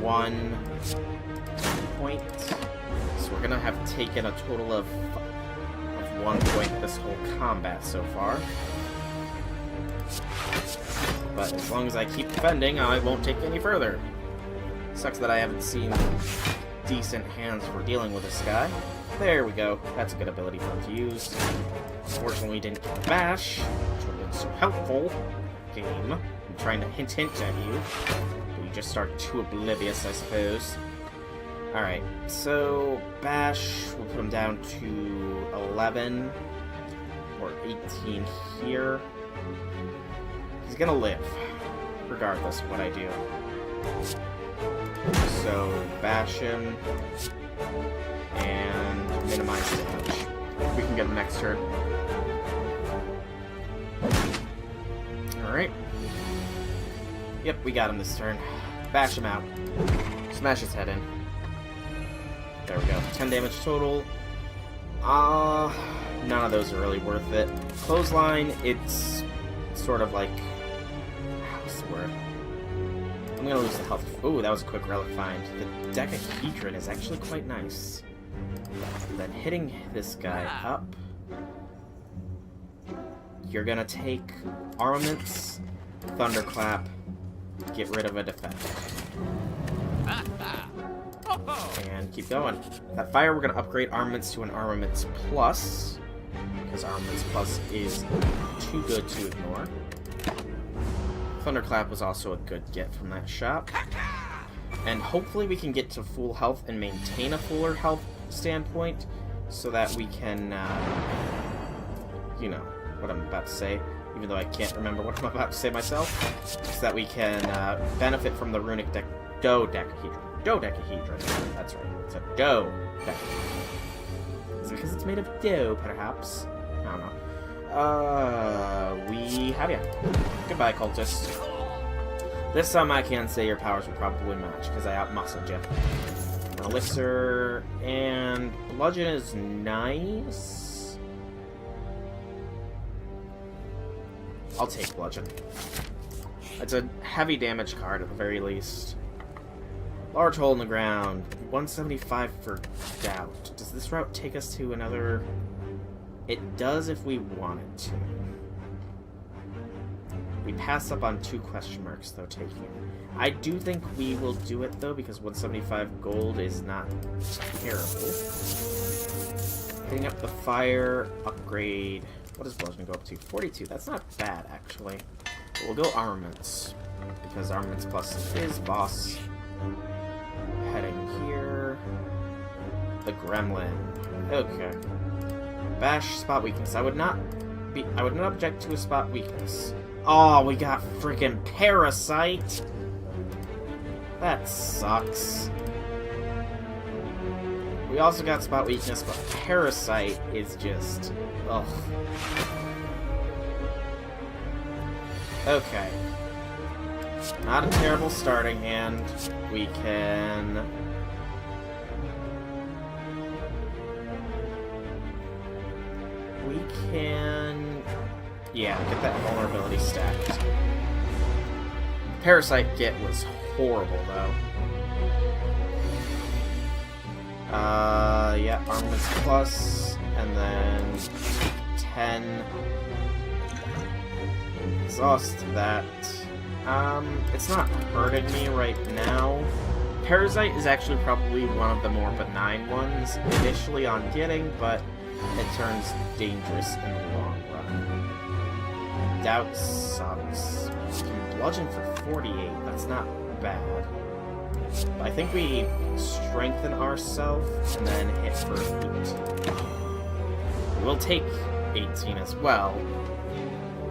S1: 1 point. So we're gonna have taken a total of 1 point this whole combat so far. But as long as I keep defending, I won't take any further. Sucks that I haven't seen decent hands for dealing with this guy. There we go. That's a good ability for him to use. Unfortunately, we didn't get Bash, which would have been so helpful. Game. I'm trying to hint at you. But you just start too oblivious, I suppose. Alright, so Bash, we'll put him down to 11 or 18 here. He's gonna live, regardless of what I do. So, bash him and minimize damage. We can get him next turn. Alright. Yep, we got him this turn. Bash him out. Smash his head in. There we go. 10 damage total. None of those are really worth it. Clothesline, it's sort of like... what's the word? I'm gonna lose the health. Ooh, that was a quick relic find. The Decahedron is actually quite nice. Then hitting this guy up, you're gonna take armaments, thunderclap, get rid of a defense. And keep going. That fire, we're gonna upgrade armaments to an armaments plus, because armaments plus is too good to ignore. Thunderclap was also a good get from that shop. And hopefully we can get to full health and maintain a fuller health standpoint so that we can, you know, what I'm about to say, even though I can't remember what I'm about to say myself, so that we can benefit from the runic dodecahedron. Dodecahedron. That's right. It's a dodecahedron. Is it because it's made of dough, perhaps? I don't know. We have ya. Goodbye, cultist. This time I can say your powers will probably match, because I outmuscled you. Elixir and bludgeon is nice. I'll take bludgeon. It's a heavy damage card at the very least. Large hole in the ground. 175 for doubt. Does this route take us to another... It does if we want it to. We pass up on 2 question marks, though, taking. I do think we will do it, though, because 175 gold is not terrible. Hitting up the fire, upgrade... What does bludgeon go up to? 42. That's not bad, actually. But we'll go armaments, because armaments plus is boss. Heading here... The gremlin. Okay. Bash, spot weakness. I would not object to a spot weakness. Oh, we got freaking Parasite! That sucks. We also got spot weakness, but Parasite is just... ugh. Okay. Not a terrible starting hand. We can... yeah, get that vulnerability stacked. Parasite get was horrible, though. Yeah, armaments plus, and then 10. Exhaust that. It's not hurting me right now. Parasite is actually probably one of the more benign ones initially on getting, but it turns dangerous in the long run. Doubt sucks. Can bludgeon for 48. That's not bad. But I think we strengthen ourselves and then hit for 18. We'll take 18 as well,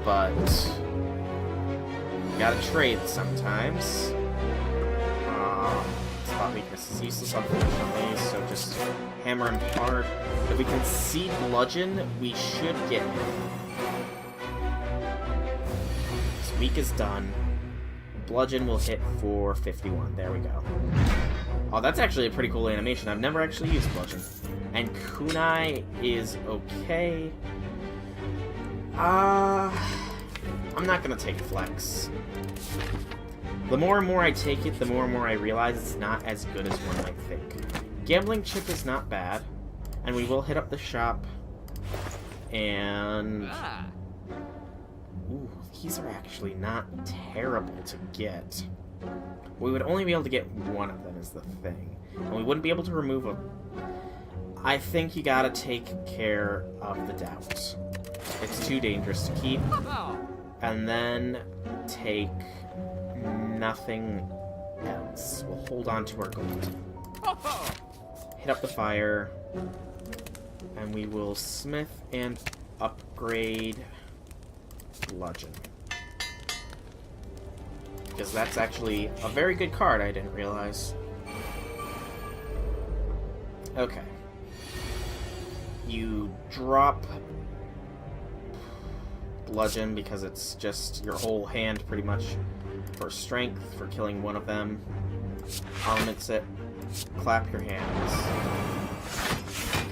S1: but we gotta trade sometimes. Spot weakness is useless, unfortunately, so just hammer him hard. If we concede bludgeon, we should get him. His weak is done. Bludgeon will hit for 51. There we go. Oh, that's actually a pretty cool animation. I've never actually used bludgeon. And kunai is okay. I'm not gonna take flex. The more and more I take it, the more and more I realize it's not as good as one might think. Gambling chip is not bad, and we will hit up the shop, and... ooh, these are actually not terrible to get. We would only be able to get one of them is the thing, and we wouldn't be able to remove them. I think you gotta take care of the doubt. It's too dangerous to keep. And then take nothing hold on to our gold. Hit up the fire. And we will smith and upgrade bludgeon. Because that's actually a very good card, I didn't realize. Okay. You drop bludgeon because it's just your whole hand pretty much for strength, for killing one of them. Armaments it. Clap your hands.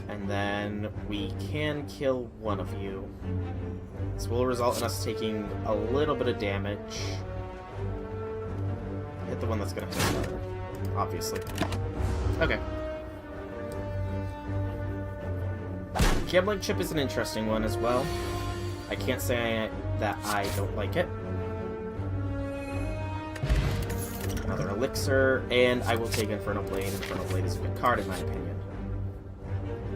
S1: And then we can kill one of you. This will result in us taking a little bit of damage. Hit the one that's gonna hit us harder, obviously. Okay. Gambling chip is an interesting one as well. I can't say that I don't like it. Another elixir, and I will take Infernal Blade. Infernal Blade is a good card in my opinion.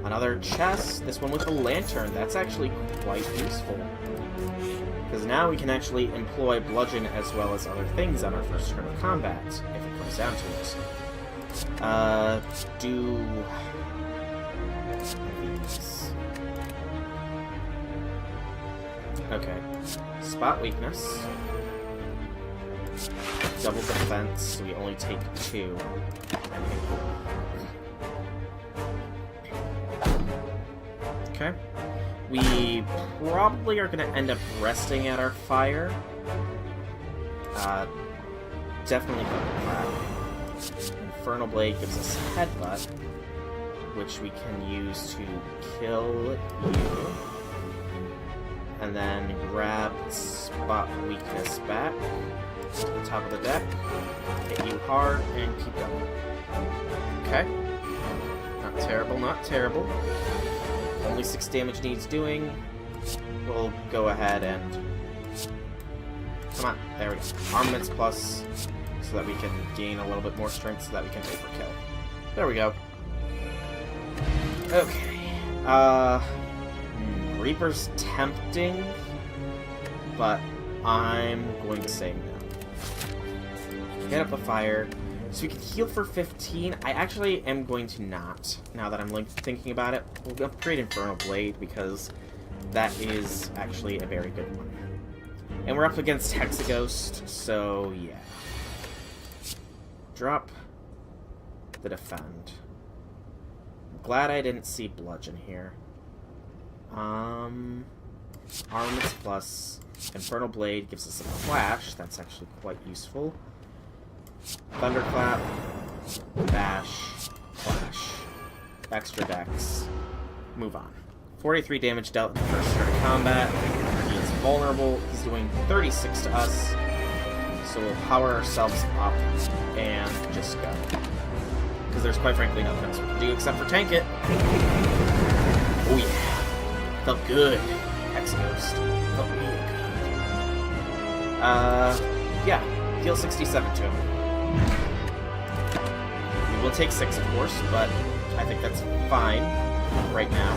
S1: Another chest, this one with a lantern. That's actually quite useful. Because now we can actually employ bludgeon as well as other things on our first turn of combat, if it comes down to it. Do these. Okay. Spot weakness. Double defense, so we only take 2. Okay. We probably are going to end up resting at our fire. Definitely Thunderclap. Infernal Blade gives us Headbutt, which we can use to kill you. And then grab Spot Weakness back to the top of the deck, hit you hard, and keep going. Okay. Not terrible, not terrible. Only 6 damage needs doing. We'll go ahead and... Come on, there we go. Armaments plus, so that we can gain a little bit more strength so that we can overkill. There we go. Okay. Reaper's tempting, but I'm going to say no. Get up the fire. So we can heal for 15. I actually am going to not, now that I'm thinking about it. We'll upgrade Infernal Blade, because that is actually a very good one. And we're up against Hexaghost, so yeah. Drop the defend. I'm glad I didn't see bludgeon here. Armaments plus Infernal Blade gives us a flash. That's actually quite useful. Thunderclap, bash, flash, extra dex, move on. 43 damage dealt in the first turn of combat. He is vulnerable. He's doing 36 to us. So we'll power ourselves up and just go. Because there's quite frankly nothing else we can do except for tank it. Oh yeah. Felt good. Hexaghost. Felt really good. Yeah. Heal 67 to him. We will take 6, of course, but I think that's fine right now.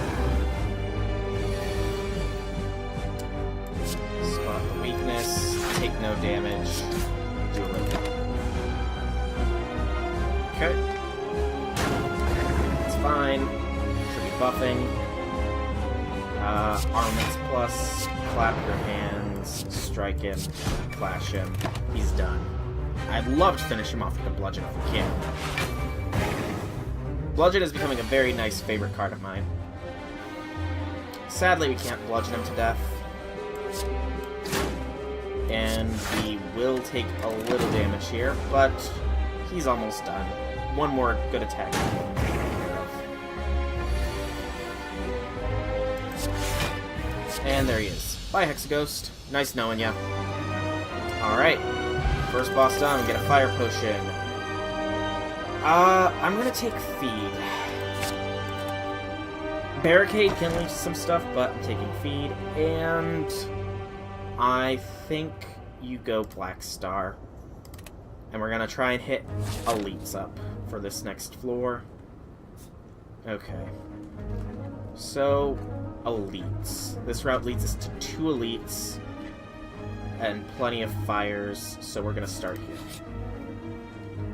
S1: Spot the weakness, take no damage, do it. Okay. It's fine. Should be buffing. Armaments plus, clap your hands, strike him, flash him. He's done. I'd love to finish him off with a bludgeon if we can. Bludgeon is becoming a very nice favorite card of mine. Sadly, we can't bludgeon him to death. And we will take a little damage here, but he's almost done. One more good attack. And there he is. Bye, Hexaghost. Nice knowing ya. Alright. First boss done, we get a fire potion. I'm gonna take feed. Barricade can lead to some stuff, but I'm taking feed, and I think you go Black Star. And we're gonna try and hit elites up for this next floor. Okay. So, elites. This route leads us to 2 elites and plenty of fires, so we're gonna start here.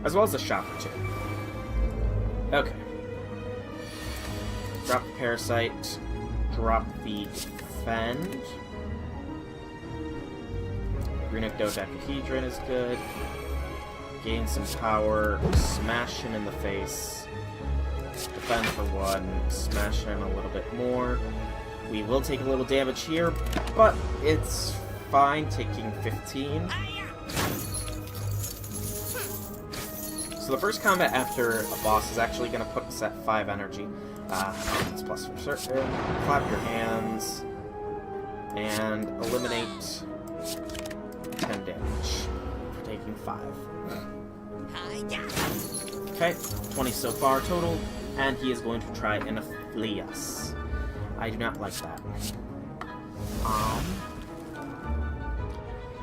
S1: As well as a shop or two. Okay. Drop the Parasite. Drop the Defend. Runic Dodecahedron is good. Gain some power. Smash him in the face. Defend for 1. Smash him a little bit more. We will take a little damage here, but it's fine, taking 15. So the first combat after a boss is actually going to put us at 5 energy. It's plus for certain. Clap your hands. And eliminate 10 damage. For taking 5. Okay, 20 so far total. And he is going to try and flee us. I do not like that.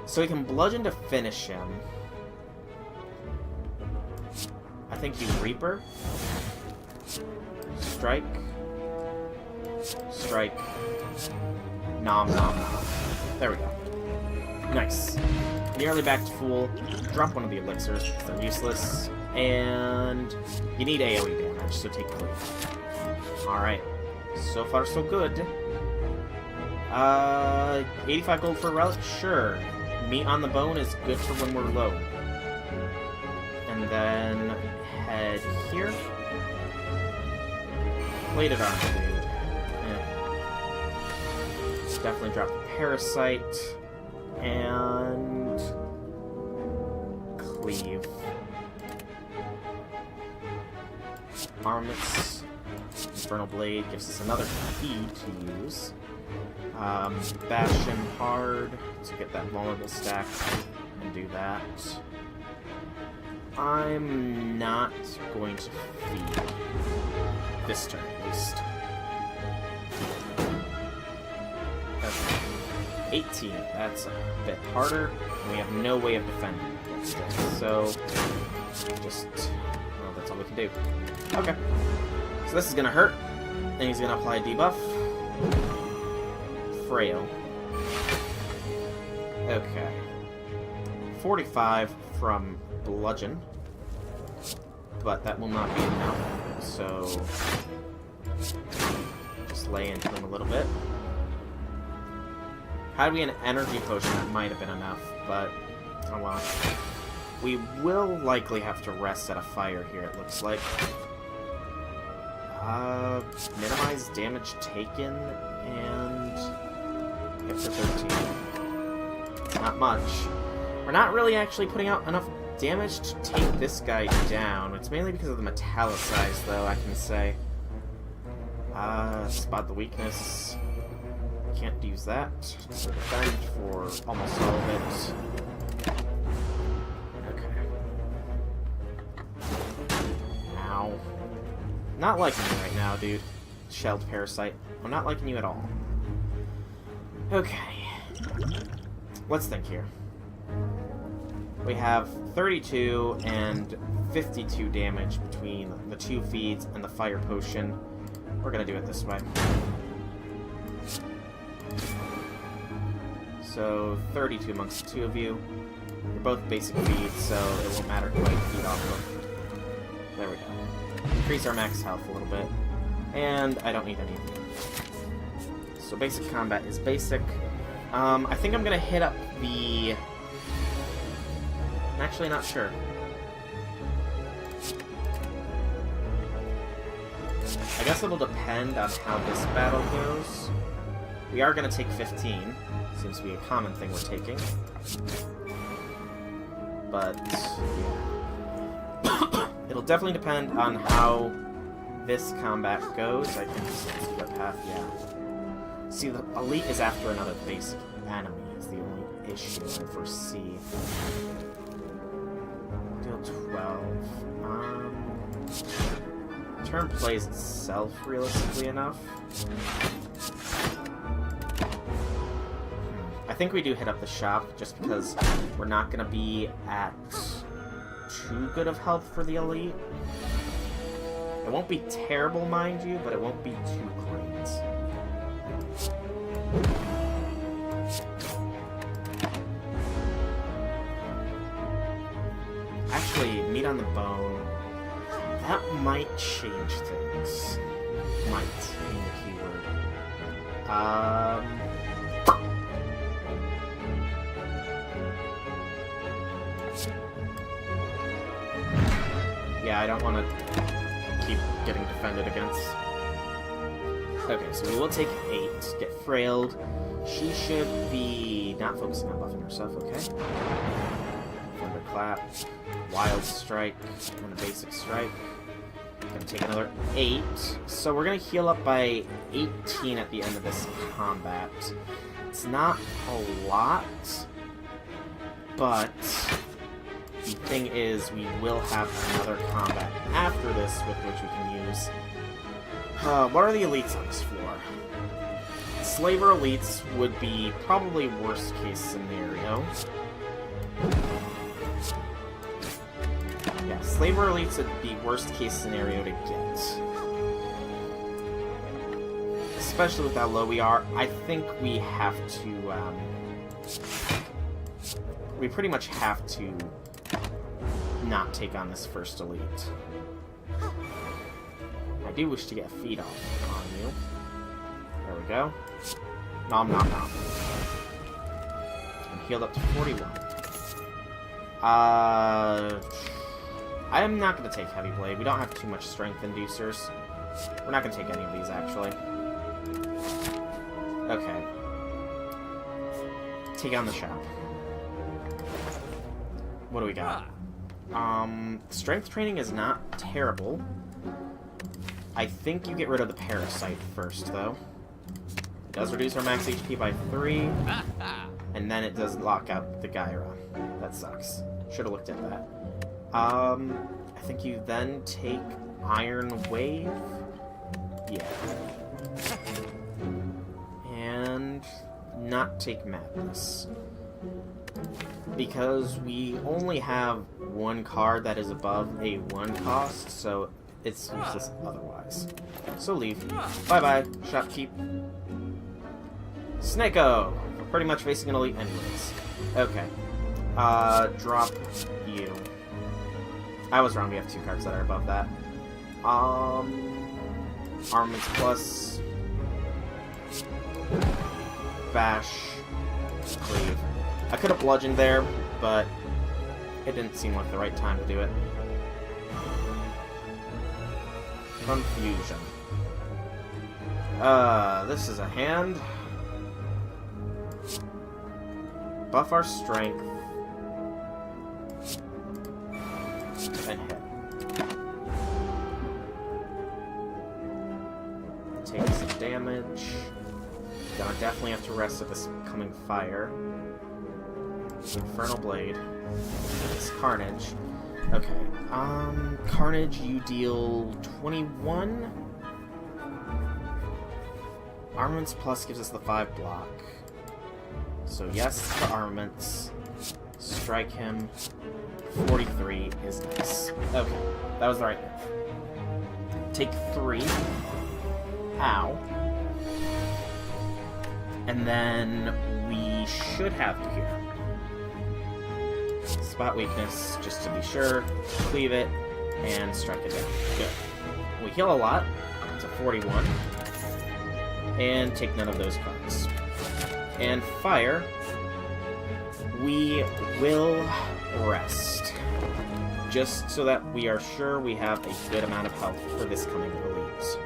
S1: So we can bludgeon to finish him. I think you Reaper. Strike. Strike. Nom nom nom. There we go. Nice. Nearly back to full. Drop one of the elixirs because they're useless. And you need AoE damage, so take 3. Alright. So far, so good. 85 gold for a relic? Sure. Meat on the bone is good for when we're low. And then head here. Plated armor, dude. Yeah. Definitely drop the Parasite. And cleave. Armlets. Infernal Blade gives us another key to use. Bash him hard to get that vulnerable stack and do that. I'm not going to feed this turn, at least. Okay. 18. That's a bit harder. And we have no way of defending against it. So, just... well, that's all we can do. Okay. So this is gonna hurt. And he's gonna apply a debuff. Frail. Okay. 45 from Bludgeon. But that will not be enough. So... just lay into him a little bit. Had we an energy potion, that might have been enough, but... oh well. We will likely have to rest at a fire here, it looks like. Minimize damage taken, and... hit for 13. Not much. We're not really actually putting out enough damage to take this guy down. It's mainly because of the metallicize, though, I can say. Spot the weakness. Can't use that. So defend for almost all of it. Okay. Ow. Not liking you right now, dude. Shelled Parasite. I'm not liking you at all. Okay. Let's think here. We have 32 and 52 damage between the 2 feeds and the fire potion. We're gonna do it this way. So, 32 amongst the 2 of you. You're both basic feeds, so it won't matter who I feed off of. There we go. Increase our max health a little bit. And I don't need any of you. So basic combat is basic. I think I'm gonna hit up the... I'm actually not sure. I guess it'll depend on how this battle goes. We are gonna take 15. Seems to be a common thing we're taking. But, yeah. It'll definitely depend on how this combat goes. I can just see what path, yeah. See, the elite is after another basic enemy, is the only issue I foresee. Deal 12. Turn plays itself, realistically enough. I think we do hit up the shop, just because we're not going to be at too good of health for the elite. It won't be terrible, mind you, but it won't be too great. Actually, meat on the bone. That might change things. Might being the keyword. Yeah, I don't want to keep getting defended against. Okay, so we will take 8, get frailed. She should be not focusing on buffing herself, okay? Thunderclap, Wild Strike, and a Basic Strike. Gonna take another 8. So we're gonna heal up by 18 at the end of this combat. It's not a lot, but the thing is, we will have another combat after this with which we can use. What are the elites on this floor? Slaver elites would be probably worst case scenario. Yeah, Slaver elites would be worst case scenario to get. Especially with how low we are, I think we have to, we pretty much have to not take on this first elite. I do wish to get a feed off on you. There we go. Nom nom nom. I'm healed up to 41. I am not going to take Heavy Blade. We don't have too much strength inducers. We're not going to take any of these, actually. Okay. Take on the shop. What do we got? Strength training is not terrible. I think you get rid of the Parasite first, though. It does reduce our max HP by 3, and then it does lock out the Gyra. That sucks. Should have looked at that. I think you then take Iron Wave. Yeah. And not take Madness. Because we only have one card that is above a 1 cost, so it's useless otherwise. So leave. Bye-bye, shopkeep. Snake-O! We're pretty much facing an elite anyways. Okay. Drop you. I was wrong, we have 2 cards that are above that. Armaments plus... Bash. Cleave. I could have bludgeoned there, but it didn't seem like the right time to do it. Confusion. This is a hand. Buff our strength. And hit. Take some damage. Gonna definitely have to rest at this coming fire. Infernal Blade. It's Carnage. Okay. Carnage, you deal 21. Armaments Plus gives us the 5 block. So yes, the armaments. Strike him. 43 is nice. Okay, that was the right move. Take 3. Ow. And then we should have you here. Spot weakness, just to be sure. Cleave it, and strike it down. Good. We heal a lot to 41. And take none of those cards. And fire. We will rest. Just so that we are sure we have a good amount of health for this coming elite.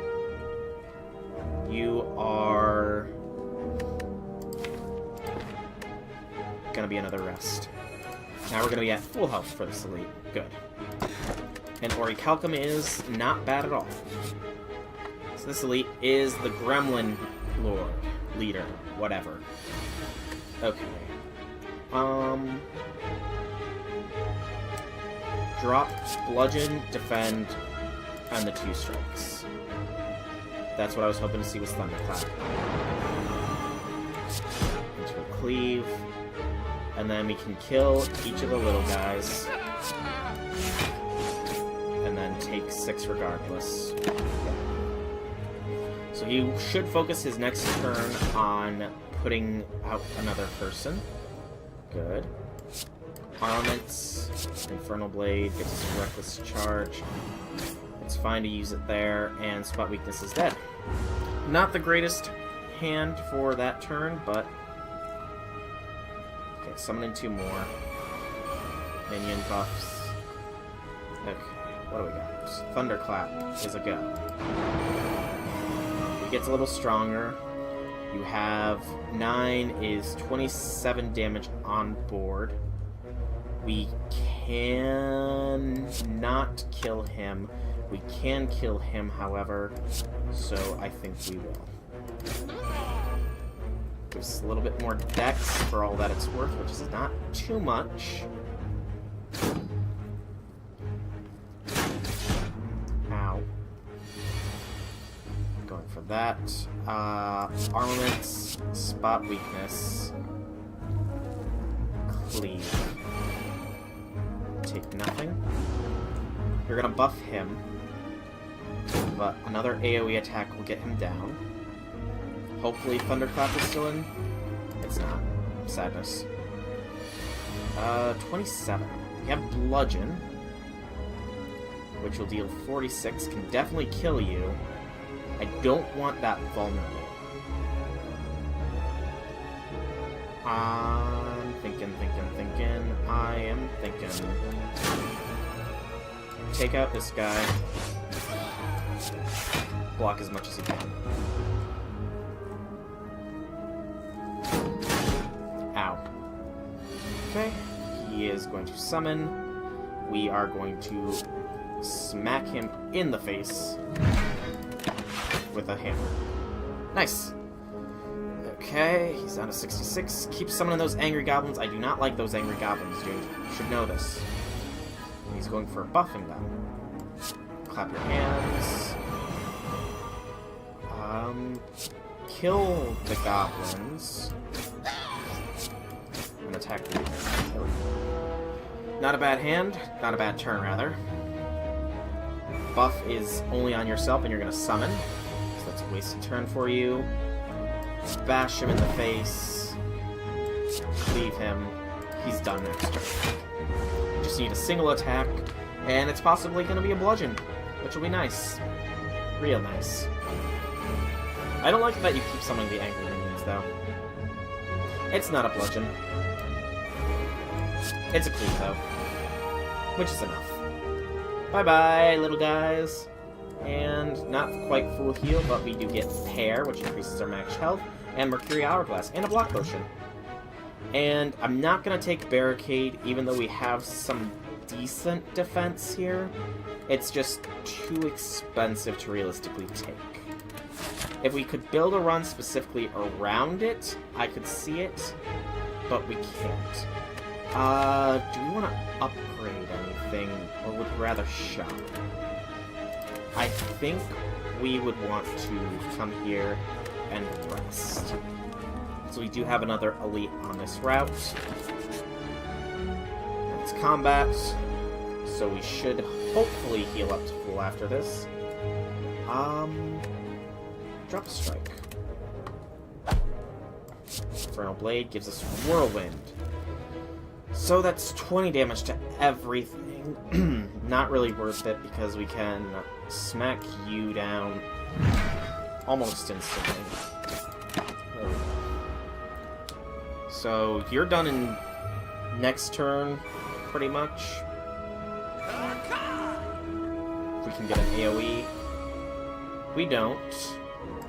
S1: You are... gonna be another rest. Now we're gonna be at full health for this elite. Good. And Orichalcum is not bad at all. So this elite is the Gremlin Lord. Leader. Whatever. Okay. Drop, bludgeon, defend, and the 2 strikes. That's what I was hoping to see was Thunderclap. Into a cleave. And then we can kill each of the little guys. And then take 6 regardless. So he should focus his next turn on putting out another person. Good. Armaments. Infernal Blade gives us a Reckless Charge. It's fine to use it there, and Spot Weakness is dead. Not the greatest hand for that turn, but... Okay, summoning 2 more. Minion buffs. Okay, what do we got? Thunderclap is a go. It gets a little stronger. You have 9 is 27 damage on board. We can not kill him. We can kill him, however, so I think we will. Gives a little bit more dex for all that it's worth, which is not too much. Ow. Going for that. Armaments, Spot Weakness, Cleave. Take nothing. You're gonna buff him, but another AoE attack will get him down. Hopefully Thunderclap is still in. It's not. Sadness. 27. We have Bludgeon, which will deal 46. Can definitely kill you. I don't want that vulnerable. I'm thinking. I am thinking. Take out this guy. Block as much as you can. Ow. Okay. He is going to summon. We are going to smack him in the face with a hammer. Nice. Okay, he's down to 66. Keep summoning those angry goblins. I do not like those angry goblins, dude. You should know this. He's going for buffing them. Clap your hands. Kill the goblins. And attack the kill. Not a bad hand. Not a bad turn, rather. Buff is only on yourself, and you're going to summon. So that's a wasted turn for you. Bash him in the face. Leave him. He's done next turn. You just need a single attack, and it's possibly going to be a bludgeon, which will be nice. Real nice. I don't like that you keep summoning the angry minions, though. It's not a bludgeon. It's a cleave, though. Which is enough. Bye-bye, little guys. And not quite full heal, but we do get Pair, which increases our max health, and Mercury Hourglass, and a block potion. And I'm not going to take Barricade, even though we have some decent defense here. It's just too expensive to realistically take. If we could build a run specifically around it, I could see it, but we can't. Do we want to upgrade anything, or would we rather shop? I think we would want to come here and rest. So we do have another elite on this route. It's combat, so we should hopefully heal up to full after this. Drop a strike. Infernal Blade gives us Whirlwind. So that's 20 damage to everything. Not really worth it because we can smack you down almost instantly. So you're done in next turn, pretty much. We can get an AoE. We don't.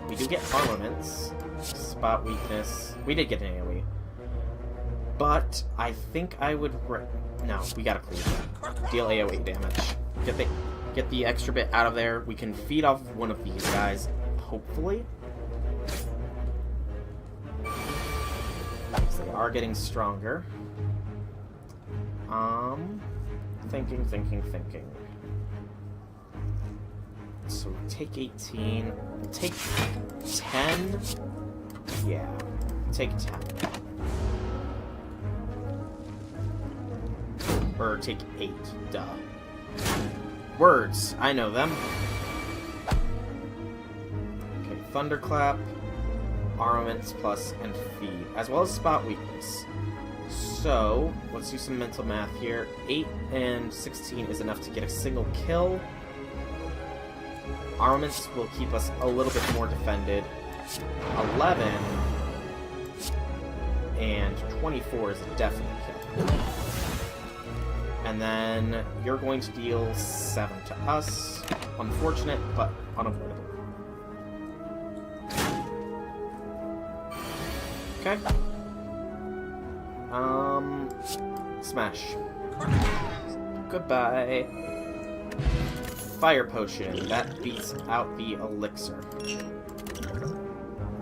S1: We do get armaments. Spot Weakness. We did get an AoE. But I think I would... No, we gotta cleave. Deal AoE damage. Get the extra bit out of there. We can feed off one of these guys, hopefully. So they are getting stronger. Thinking. So take 18. Take 10. Yeah, take 10. Or take 8. Duh. Words. I know them. Okay, Thunderclap, Armaments plus, and Feed, as well as Spot Weakness. So, let's do some mental math here. 8 and 16 is enough to get a single kill. Armaments will keep us a little bit more defended. 11 and 24 is a definite kill. And then you're going to deal 7 to us. Unfortunate, but unavoidable. Okay. Smash. Goodbye. Fire potion. That beats out the elixir.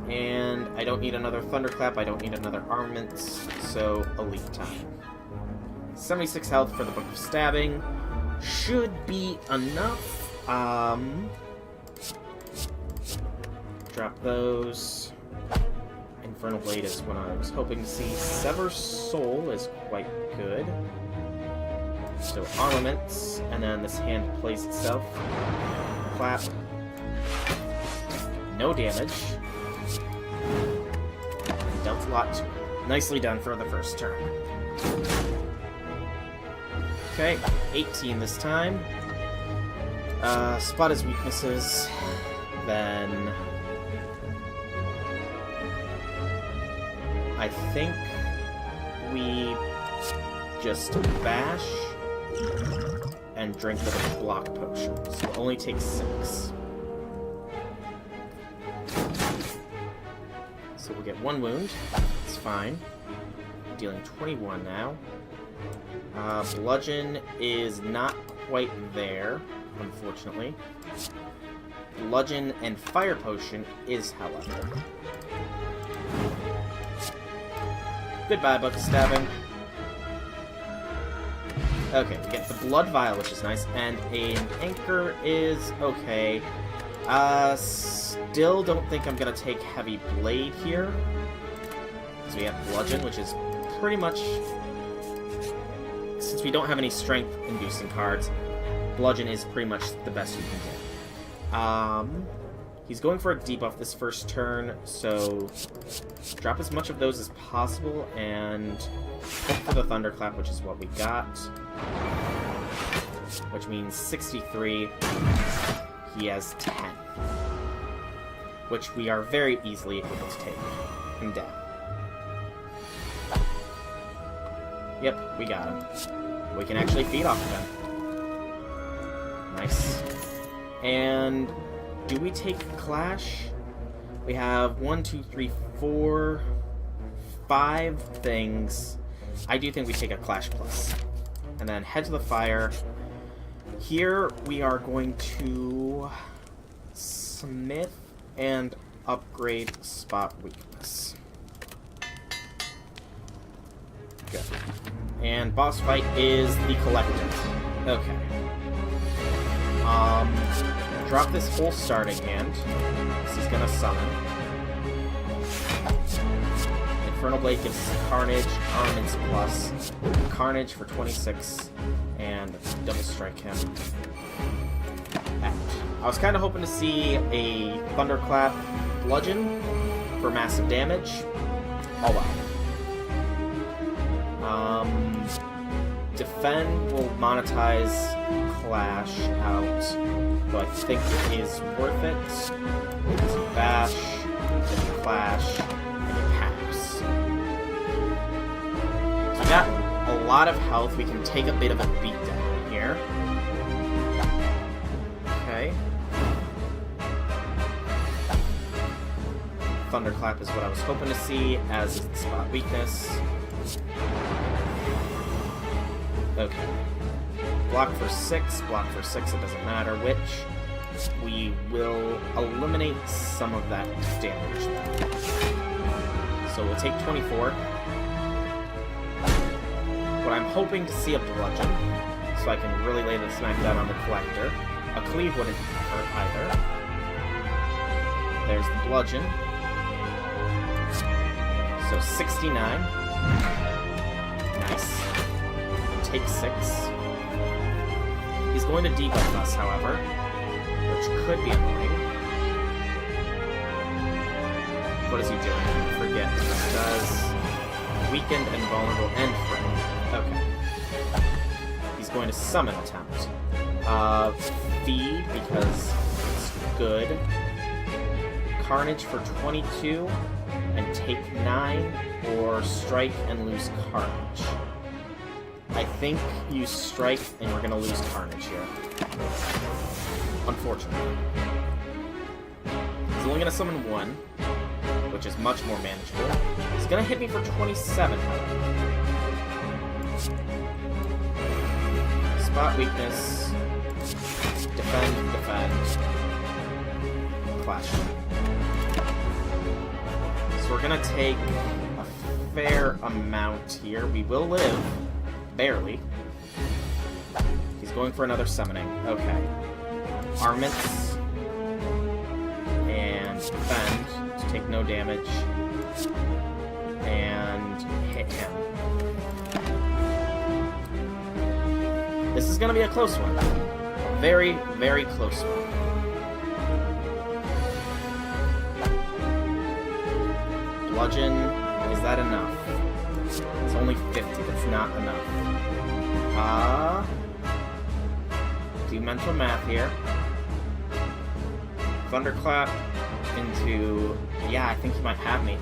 S1: And I don't need another thunderclap. I don't need another armaments. So elite time. 76 health for the Book of Stabbing. Should be enough. Drop those. Infernal Blade is what I was hoping to see. Sever Soul is quite good. So armaments, and then this hand plays itself. Clap. No damage. Dealt a lot to it. Nicely done for the first turn. Okay, 18 this time. Spot his weaknesses. Then I think we just bash and drink the block potion. So it only takes 6. So we'll get 1 wound. It's fine. Dealing 21 now. Bludgeon is not quite there, unfortunately. Bludgeon and Fire Potion is, however. Goodbye, Book of Stabbing. Okay, we get the Blood Vial, which is nice, and an Anchor is okay. Still don't think I'm gonna take Heavy Blade here. So we have Bludgeon, which is pretty much... Since we don't have any strength-inducing cards, Bludgeon is pretty much the best you can get. He's going for a debuff this first turn, so drop as much of those as possible, and hope for the Thunderclap, which is what we got. Which means 63. He has 10. Which we are very easily able to take him down. Yep, we got him. We can actually feed off of him. Nice. And do we take Clash? We have 1, 2, 3, 4, 5 things. I do think we take a Clash Plus. And then head to the fire. Here we are going to Smith and upgrade Spot Weakness. Good. And boss fight is the Collector. Okay. Drop this whole starting hand. This is gonna summon. Infernal Blade gives Carnage, Armaments Plus, Carnage for 26, and double strike him. I was kind of hoping to see a Thunderclap Bludgeon for massive damage. Oh well. Defend will monetize Clash out, so I think it is worth it. So bash, then Clash, and then pass. So we got a lot of health. We can take a bit of a beatdown here. Okay. Thunderclap is what I was hoping to see, as is the Spot Weakness. Okay. Block for 6, it doesn't matter which. We will eliminate some of that damage. So we'll take 24. What I'm hoping to see a Bludgeon, so I can really lay the smackdown on the Collector. A Cleave wouldn't hurt either. There's the Bludgeon. So 69. Nice. Take 6. He's going to debuff us, however, which could be annoying. What is he doing? I forget what this does. weakened and vulnerable and frightened. Okay. He's going to summon attempt. Feed, because it's good. Carnage for 22, and take 9, or strike and lose Carnage. I think you strike, and we're gonna lose Carnage here. Unfortunately. He's only gonna summon 1, which is much more manageable. He's gonna hit me for 27, however. Spot weakness. Defend, clash. So we're gonna take a fair amount here. We will live, barely. He's going for another summoning. Okay. Armaments and defend to take no damage and hit him. This is gonna be a close one. Very, very close one. Bludgeon, is that enough? It's only 50, that's not enough. Do mental math here. Thunderclap into... Yeah, I think he might have me.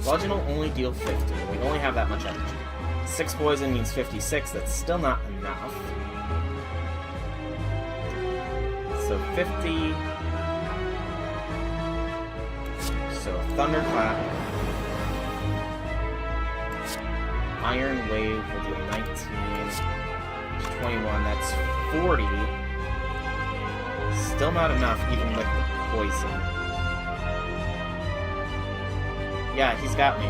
S1: Bludgeon will only deal 50. We only have that much energy. 6 poison means 56, that's still not enough. So 50... So Thunderclap. Iron Wave will do 19. 21, that's 40. Still not enough, even with the poison. Yeah, he's got me.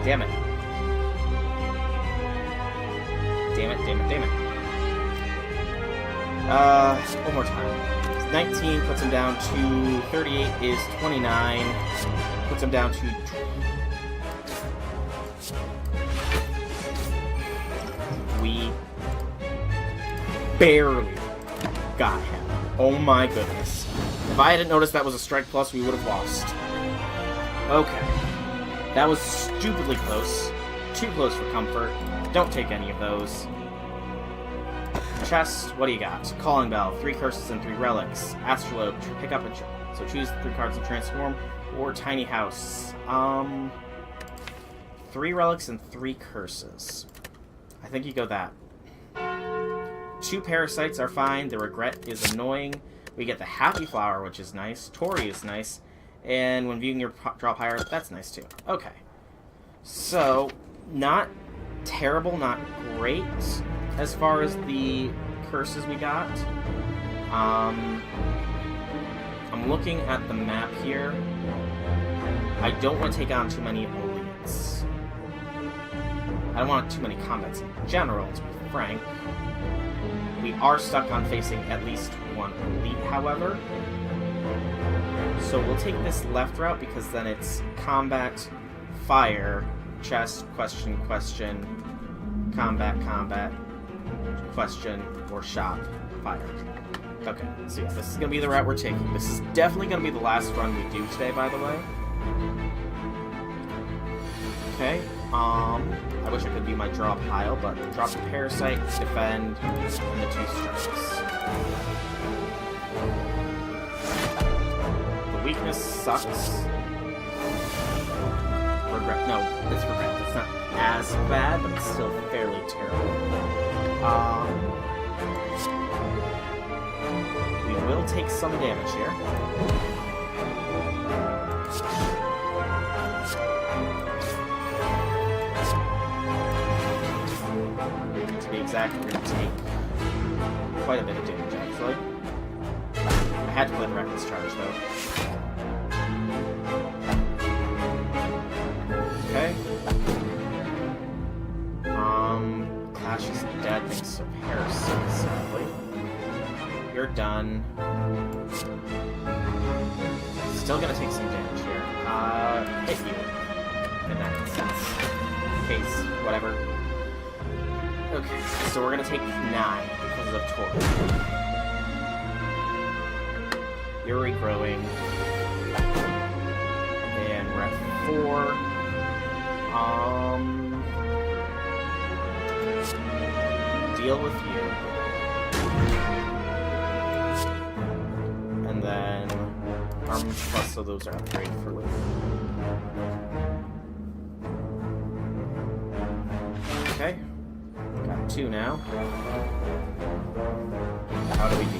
S1: Damn it. Damn it. One more time. 19 puts him down to 38 is 29. Puts him down to... We barely got him. Oh my goodness. If I hadn't noticed that was a strike plus, we would have lost. Okay. That was stupidly close. Too close for comfort. Don't take any of those. Chest, what do you got? Calling Bell, 3 curses and 3 relics. Astrolabe, pick up a... So choose 3 cards and transform. Or Tiny House. 3 relics and 3 curses. I think you go that. 2 parasites are fine. The regret is annoying. We get the Happy Flower, which is nice. Tori is nice. And when viewing your drop higher, that's nice too. Okay. So, not terrible, not great as far as the curses we got. I'm looking at the map here. I don't want to take on too many elites. I don't want too many combats in general, to be frank. We are stuck on facing at least 1 elite, however. So we'll take this left route because then it's combat, fire, chest, question, combat, question, or shop, fire. Okay, so yeah, this is going to be the route we're taking. This is definitely going to be the last run we do today, by the way. Okay, I wish I could do my draw pile, but drop the parasite, defend, and the 2 strikes. The weakness sucks. Regret. No, it's regret. It's not as bad, but it's still fairly terrible. We will take some damage here. To be exact, we're going to take quite a bit of damage, actually. I had to play the Reckless Charge, though. Okay. Clash is dead thanks to Parasite, sadly. You're done. Still gonna take some damage here. Hit you. In that sense. Case, whatever. Okay, so we're gonna take 9 because of Tori. You're regrowing. And we're at 4. Deal with you. And then armor plus, so those are upgraded for later. Okay. Got 2 now. How do we do?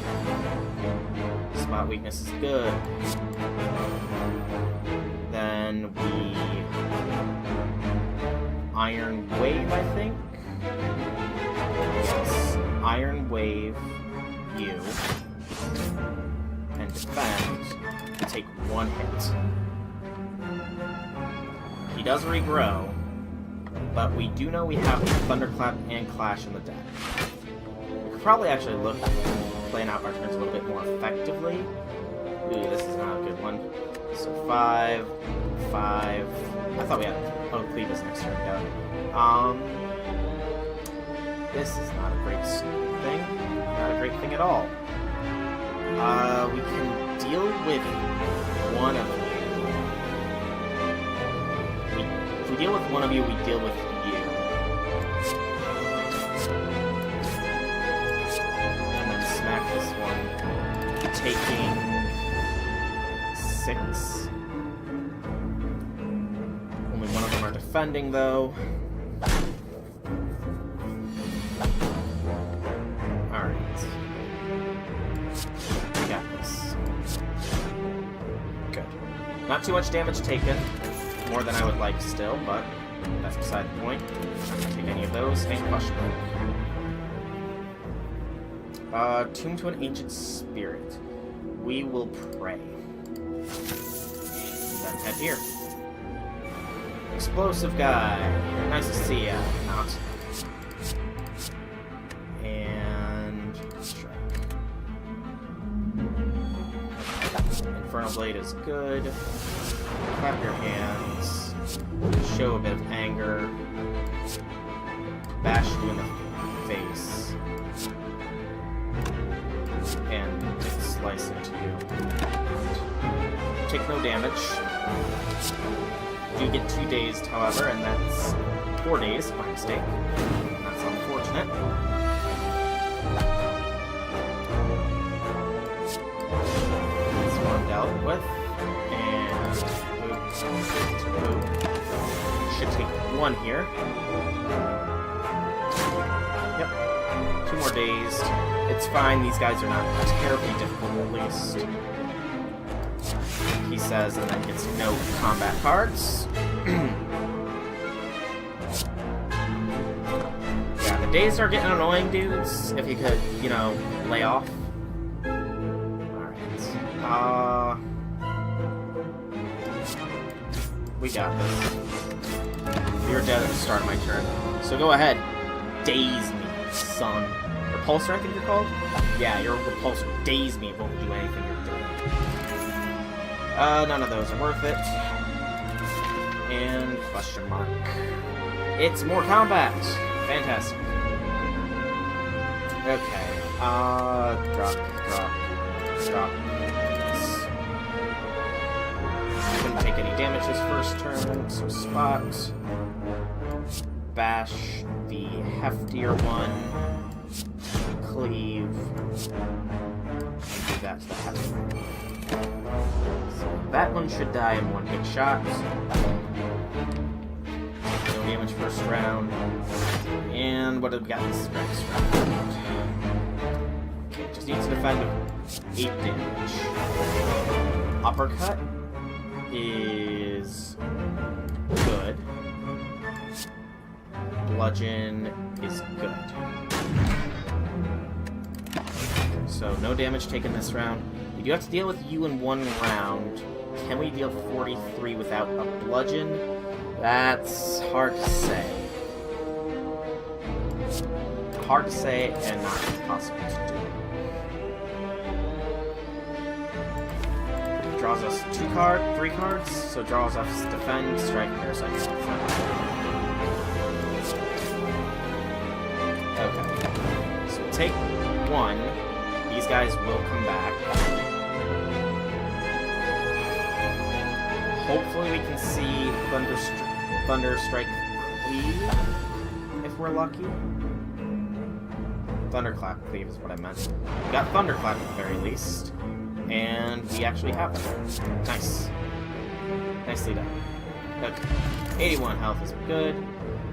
S1: Spot weakness is good. Then we Iron Wave, I think? Yes. Iron Wave you. And defend. Take 1 hit. He does regrow, but we do know we have Thunderclap and Clash in the deck. We could probably actually look at playing out our turns a little bit more effectively. Ooh, this is not a good one. So 5, 5. I thought we had Cleave's next turn. Go. This is not a great thing. Not a great thing at all. We can deal with one of you. If we deal with one of you, we deal with you. And then smack this one. Taking 6. Only one of them are defending, though. Alright. We got this. Good. Not too much damage taken. More than I would like still, but that's beside the point. Not gonna take any of those. And question mark. Tomb to an ancient spirit. We will pray. Then head here. Explosive guy. Nice to see ya. Not. And strike. Infernal Blade is good. Clap your hands. Show a bit of anger. Bash you in the face. And slice into you. Take no damage. You get 2 dazed, however, and that's 4 days, my mistake. That's unfortunate. This one dealt with. And should take 1 here. Yep. 2 more dazed. It's fine, these guys are not terribly difficult, at least. He says, and then gets no combat cards. Yeah, the days are getting annoying, dudes. If you could, you know, lay off. Alright. We got this. You're dead at the start of my turn. So go ahead. Daze me, son. Repulsor, I think you're called? Yeah, you're a repulsor. Daze me. It won't do anything you're doing. None of those are worth it. And question mark. It's more combat. Fantastic. Okay. Drop. Couldn't take any damage this first turn, so spot. Bash the heftier one. Cleave. And do that to the heftier. So that one should die in 1 hit shot. No damage first round. And what have we got this next round? Okay, just needs to defend 8 damage. Uppercut is good. Bludgeon is good. So no damage taken this round. We do have to deal with you in 1 round. Can we deal 43 without a bludgeon? That's hard to say. Hard to say and not impossible to do. Draws us 3 cards, so draws us defend, strike, parasite. Okay. So we'll take 1. These guys will come back. Hopefully we can see Thunder Strike Cleave, if we're lucky. Thunderclap Cleave is what I meant. We got Thunderclap at the very least. And we actually have it. Nice. Nicely done. Okay. 81 health is good.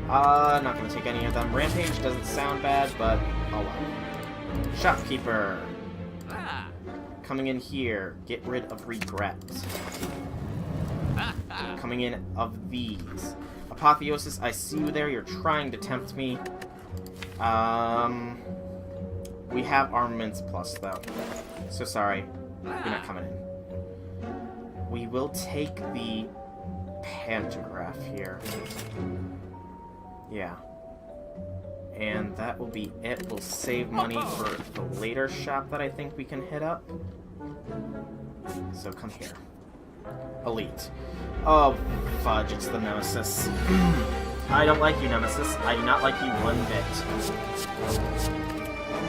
S1: Not gonna take any of them. Rampage doesn't sound bad, but oh well. Shopkeeper. Coming in here. Get rid of regret. Coming in of these. Apotheosis, I see you there. You're trying to tempt me. We have armaments plus, though. So sorry. You're not coming in. We will take the pantograph here. Yeah. And that will be it. We'll save money for the later shop that I think we can hit up. So come here. Elite. Oh, fudge, it's the Nemesis. I don't like you, Nemesis. I do not like you one bit.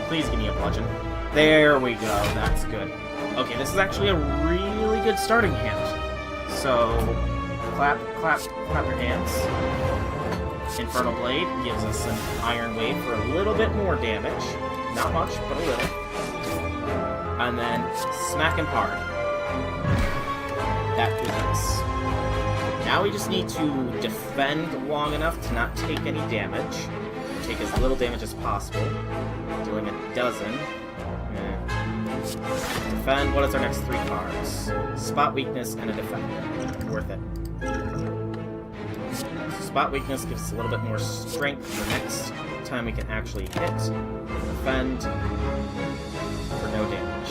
S1: Please give me a bludgeon. There we go. That's good. Okay, this is actually a really good starting hand. So, clap your hands. Infernal Blade gives us an Iron Wave for a little bit more damage. Not much, but a little. And then, smack him hard. That was nice. Now we just need to defend long enough to not take any damage. Take as little damage as possible. Doing a dozen. Defend. What is our next 3 cards? Spot Weakness and a Defend. Worth it. So Spot Weakness gives us a little bit more strength for next time we can actually hit. Defend. For no damage.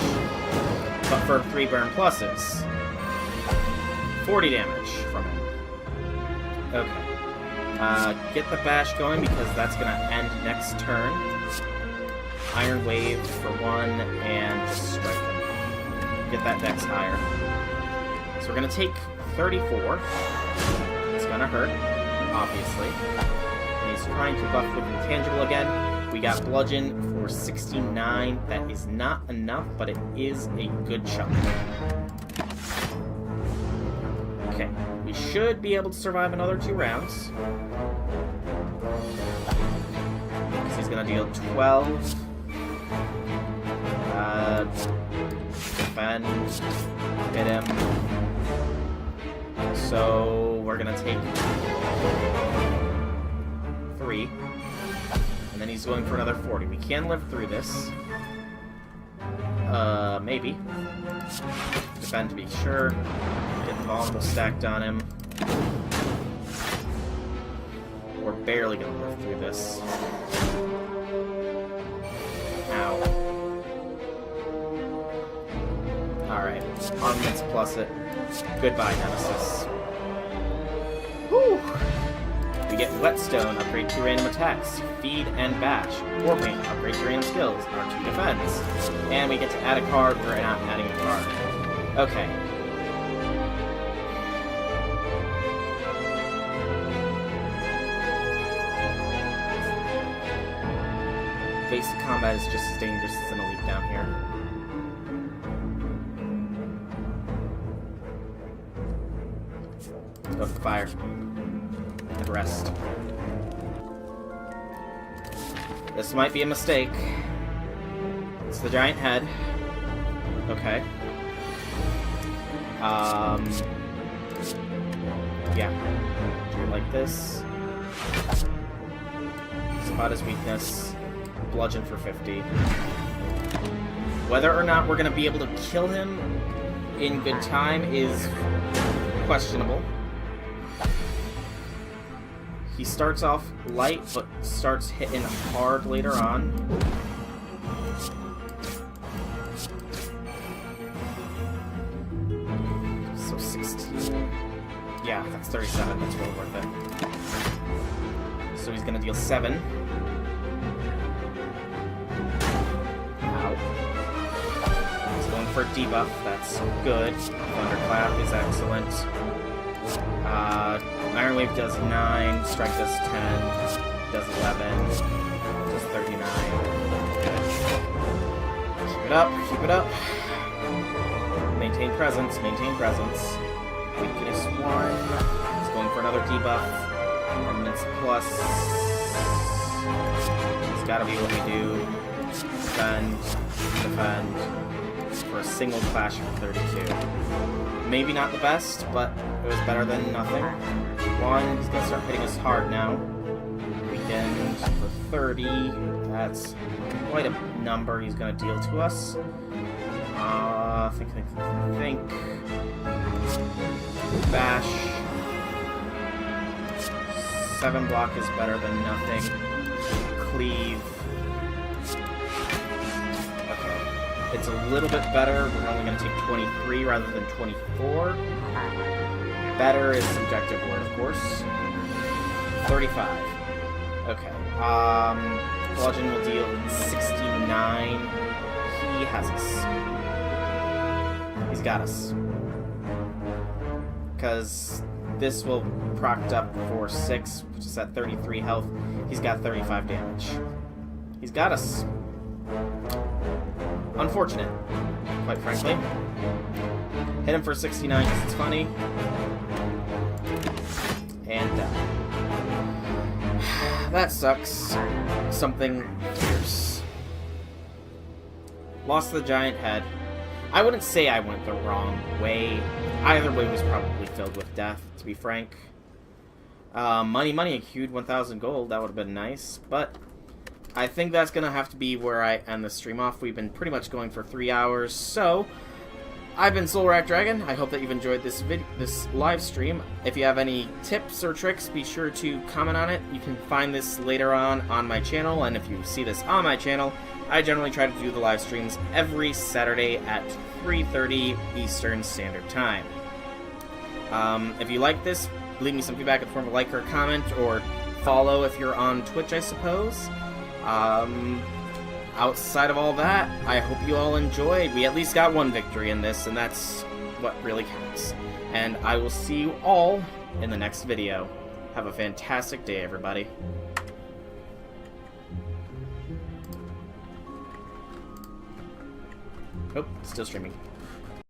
S1: But for 3 burn pluses. 40 damage from him. Okay. Get the bash going because that's going to end next turn. Iron Wave for 1 and just strike him. Get that dex higher. So we're going to take 34. It's going to hurt, obviously. And he's trying to buff with Intangible again. We got Bludgeon for 69. That is not enough, but it is a good chunk. Okay, we should be able to survive another 2 rounds. So he's going to deal 12. Defend. Hit him. So we're going to take 3. And then he's going for another 40. We can live through this. Maybe. Defend to be sure. Get the vulnerable stacked on him. We're barely gonna live through this. Ow. Alright. Armaments plus it. Goodbye, Nemesis. Whew! We get Whetstone, upgrade 2 random attacks. Feed and Bash. Warpaint, upgrade 2 random skills. R2 defense. And we get to add a card. We're not adding a card. Okay. Basic combat is just as dangerous as an elite down here. Go for fire. And rest. This might be a mistake. It's the giant head. Okay. Yeah. Do it like this. Spot his weakness. Bludgeon for 50. Whether or not we're going to be able to kill him in good time is questionable. He starts off light, but starts hitting hard later on. So 16. Yeah, that's 37. That's really worth it. So he's going to deal 7. Ow. He's going for a debuff. That's good. Thunderclap is excellent. Iron Wave does 9, Strike does 10, does 11, does 39. Good. Keep it up, keep it up. Maintain presence, maintain presence. Weakness 1. He's going for another debuff. Permanence plus. It's gotta be what we do. Defend. Defend. For a single clash of 32. Maybe not the best, but it was better than nothing. 1. He's gonna start hitting us hard now. Weakened for 30. That's quite a number he's gonna deal to us. Think. Bash. 7 block is better than nothing. Cleave. Okay. It's a little bit better. We're only going to take 23 rather than 24. Better is subjective word, of course. 35. Okay. Bludgeon will deal 69. He has us. He's got us. Because this will procced up for 6, which is at 33 health. He's got 35 damage. He's got us. Unfortunate, quite frankly. Hit him for 69 because it's funny. And that sucks. Something fierce. Lost the giant head. I wouldn't say I went the wrong way. Either way was probably filled with death, to be frank. Money, a huge 1,000 gold. That would have been nice, but I think that's going to have to be where I end the stream off. We've been pretty much going for 3 hours, so I've been Rouge-Like Dragon. I hope that you've enjoyed this live stream. If you have any tips or tricks, be sure to comment on it. You can find this later on my channel, and if you see this on my channel, I generally try to do the live streams every Saturday at 3:30 Eastern Standard Time. If you like this, leave me some feedback in the form of a like or a comment, or follow if you're on Twitch, I suppose. Outside of all that, I hope you all enjoyed. We at least got one victory in this, and that's what really counts. And I will see you all in the next video. Have a fantastic day, everybody. Oh, still streaming.